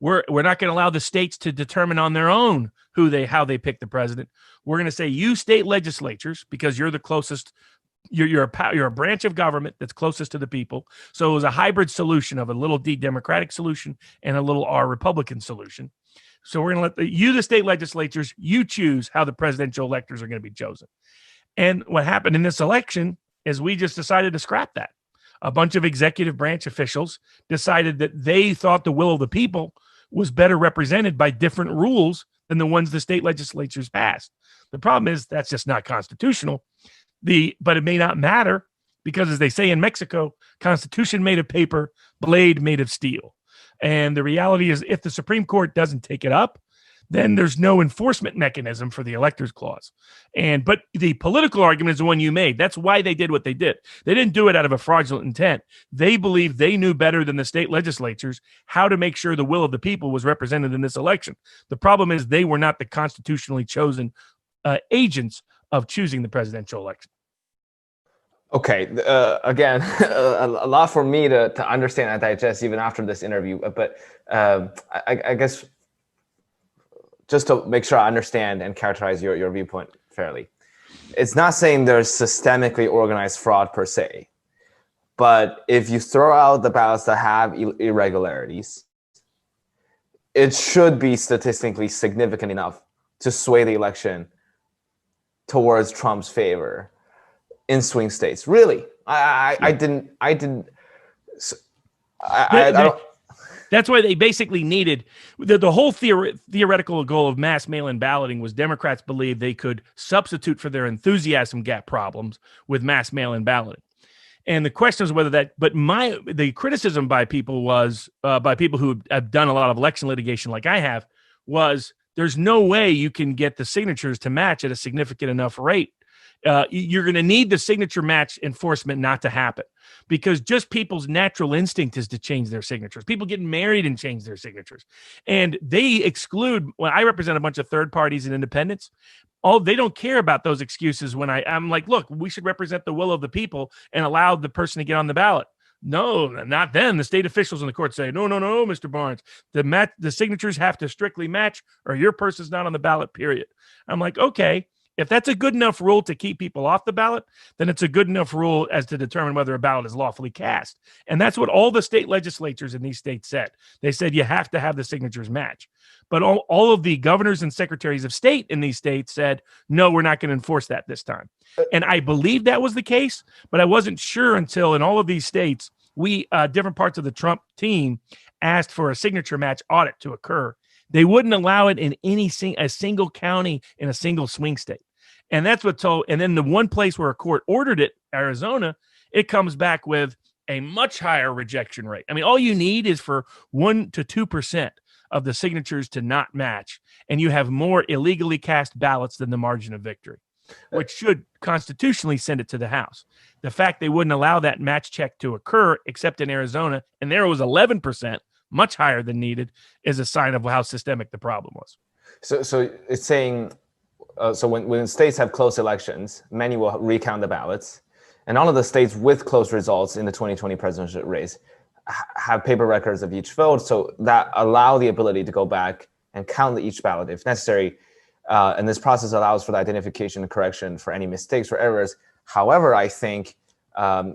We're not going to allow the states to determine on their own how they pick the president. We're going to say, you state legislatures, because you're the closest, you're a branch of government that's closest to the people. So it was a hybrid solution of a little D Democratic solution and a little R Republican solution. So we're going to let the state legislatures, you choose how the presidential electors are going to be chosen. And what happened in this election is we just decided to scrap that. A bunch of executive branch officials decided that they thought the will of the people was better represented by different rules than the ones the state legislatures passed. The problem is that's just not constitutional. But it may not matter because, as they say in Mexico, Constitution made of paper, blade made of steel. And the reality is, if the Supreme Court doesn't take it up, then there's no enforcement mechanism for the electors clause. But the political argument is the one you made. That's why they did what they did. They didn't do it out of a fraudulent intent. They believed they knew better than the state legislatures how to make sure the will of the people was represented in this election. The problem is they were not the constitutionally chosen agents of choosing the presidential election. Okay, again, a lot for me to understand and digest even after this interview. But I guess just to make sure I understand and characterize your viewpoint fairly, it's not saying there's systemically organized fraud per se. But if you throw out the ballots that have irregularities, it should be statistically significant enough to sway the election towards Trump's favor in swing states. Really, I don't. That's why they basically needed the whole theoretical goal of mass mail-in balloting was Democrats believed they could substitute for their enthusiasm gap problems with mass mail-in balloting. And the question is whether that, but the criticism by people was, by people who have done a lot of election litigation like I have, was there's no way you can get the signatures to match at a significant enough rate. You're going to need the signature match enforcement not to happen, because just people's natural instinct is to change their signatures. People get married and change their signatures. And they exclude, when I represent a bunch of third parties and independents, they don't care about those excuses when I'm like, look, we should represent the will of the people and allow the person to get on the ballot. No, not then. The state officials in the court say, no, Mr. Barnes, the signatures have to strictly match or your person's not on the ballot, period. I'm like, okay, if that's a good enough rule to keep people off the ballot, then it's a good enough rule as to determine whether a ballot is lawfully cast. And that's what all the state legislatures in these states said. They said you have to have the signatures match. But all of the governors and secretaries of state in these states said, no, we're not going to enforce that this time. And I believe that was the case, but I wasn't sure until in all of these states, different parts of the Trump team asked for a signature match audit to occur. They wouldn't allow it in a single county in a single swing state. And that's what told. And then the one place where a court ordered it, Arizona, it comes back with a much higher rejection rate. I mean, all you need is for 1% to 2% of the signatures to not match, and you have more illegally cast ballots than the margin of victory, which should constitutionally send it to the House. The fact they wouldn't allow that match check to occur, except in Arizona, and there was 11%, much higher than needed, is a sign of how systemic the problem was. So it's saying, so when states have close elections, many will recount the ballots, and all of the states with close results in the 2020 presidential race have paper records of each vote, so that allow the ability to go back and count each ballot if necessary. And this process allows for the identification and correction for any mistakes or errors. However, I think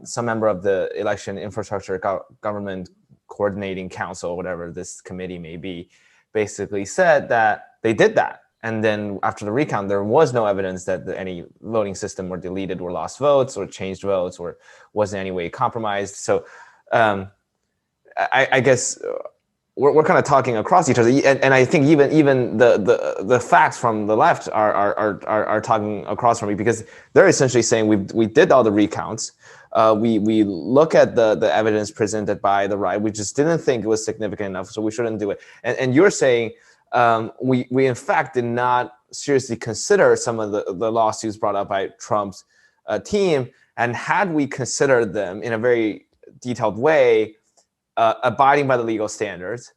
some member of the Election Infrastructure Government Coordinating Council, whatever this committee may be, basically said that they did that. And then after the recount, there was no evidence that any voting system were deleted or lost votes or changed votes or was in any way compromised. So I guess we're kind of talking across each other, and I think even the facts from the left are talking across from me, because they're essentially saying we did all the recounts, we look at the evidence presented by the right, we just didn't think it was significant enough, so we shouldn't do it. And you're saying we in fact did not seriously consider some of the lawsuits brought up by Trump's team, and had we considered them in a very detailed way, abiding by the legal standards,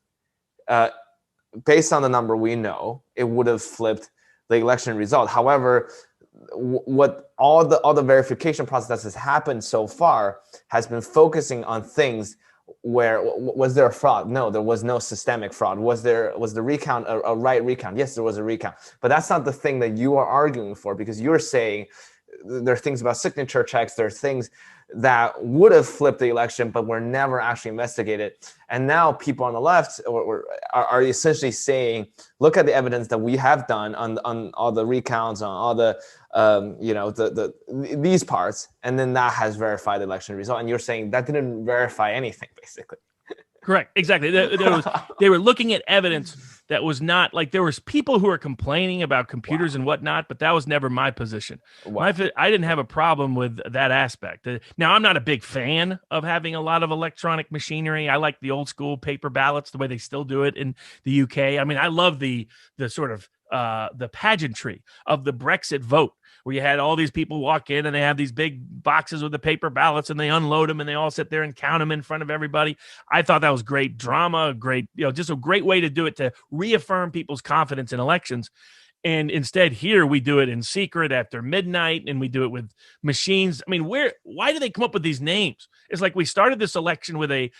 based on the number we know, it would have flipped the election result. However, what all the verification process that has happened so far has been focusing on things where was there a fraud? No, there was no systemic fraud. Was the recount a right recount? Yes, there was a recount. But that's not the thing that you are arguing for, because you're saying there are things about signature checks, there are things that would have flipped the election, but were never actually investigated. And now people on the left are essentially saying, look at the evidence that we have done on all the recounts, on all the these parts, and then that has verified the election result. And you're saying that didn't verify anything, basically. Correct. Exactly. They were looking at evidence that was not like, there was people who were complaining about computers and whatnot, but that was never my position. I didn't have a problem with that aspect. Now, I'm not a big fan of having a lot of electronic machinery. I like the old school paper ballots, the way they still do it in the UK. I mean, I love the sort of the pageantry of the Brexit vote, where you had all these people walk in and they have these big boxes with the paper ballots and they unload them and they all sit there and count them in front of everybody. I thought that was great drama, just a great way to do it, to reaffirm people's confidence in elections. And instead here we do it in secret after midnight, and we do it with machines. I mean, why do they come up with these names? It's like we started this election with an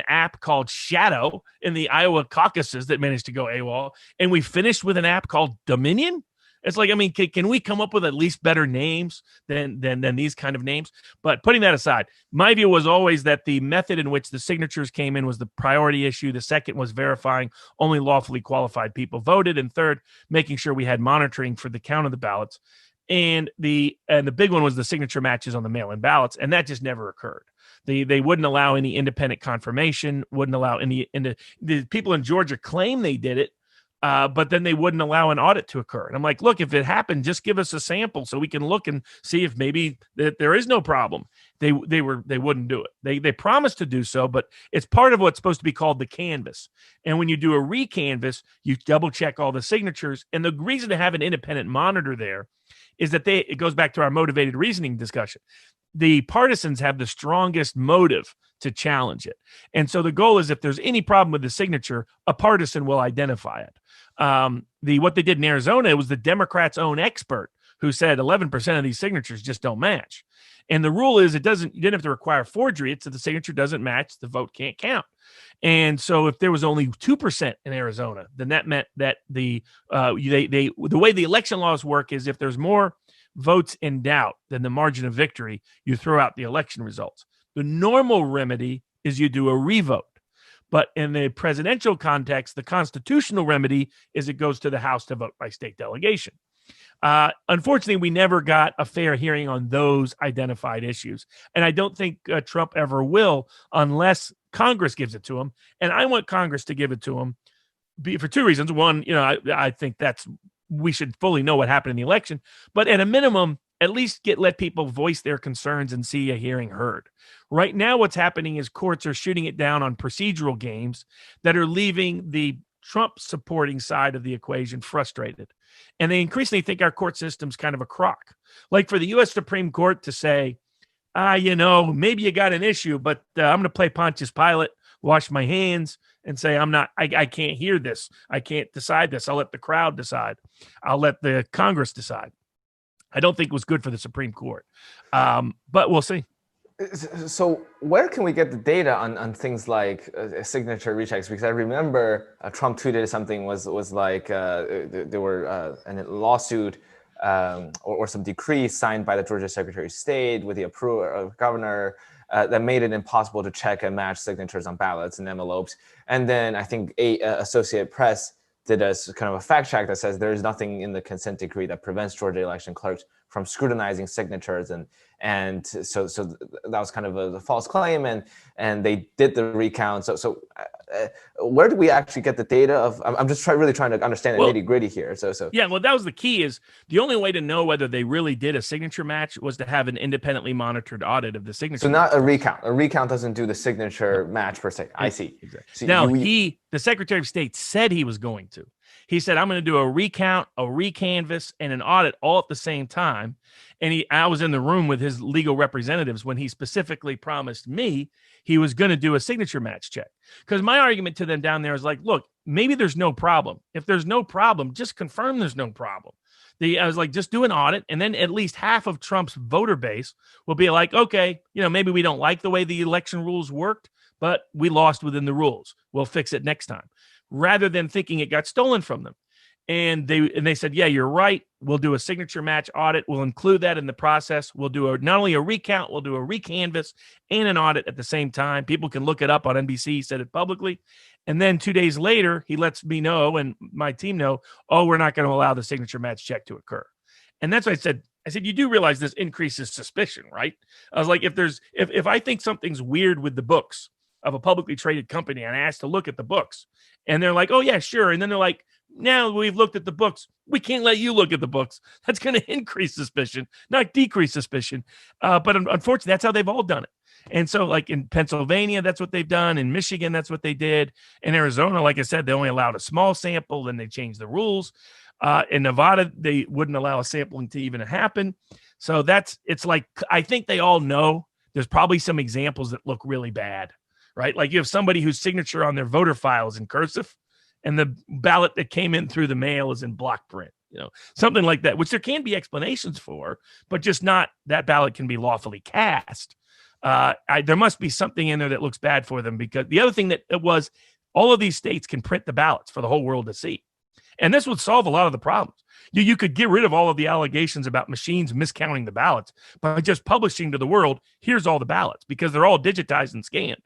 app called Shadow in the Iowa caucuses that managed to go AWOL, and we finished with an app called Dominion. It's like, I mean, can we come up with at least better names than these kind of names? But putting that aside, my view was always that the method in which the signatures came in was the priority issue. The second was verifying only lawfully qualified people voted. And third, making sure we had monitoring for the count of the ballots. And the big one was the signature matches on the mail-in ballots. And that just never occurred. They wouldn't allow any independent confirmation, wouldn't allow the people in Georgia claim they did it. But then they wouldn't allow an audit to occur. And I'm like, look, if it happened, just give us a sample so we can look and see if maybe there is no problem. They wouldn't do it. They promised to do so, but it's part of what's supposed to be called the canvas. And when you do a recanvas, you double check all the signatures. And the reason to have an independent monitor there is that it goes back to our motivated reasoning discussion. The partisans have the strongest motive to challenge it. And so the goal is, if there's any problem with the signature, a partisan will identify it. What they did in Arizona, it was the Democrats' own expert who said 11% of these signatures just don't match. And the rule is you didn't have to require forgery. It's that the signature doesn't match, the vote can't count. And so if there was only 2% in Arizona, then that meant that the way the election laws work is if there's more votes in doubt than the margin of victory, you throw out the election results. The normal remedy is you do a revote. But in the presidential context, the constitutional remedy is it goes to the House to vote by state delegation. Unfortunately, we never got a fair hearing on those identified issues. And I don't think Trump ever will unless Congress gives it to him. And I want Congress to give it to him for two reasons. One, I think we should fully know what happened in the election. But at a minimum, at least let people voice their concerns and see a hearing heard. Right now, what's happening is courts are shooting it down on procedural games that are leaving the Trump supporting side of the equation frustrated. And they increasingly think our court system's kind of a crock. Like for the U.S. Supreme Court to say, maybe you got an issue, but I'm going to play Pontius Pilate, wash my hands, and say, I can't hear this. I can't decide this. I'll let the crowd decide. I'll let the Congress decide. I don't think it was good for the Supreme Court, but we'll see. So where can we get the data on things like signature rechecks? Because I remember Trump tweeted something was like there were a lawsuit or some decree signed by the Georgia Secretary of State with the approval of the governor that made it impossible to check and match signatures on ballots and envelopes. And then I think Associated Press did a kind of a fact check that says there is nothing in the consent decree that prevents Georgia election clerks from scrutinizing signatures, and so that was kind of a false claim, and they did the recount. So where do we actually get the data of? I'm just really trying to understand the nitty gritty here. Yeah, well, that was the key. Is the only way to know whether they really did a signature match was to have an independently monitored audit of the signature. So not a recount. A recount doesn't do the signature match per se. I see. Exactly. So now the Secretary of State said he was going to. He said, I'm going to do a recount, a recanvass, and an audit all at the same time. And I was in the room with his legal representatives when he specifically promised me he was going to do a signature match check. Because my argument to them down there is like, look, maybe there's no problem. If there's no problem, just confirm there's no problem. I was like, just do an audit, and then at least half of Trump's voter base will be like, okay, maybe we don't like the way the election rules worked, but we lost within the rules. We'll fix it next time. Rather than thinking it got stolen from them. And they said, yeah, you're right. We'll do a signature match audit. We'll include that in the process. We'll do not only a recount, we'll do a recanvass and an audit at the same time. People can look it up on NBC. He said it publicly. And then 2 days later, he lets me know and my team know, we're not going to allow the signature match check to occur. And that's what I said, you do realize this increases suspicion, right? I was like, if I think something's weird with the books of a publicly traded company and I asked to look at the books, and they're like, oh, yeah, sure. And then they're like, now we've looked at the books. We can't let you look at the books. That's going to increase suspicion, not decrease suspicion. But unfortunately, that's how they've all done it. And so like in Pennsylvania, that's what they've done. In Michigan, that's what they did. In Arizona, like I said, they only allowed a small sample. Then they changed the rules. In Nevada, they wouldn't allow a sampling to even happen. So it's like, I think they all know there's probably some examples that look really bad. Right? Like you have somebody whose signature on their voter file is in cursive and the ballot that came in through the mail is in block print. something like that, which there can be explanations for, but just not that ballot can be lawfully cast. There must be something in there that looks bad for them, because the other thing that it was, all of these states can print the ballots for the whole world to see. And this would solve a lot of the problems. You could get rid of all of the allegations about machines miscounting the ballots by just publishing to the world, here's all the ballots, because they're all digitized and scanned.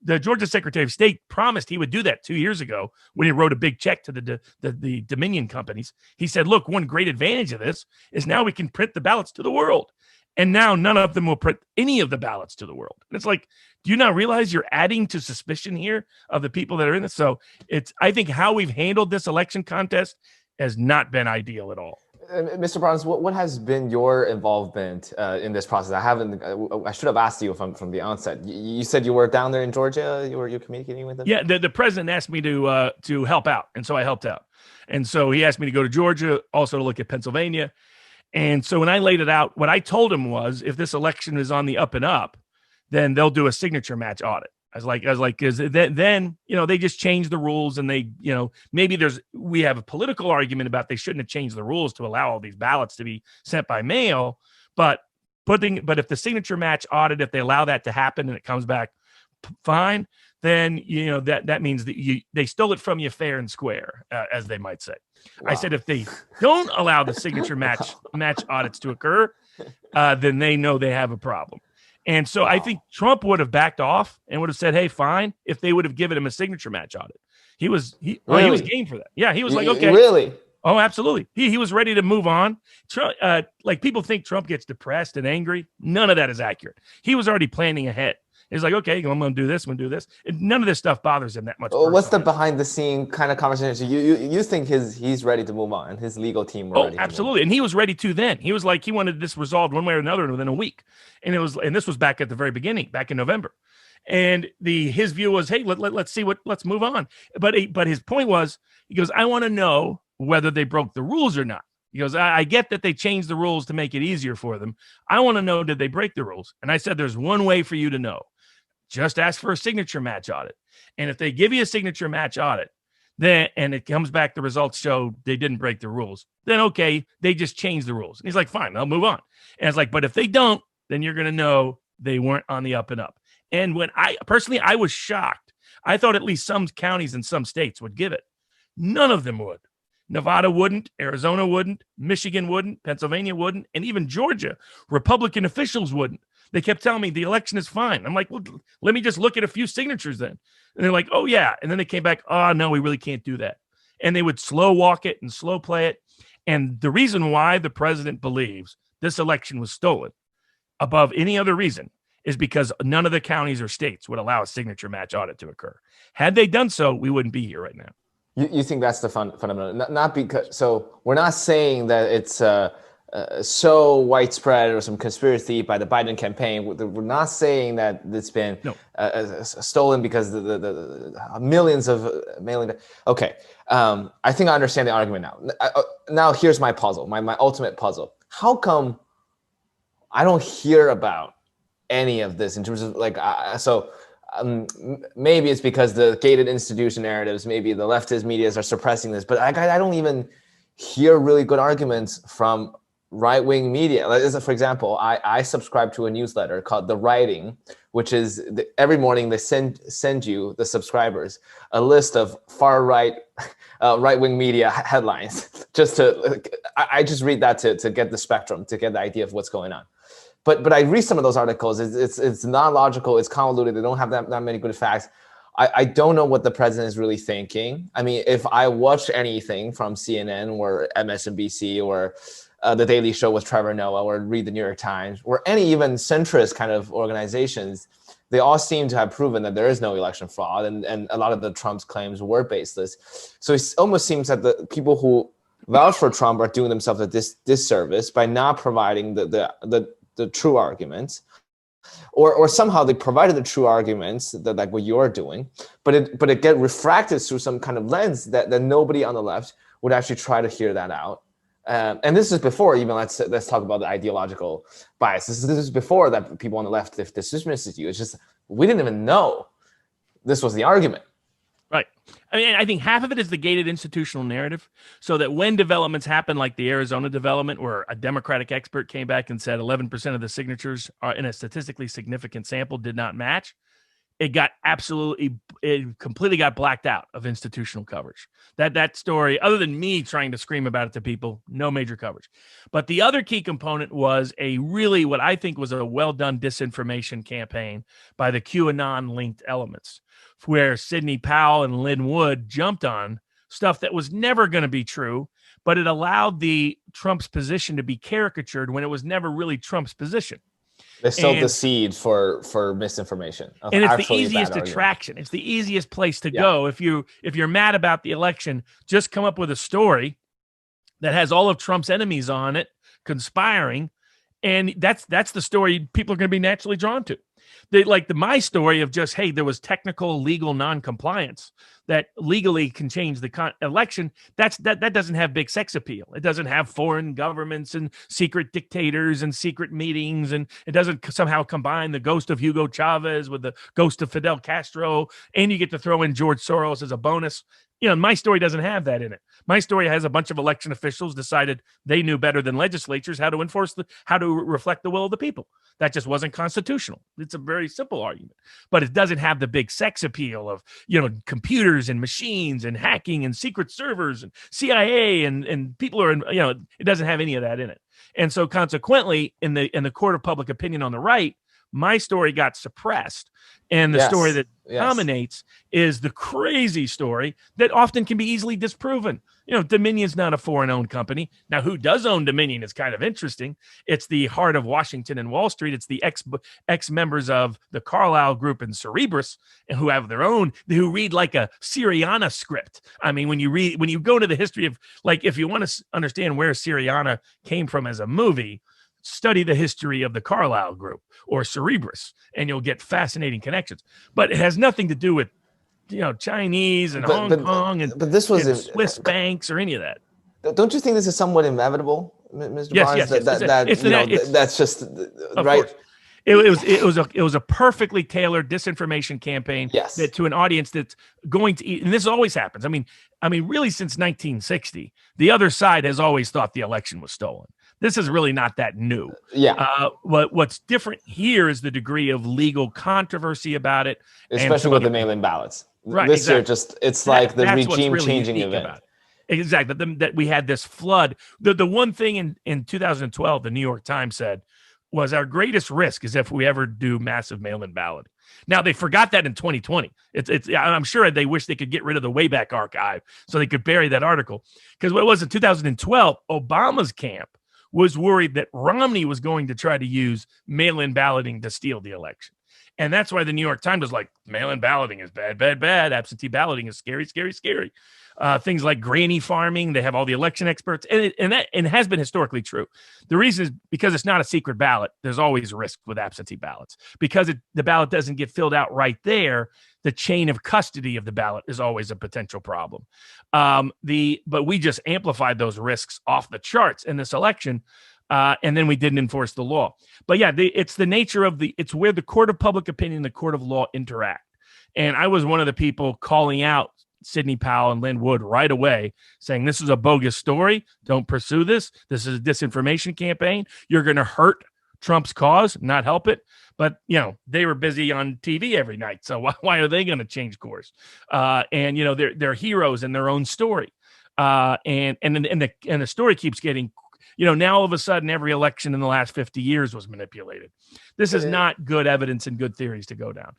The Georgia Secretary of State promised he would do that 2 years ago when he wrote a big check to the Dominion companies. He said, look, one great advantage of this is now we can print the ballots to the world. And now none of them will print any of the ballots to the world. And it's like, do you not realize you're adding to suspicion here of the people that are in this? So I think how we've handled this election contest has not been ideal at all. Mr. Barnes, what has been your involvement in this process? I should have asked you from the onset. You said you were down there in Georgia. Were you communicating with them? Yeah, the president asked me to help out, and so I helped out. And so he asked me to go to Georgia, also to look at Pennsylvania. And so when I laid it out, what I told him was, if this election is on the up and up, then they'll do a signature match audit. I was like, because then they just changed the rules, and they, maybe we have a political argument about they shouldn't have changed the rules to allow all these ballots to be sent by mail. But if the signature match audit, if they allow that to happen and it comes back fine, then that means that they stole it from you fair and square, as they might say. Wow. I said, if they don't allow the signature match audits to occur, then they know they have a problem. And so I think Trump would have backed off and would have said, hey, fine, if they would have given him a signature match audit. He was game for that. Yeah, he was like, okay. Really? Oh, absolutely. He was ready to move on. Trump, like people think Trump gets depressed and angry. None of that is accurate. He was already planning ahead. He's like, okay, I'm going to do this, I'm going to do this. And none of this stuff bothers him that much. What's the behind the scene kind of conversation? You think he's ready to move on? His legal team were ready to absolutely. And he was ready to then. He was like, he wanted this resolved one way or another within a week. And this was back at the very beginning, back in November. And his view was, hey, let's move on. But his point was, he goes, I want to know whether they broke the rules or not. He goes, I get that they changed the rules to make it easier for them. I want to know, did they break the rules? And I said, there's one way for you to know. Just ask for a signature match audit. And if they give you a signature match audit, and it comes back, the results show they didn't break the rules, then okay, they just changed the rules. And he's like, fine, I'll move on. And it's like, but if they don't, then you're going to know they weren't on the up and up. And when I was shocked. I thought at least some counties and some states would give it. None of them would. Nevada wouldn't, Arizona wouldn't, Michigan wouldn't, Pennsylvania wouldn't, and even Georgia, Republican officials wouldn't. They kept telling me the election is fine. I'm like, well, let me just look at a few signatures then. And they're like, oh, yeah. And then they came back, oh, no, we really can't do that. And they would slow walk it and slow play it. And the reason why the president believes this election was stolen above any other reason is because none of the counties or states would allow a signature match audit to occur. Had they done so, we wouldn't be here right now. You think that's the fundamental, not because, so we're not saying that it's so widespread or some conspiracy by the Biden campaign. We're not saying that it's been stolen because the millions of mailing. Okay, I think I understand the argument now. Now here's my puzzle, my ultimate puzzle. How come I don't hear about any of this in terms of maybe it's because the gated institution narratives, maybe the leftist medias are suppressing this, but I don't even hear really good arguments from right-wing media. For example, I subscribe to a newsletter called The Writing, which is every morning they send you, the subscribers, a list of far-right, right-wing media headlines. I just read that to get the spectrum, to get the idea of what's going on. But I read some of those articles. It's not logical. It's convoluted. They don't have that many good facts. I don't know what the president is really thinking. I mean, if I watch anything from CNN or MSNBC or The Daily Show with Trevor Noah or read the New York Times or any even centrist kind of organizations, they all seem to have proven that there is no election fraud, and a lot of the Trump's claims were baseless. So it almost seems that the people who vouch for Trump are doing themselves a disservice by not providing the true arguments, or somehow they provided the true arguments that like what you're doing, but it get refracted through some kind of lens that nobody on the left would actually try to hear that out. And this is before even let's talk about the ideological bias. This is before that people on the left, if this dismisses you, it's just we didn't even know this was the argument. Right. I mean, I think half of it is the gated institutional narrative, so that when developments happen, like the Arizona development, where a Democratic expert came back and said 11% of the signatures are in a statistically significant sample did not match, it completely got blacked out of institutional coverage. That story, other than me trying to scream about it to people, no major coverage. But the other key component was what I think was a well-done disinformation campaign by the QAnon linked elements, where Sydney Powell and Lynn Wood jumped on stuff that was never going to be true, but it allowed the Trump's position to be caricatured when it was never really Trump's position. They sowed the seed for misinformation. And it's the easiest attraction. It's the easiest place to go. If you're mad about the election, just come up with a story that has all of Trump's enemies on it conspiring, and that's the story people are going to be naturally drawn to. My story of just, hey, there was technical legal non-compliance that legally can change the election. That doesn't have big sex appeal. It doesn't have foreign governments and secret dictators and secret meetings, and it doesn't somehow combine the ghost of Hugo Chavez with the ghost of Fidel Castro, and you get to throw in George Soros as a bonus. My story doesn't have that in it. My story has a bunch of election officials decided they knew better than legislatures how to reflect the will of the people. That just wasn't constitutional. It's a very simple argument, but it doesn't have the big sex appeal of, computers and machines and hacking and secret servers and CIA and people are, it doesn't have any of that in it. And so consequently, in the court of public opinion on the right, my story got suppressed. And the story that dominates is the crazy story that often can be easily disproven. Dominion's not a foreign-owned company. Now, who does own Dominion is kind of interesting. It's the heart of Washington and Wall Street. It's the ex-members of the Carlyle Group and Cerberus, who have their own, who read like a Syriana script. I mean, when you go to the history of, if you want to understand where Syriana came from as a movie, study the history of the Carlyle Group or Cerberus, and you'll get fascinating connections. But it has nothing to do with, Chinese and Hong Kong and Swiss banks or any of that. Don't you think this is somewhat inevitable, Mr. Yes, Barnes? That's just right. Course. It was a perfectly tailored disinformation campaign that to an audience that's going to eat. And this always happens. I mean, really since 1960, the other side has always thought the election was stolen. This is really not that new. What's different here is the degree of legal controversy about it, especially with the mail-in ballots. Right, this year, it's like the regime-changing event. Exactly. That we had this flood. The one thing in 2012, the New York Times said was our greatest risk is if we ever do massive mail-in balloting. Now they forgot that in 2020. I'm sure they wish they could get rid of the Wayback Archive so they could bury that article, because what it was in 2012, Obama's camp was worried that Romney was going to try to use mail-in balloting to steal the election. And that's why the New York Times was like, mail-in balloting is bad, bad, bad. Absentee balloting is scary, scary, scary. Things like granny farming, they have all the election experts. And it has been historically true. The reason is because it's not a secret ballot. There's always risk with absentee ballots. Because the ballot doesn't get filled out right there, the chain of custody of the ballot is always a potential problem. But we just amplified those risks off the charts in this election. And then we didn't enforce the law. But it's the nature of it's where the court of public opinion and the court of law interact. And I was one of the people calling out Sydney Powell and Lynn Wood right away, saying this is a bogus story. Don't pursue this. This is a disinformation campaign. You're going to hurt Trump's cause, not help it. But, they were busy on TV every night. So why are they going to change course? And they're heroes in their own story. And the story keeps getting, now all of a sudden every election in the last 50 years was manipulated. This is not good evidence and good theories to go down.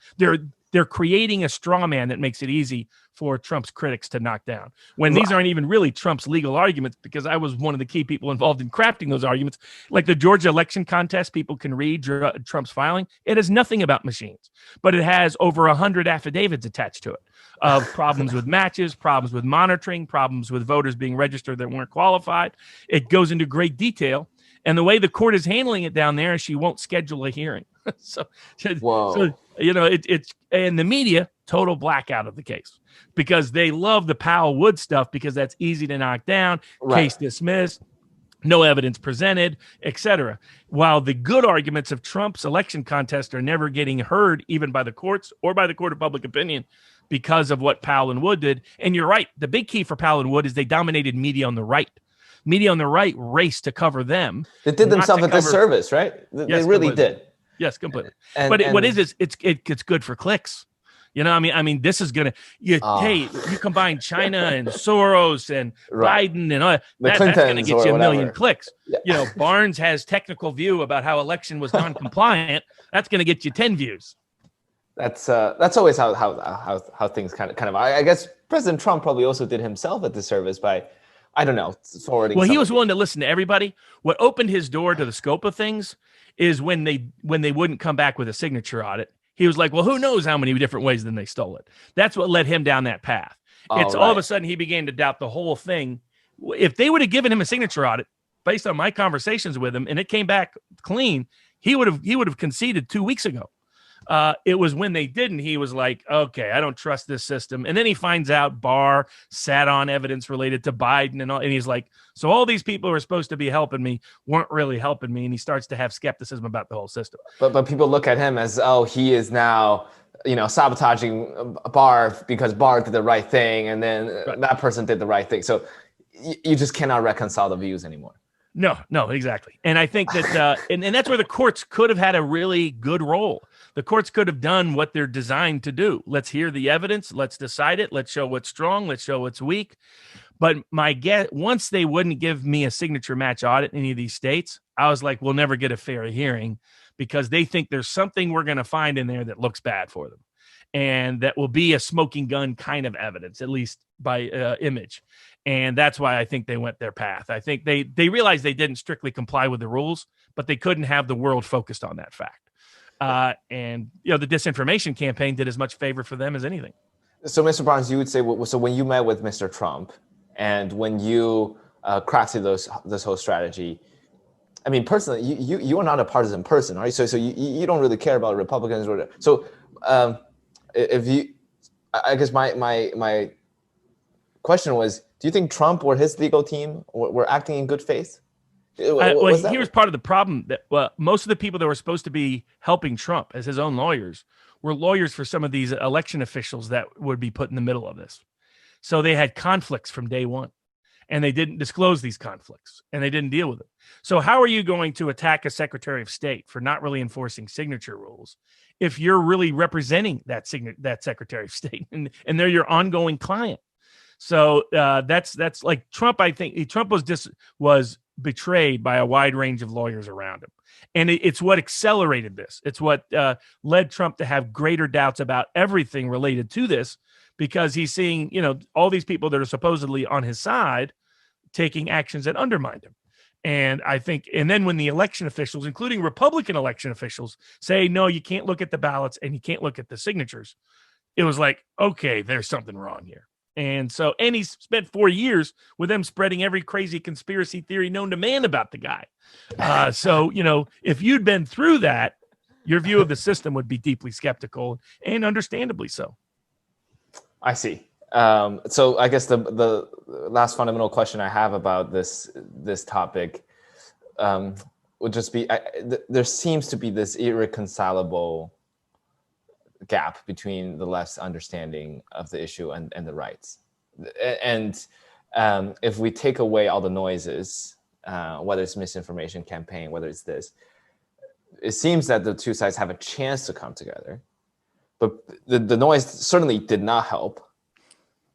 They're creating a straw man that makes it easy for Trump's critics to knock down, when these aren't even really Trump's legal arguments, because I was one of the key people involved in crafting those arguments. Like the Georgia election contest, people can read Trump's filing. It has nothing about machines, but it has over 100 affidavits attached to it of problems with matches, problems with monitoring, problems with voters being registered that weren't qualified. It goes into great detail. And the way the court is handling it down there is she won't schedule a hearing. So it's and the media, total blackout of the case, because they love the Powell Wood stuff because that's easy to knock down, case dismissed, no evidence presented, etc. While the good arguments of Trump's election contest are never getting heard, even by the courts or by the court of public opinion, because of what Powell and Wood did. And you're right. The big key for Powell and Wood is they dominated media on the right. Media on the right raced to cover them. They did themselves a disservice, right? They really completely. did. Yes, completely. And what is it's good for clicks. You know, I mean, this is gonna. Hey, you combine China and Soros and Biden and all that's gonna get you a million clicks. Yeah. You know, Barnes has technical view about how election was non-compliant. That's gonna get you 10 views. That's always how things kind of. I guess President Trump probably also did himself a disservice by, I don't know, forwarding. Well, he was willing to listen to everybody. What opened his door to the scope of things is when they wouldn't come back with a signature audit. He was like, well, who knows how many different ways than they stole it. That's what led him down that path. All of a sudden he began to doubt the whole thing. If they would have given him a signature audit based on my conversations with him and it came back clean, he would have conceded 2 weeks ago. It was when they didn't, he was like, okay, I don't trust this system. And then he finds out Barr sat on evidence related to Biden and all. And he's like, so all these people who are supposed to be helping me weren't really helping me. And he starts to have skepticism about the whole system. But people look at him as, oh, he is now, sabotaging Barr because Barr did the right thing. And then that person did the right thing. So you just cannot reconcile the views anymore. No, exactly. And I think that, and that's where the courts could have had a really good role. The courts could have done what they're designed to do. Let's hear the evidence. Let's decide it. Let's show what's strong. Let's show what's weak. But my guess, once they wouldn't give me a signature match audit in any of these states, I was like, we'll never get a fair hearing because they think there's something we're going to find in there that looks bad for them. And that will be a smoking gun kind of evidence, at least by image. And that's why I think they went their path. I think they realized they didn't strictly comply with the rules, but they couldn't have the world focused on that fact. And the disinformation campaign did as much favor for them as anything. So, Mr. Barnes, you would say, so when you met with Mr. Trump and when you crafted this whole strategy, I mean, personally, you are not a partisan person, right? So you don't really care about Republicans or whatever. So I guess my question was, do you think Trump or his legal team were acting in good faith? Here's part of the problem that most of the people that were supposed to be helping Trump as his own lawyers were lawyers for some of these election officials that would be put in the middle of this. So they had conflicts from day one and they didn't disclose these conflicts and they didn't deal with it. So how are you going to attack a Secretary of State for not really enforcing signature rules if you're really representing that Secretary of State and they're your ongoing client? So that's like Trump. I think Trump was betrayed by a wide range of lawyers around him. And it's what accelerated this. It's what led Trump to have greater doubts about everything related to this, because he's seeing, all these people that are supposedly on his side taking actions that undermined him. And I think, and then when the election officials, including Republican election officials, say, no, you can't look at the ballots and you can't look at the signatures, it was like, okay, there's something wrong here. And he spent 4 years with them spreading every crazy conspiracy theory known to man about the guy. If you'd been through that, your view of the system would be deeply skeptical and understandably so. I see. So I guess the last fundamental question I have about this topic would just be, there seems to be this irreconcilable gap between the left's understanding of the issue and the right's. And if we take away all the noises, whether it's misinformation campaign, whether it's this, it seems that the two sides have a chance to come together. But the noise certainly did not help.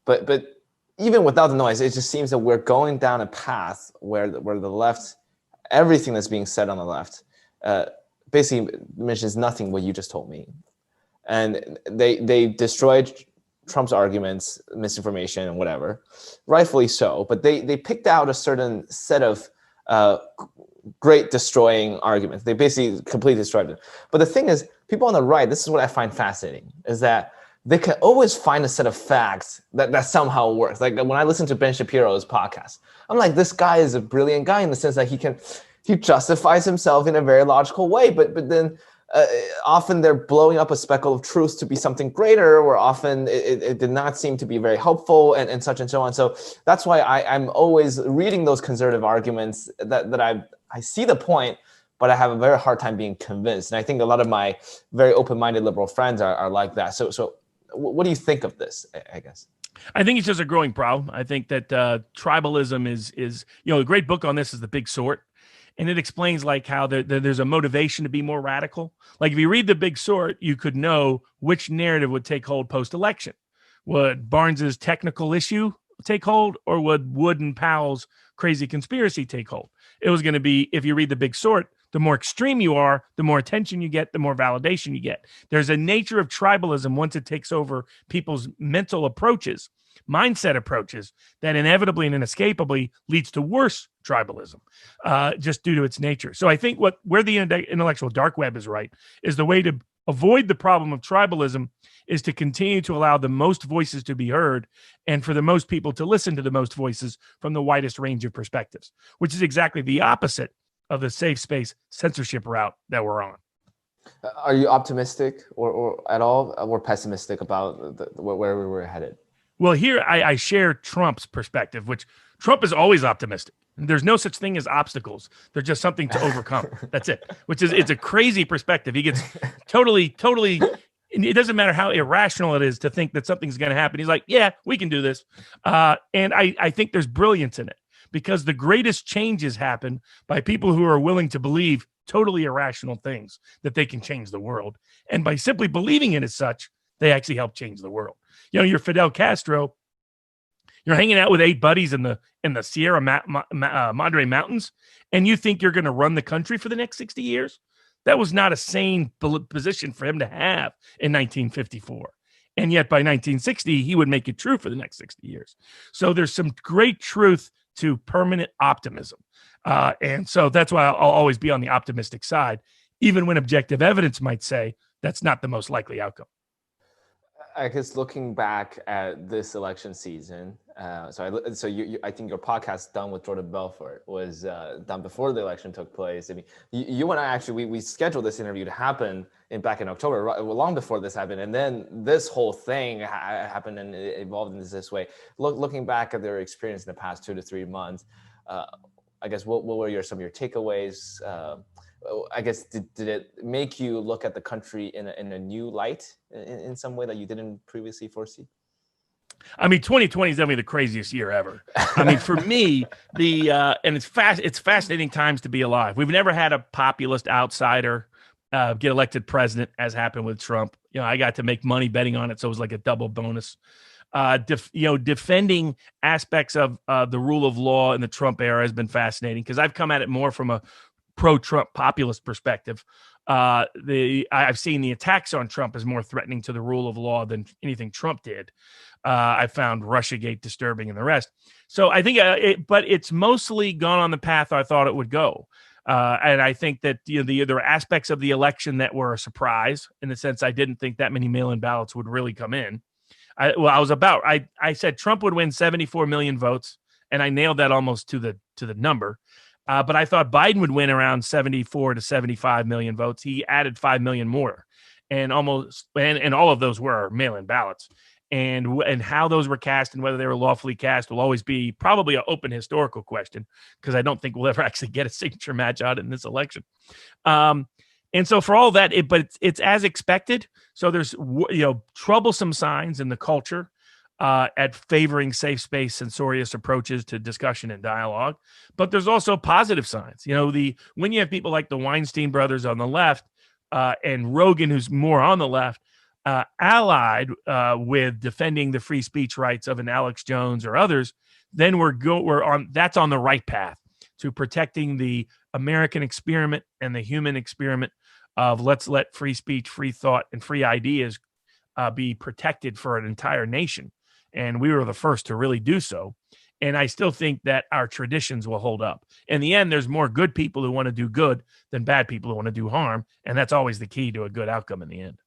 But even without the noise, it just seems that we're going down a path where the left, everything that's being said on the left, basically mentions nothing what you just told me. And they destroyed Trump's arguments, misinformation, and whatever, rightfully so. But they picked out a certain set of great destroying arguments. They basically completely destroyed it. But the thing is, people on the right, this is what I find fascinating, is that they can always find a set of facts that somehow works. Like when I listen to Ben Shapiro's podcast, I'm like, this guy is a brilliant guy in the sense that he justifies himself in a very logical way, but then often they're blowing up a speckle of truth to be something greater, or often it did not seem to be very helpful, and such and so on. So that's why I'm always reading those conservative arguments that I see the point, but I have a very hard time being convinced. And I think a lot of my very open-minded liberal friends are like that. So what do you think of this, I guess? I think it's just a growing problem. I think that tribalism is a great book on this is The Big Sort. And it explains like how there's a motivation to be more radical. Like if you read The Big Sort, you could know which narrative would take hold post-election. Would Barnes's technical issue take hold, or would Wood and Powell's crazy conspiracy take hold? It was going to be, if you read The Big Sort, the more extreme you are, the more attention you get, the more validation you get. There's a nature of tribalism once it takes over people's mental approaches, mindset approaches, that inevitably and inescapably leads to worse tribalism, just due to its nature. So I think where the intellectual dark web is right is the way to avoid the problem of tribalism is to continue to allow the most voices to be heard and for the most people to listen to the most voices from the widest range of perspectives, which is exactly the opposite of the safe space censorship route that we're on. Are you optimistic or at all or pessimistic about where we were headed? Well, here I share Trump's perspective, which Trump is always optimistic. There's no such thing as obstacles. They're just something to overcome. That's it, it's a crazy perspective. He gets totally, it doesn't matter how irrational it is to think that something's going to happen. He's like, yeah, we can do this. And I think there's brilliance in it because the greatest changes happen by people who are willing to believe totally irrational things that they can change the world. And by simply believing it as such, they actually help change the world. You're Fidel Castro. You're hanging out with 8 buddies in the Sierra Madre Mountains, and you think you're going to run the country for the next 60 years? That was not a sane position for him to have in 1954. And yet by 1960, he would make it true for the next 60 years. So there's some great truth to permanent optimism. And so that's why I'll always be on the optimistic side, even when objective evidence might say that's not the most likely outcome. I guess looking back at this election season, I think your podcast done with Jordan Belfort was done before the election took place. I mean, you and I actually we scheduled this interview to happen back in October, long before this happened, and then this whole thing happened and it evolved in this way. Looking back at their experience in the past 2 to 3 months, I guess what were some of your takeaways? I guess did it make you look at the country in a new light in some way that you didn't previously foresee? I mean, 2020 is definitely the craziest year ever. I mean, for me, and it's fascinating times to be alive. We've never had a populist outsider get elected president, as happened with Trump. I got to make money betting on it, so it was like a double bonus. Defending aspects of the rule of law in the Trump era has been fascinating because I've come at it more from a pro-Trump populist perspective. I've seen the attacks on Trump as more threatening to the rule of law than anything Trump did. I found Russiagate disturbing and the rest. So I think, but it's mostly gone on the path I thought it would go. And I think that there were aspects of the election that were a surprise in the sense I didn't think that many mail-in ballots would really come in. I said Trump would win 74 million votes, and I nailed that almost to the number. But I thought Biden would win around 74 to 75 million votes. He added 5 million more, and all of those were mail-in ballots. And how those were cast and whether they were lawfully cast will always be probably an open historical question because I don't think we'll ever actually get a signature match out in this election. And so for all that, it's as expected. So there's troublesome signs in the culture at favoring safe space, censorious approaches to discussion and dialogue. But there's also positive signs. When you have people like the Weinstein brothers on the left and Rogan, who's more on the left, allied with defending the free speech rights of an Alex Jones or others, then that's on the right path to protecting the American experiment and the human experiment of let's let free speech, free thought, and free ideas be protected for an entire nation. And we were the first to really do so. And I still think that our traditions will hold up. In the end, there's more good people who want to do good than bad people who want to do harm. And that's always the key to a good outcome in the end.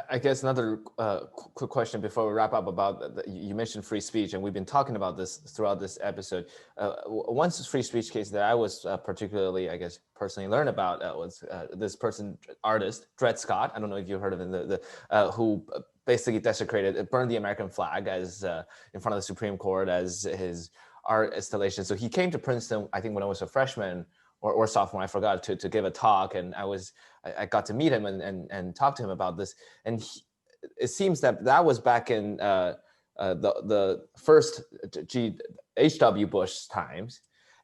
I guess another quick question before we wrap up about you mentioned free speech, and we've been talking about this throughout this episode. One free speech case that I was particularly, I guess, personally learned about was this artist, Dred Scott. I don't know if you've heard of him, who basically burned the American flag as in front of the Supreme Court as his art installation. So he came to Princeton, I think when I was a freshman or sophomore, I forgot, to give a talk, and I got to meet him and talk to him about this. And it seems that was back in the first H.W. Bush times.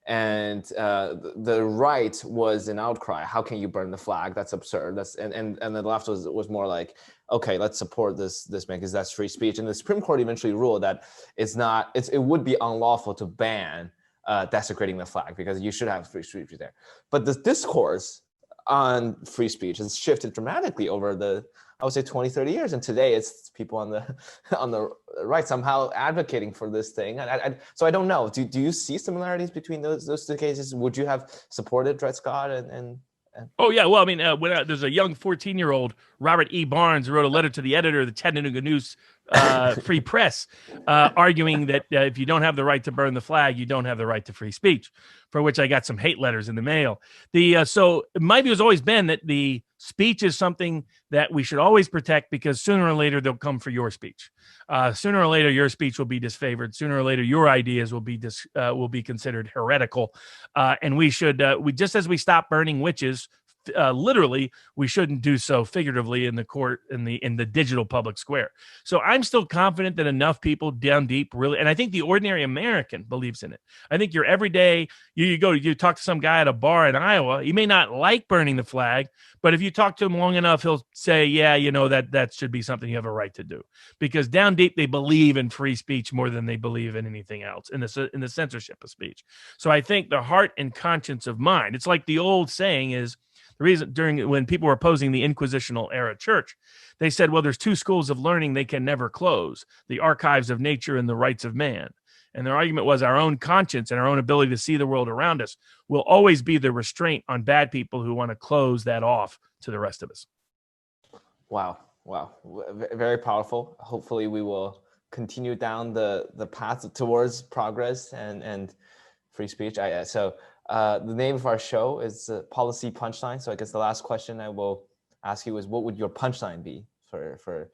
And the right was an outcry. How can you burn the flag? That's absurd. And the left was more like, okay, let's support this man because that's free speech. And the Supreme Court eventually ruled that it would be unlawful to ban desecrating the flag because you should have free speech there. But the discourse on free speech has shifted dramatically over I would say 20, 30 years. And today it's people on the right somehow advocating for this thing. So I don't know. Do you see similarities between those two cases? Would you have supported Dred Scott and Oh, yeah. Well, I mean, there's a young 14-year-old, Robert E. Barnes, who wrote a letter to the editor of the Chattanooga News Free Press, arguing that if you don't have the right to burn the flag, you don't have the right to free speech, for which I got some hate letters in the mail. So my view has always been that the speech is something that we should always protect because sooner or later they'll come for your speech. Sooner or later, your speech will be disfavored. Sooner or later, your ideas will be considered heretical. And we should, just as we stop burning witches, literally, we shouldn't do so figuratively in the court, in the digital public square. So I'm still confident that enough people down deep really, and I think the ordinary American believes in it. I think your everyday, you talk to some guy at a bar in Iowa, he may not like burning the flag, but if you talk to him long enough, he'll say, yeah, that should be something you have a right to do. Because down deep, they believe in free speech more than they believe in anything else, in the censorship of speech. So I think the heart and conscience of mind, it's like the old saying is, the reason when people were opposing the Inquisitional era church, they said, well, there's two schools of learning they can never close, the archives of nature and the rights of man. And their argument was our own conscience and our own ability to see the world around us will always be the restraint on bad people who want to close that off to the rest of us. Wow. Very powerful. Hopefully we will continue down the path towards progress and free speech. The name of our show is Policy Punchline. So I guess the last question I will ask you is, what would your punchline be for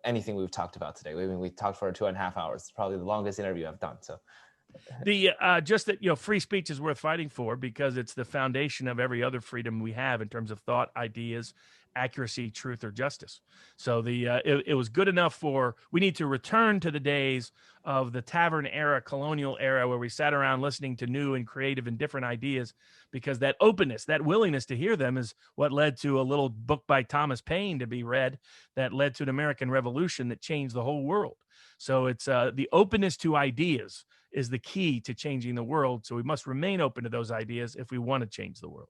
anything we've talked about today? We talked for 2.5 hours. It's probably the longest interview I've done. So just that, free speech is worth fighting for because it's the foundation of every other freedom we have in terms of thought, ideas, accuracy, truth, or justice. So it was good enough we need to return to the days of the tavern era, colonial era, where we sat around listening to new and creative and different ideas, because that openness, that willingness to hear them is what led to a little book by Thomas Paine to be read that led to an American Revolution that changed the whole world. So it's the openness to ideas is the key to changing the world. So we must remain open to those ideas if we want to change the world.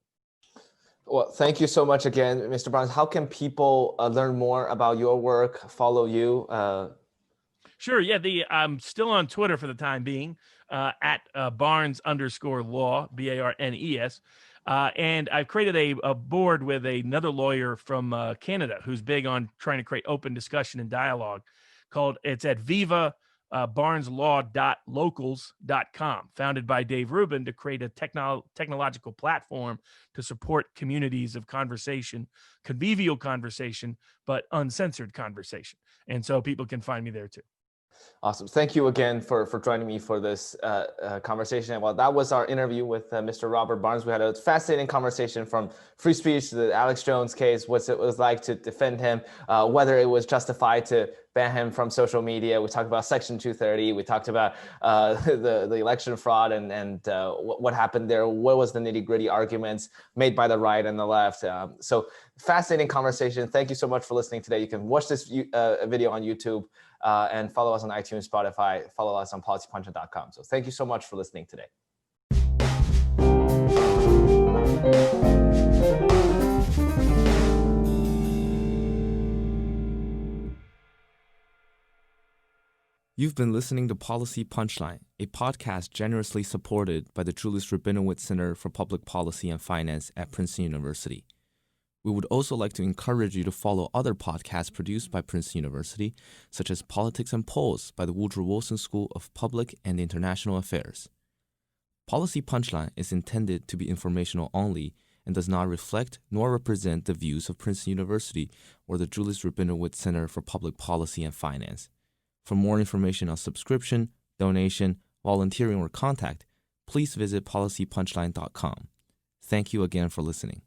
Well, thank you so much again, Mr. Barnes. How can people learn more about your work, follow you? Sure. Yeah. I'm still on Twitter for the time being, at Barnes_law, Barnes. And I've created a board with another lawyer from Canada who's big on trying to create open discussion and dialogue. It's at Viva barneslaw.locals.com, founded by Dave Rubin to create a technological platform to support communities of conversation, convivial conversation, but uncensored conversation. And so people can find me there too. Awesome. Thank you again for joining me for this conversation. Well, that was our interview with Mr. Robert Barnes. We had a fascinating conversation from free speech to the Alex Jones case, what it was like to defend him, whether it was justified to ban him from social media. We talked about Section 230. We talked about the election fraud and what happened there. What was the nitty-gritty arguments made by the right and the left? So fascinating conversation. Thank you so much for listening today. You can watch this video on YouTube. And follow us on iTunes, Spotify, follow us on policypunchline.com. So thank you so much for listening today. You've been listening to Policy Punchline, a podcast generously supported by the Julius Rabinowitz Center for Public Policy and Finance at Princeton University. We would also like to encourage you to follow other podcasts produced by Princeton University, such as Politics and Polls by the Woodrow Wilson School of Public and International Affairs. Policy Punchline is intended to be informational only and does not reflect nor represent the views of Princeton University or the Julius Rabinowitz Center for Public Policy and Finance. For more information on subscription, donation, volunteering, or contact, please visit policypunchline.com. Thank you again for listening.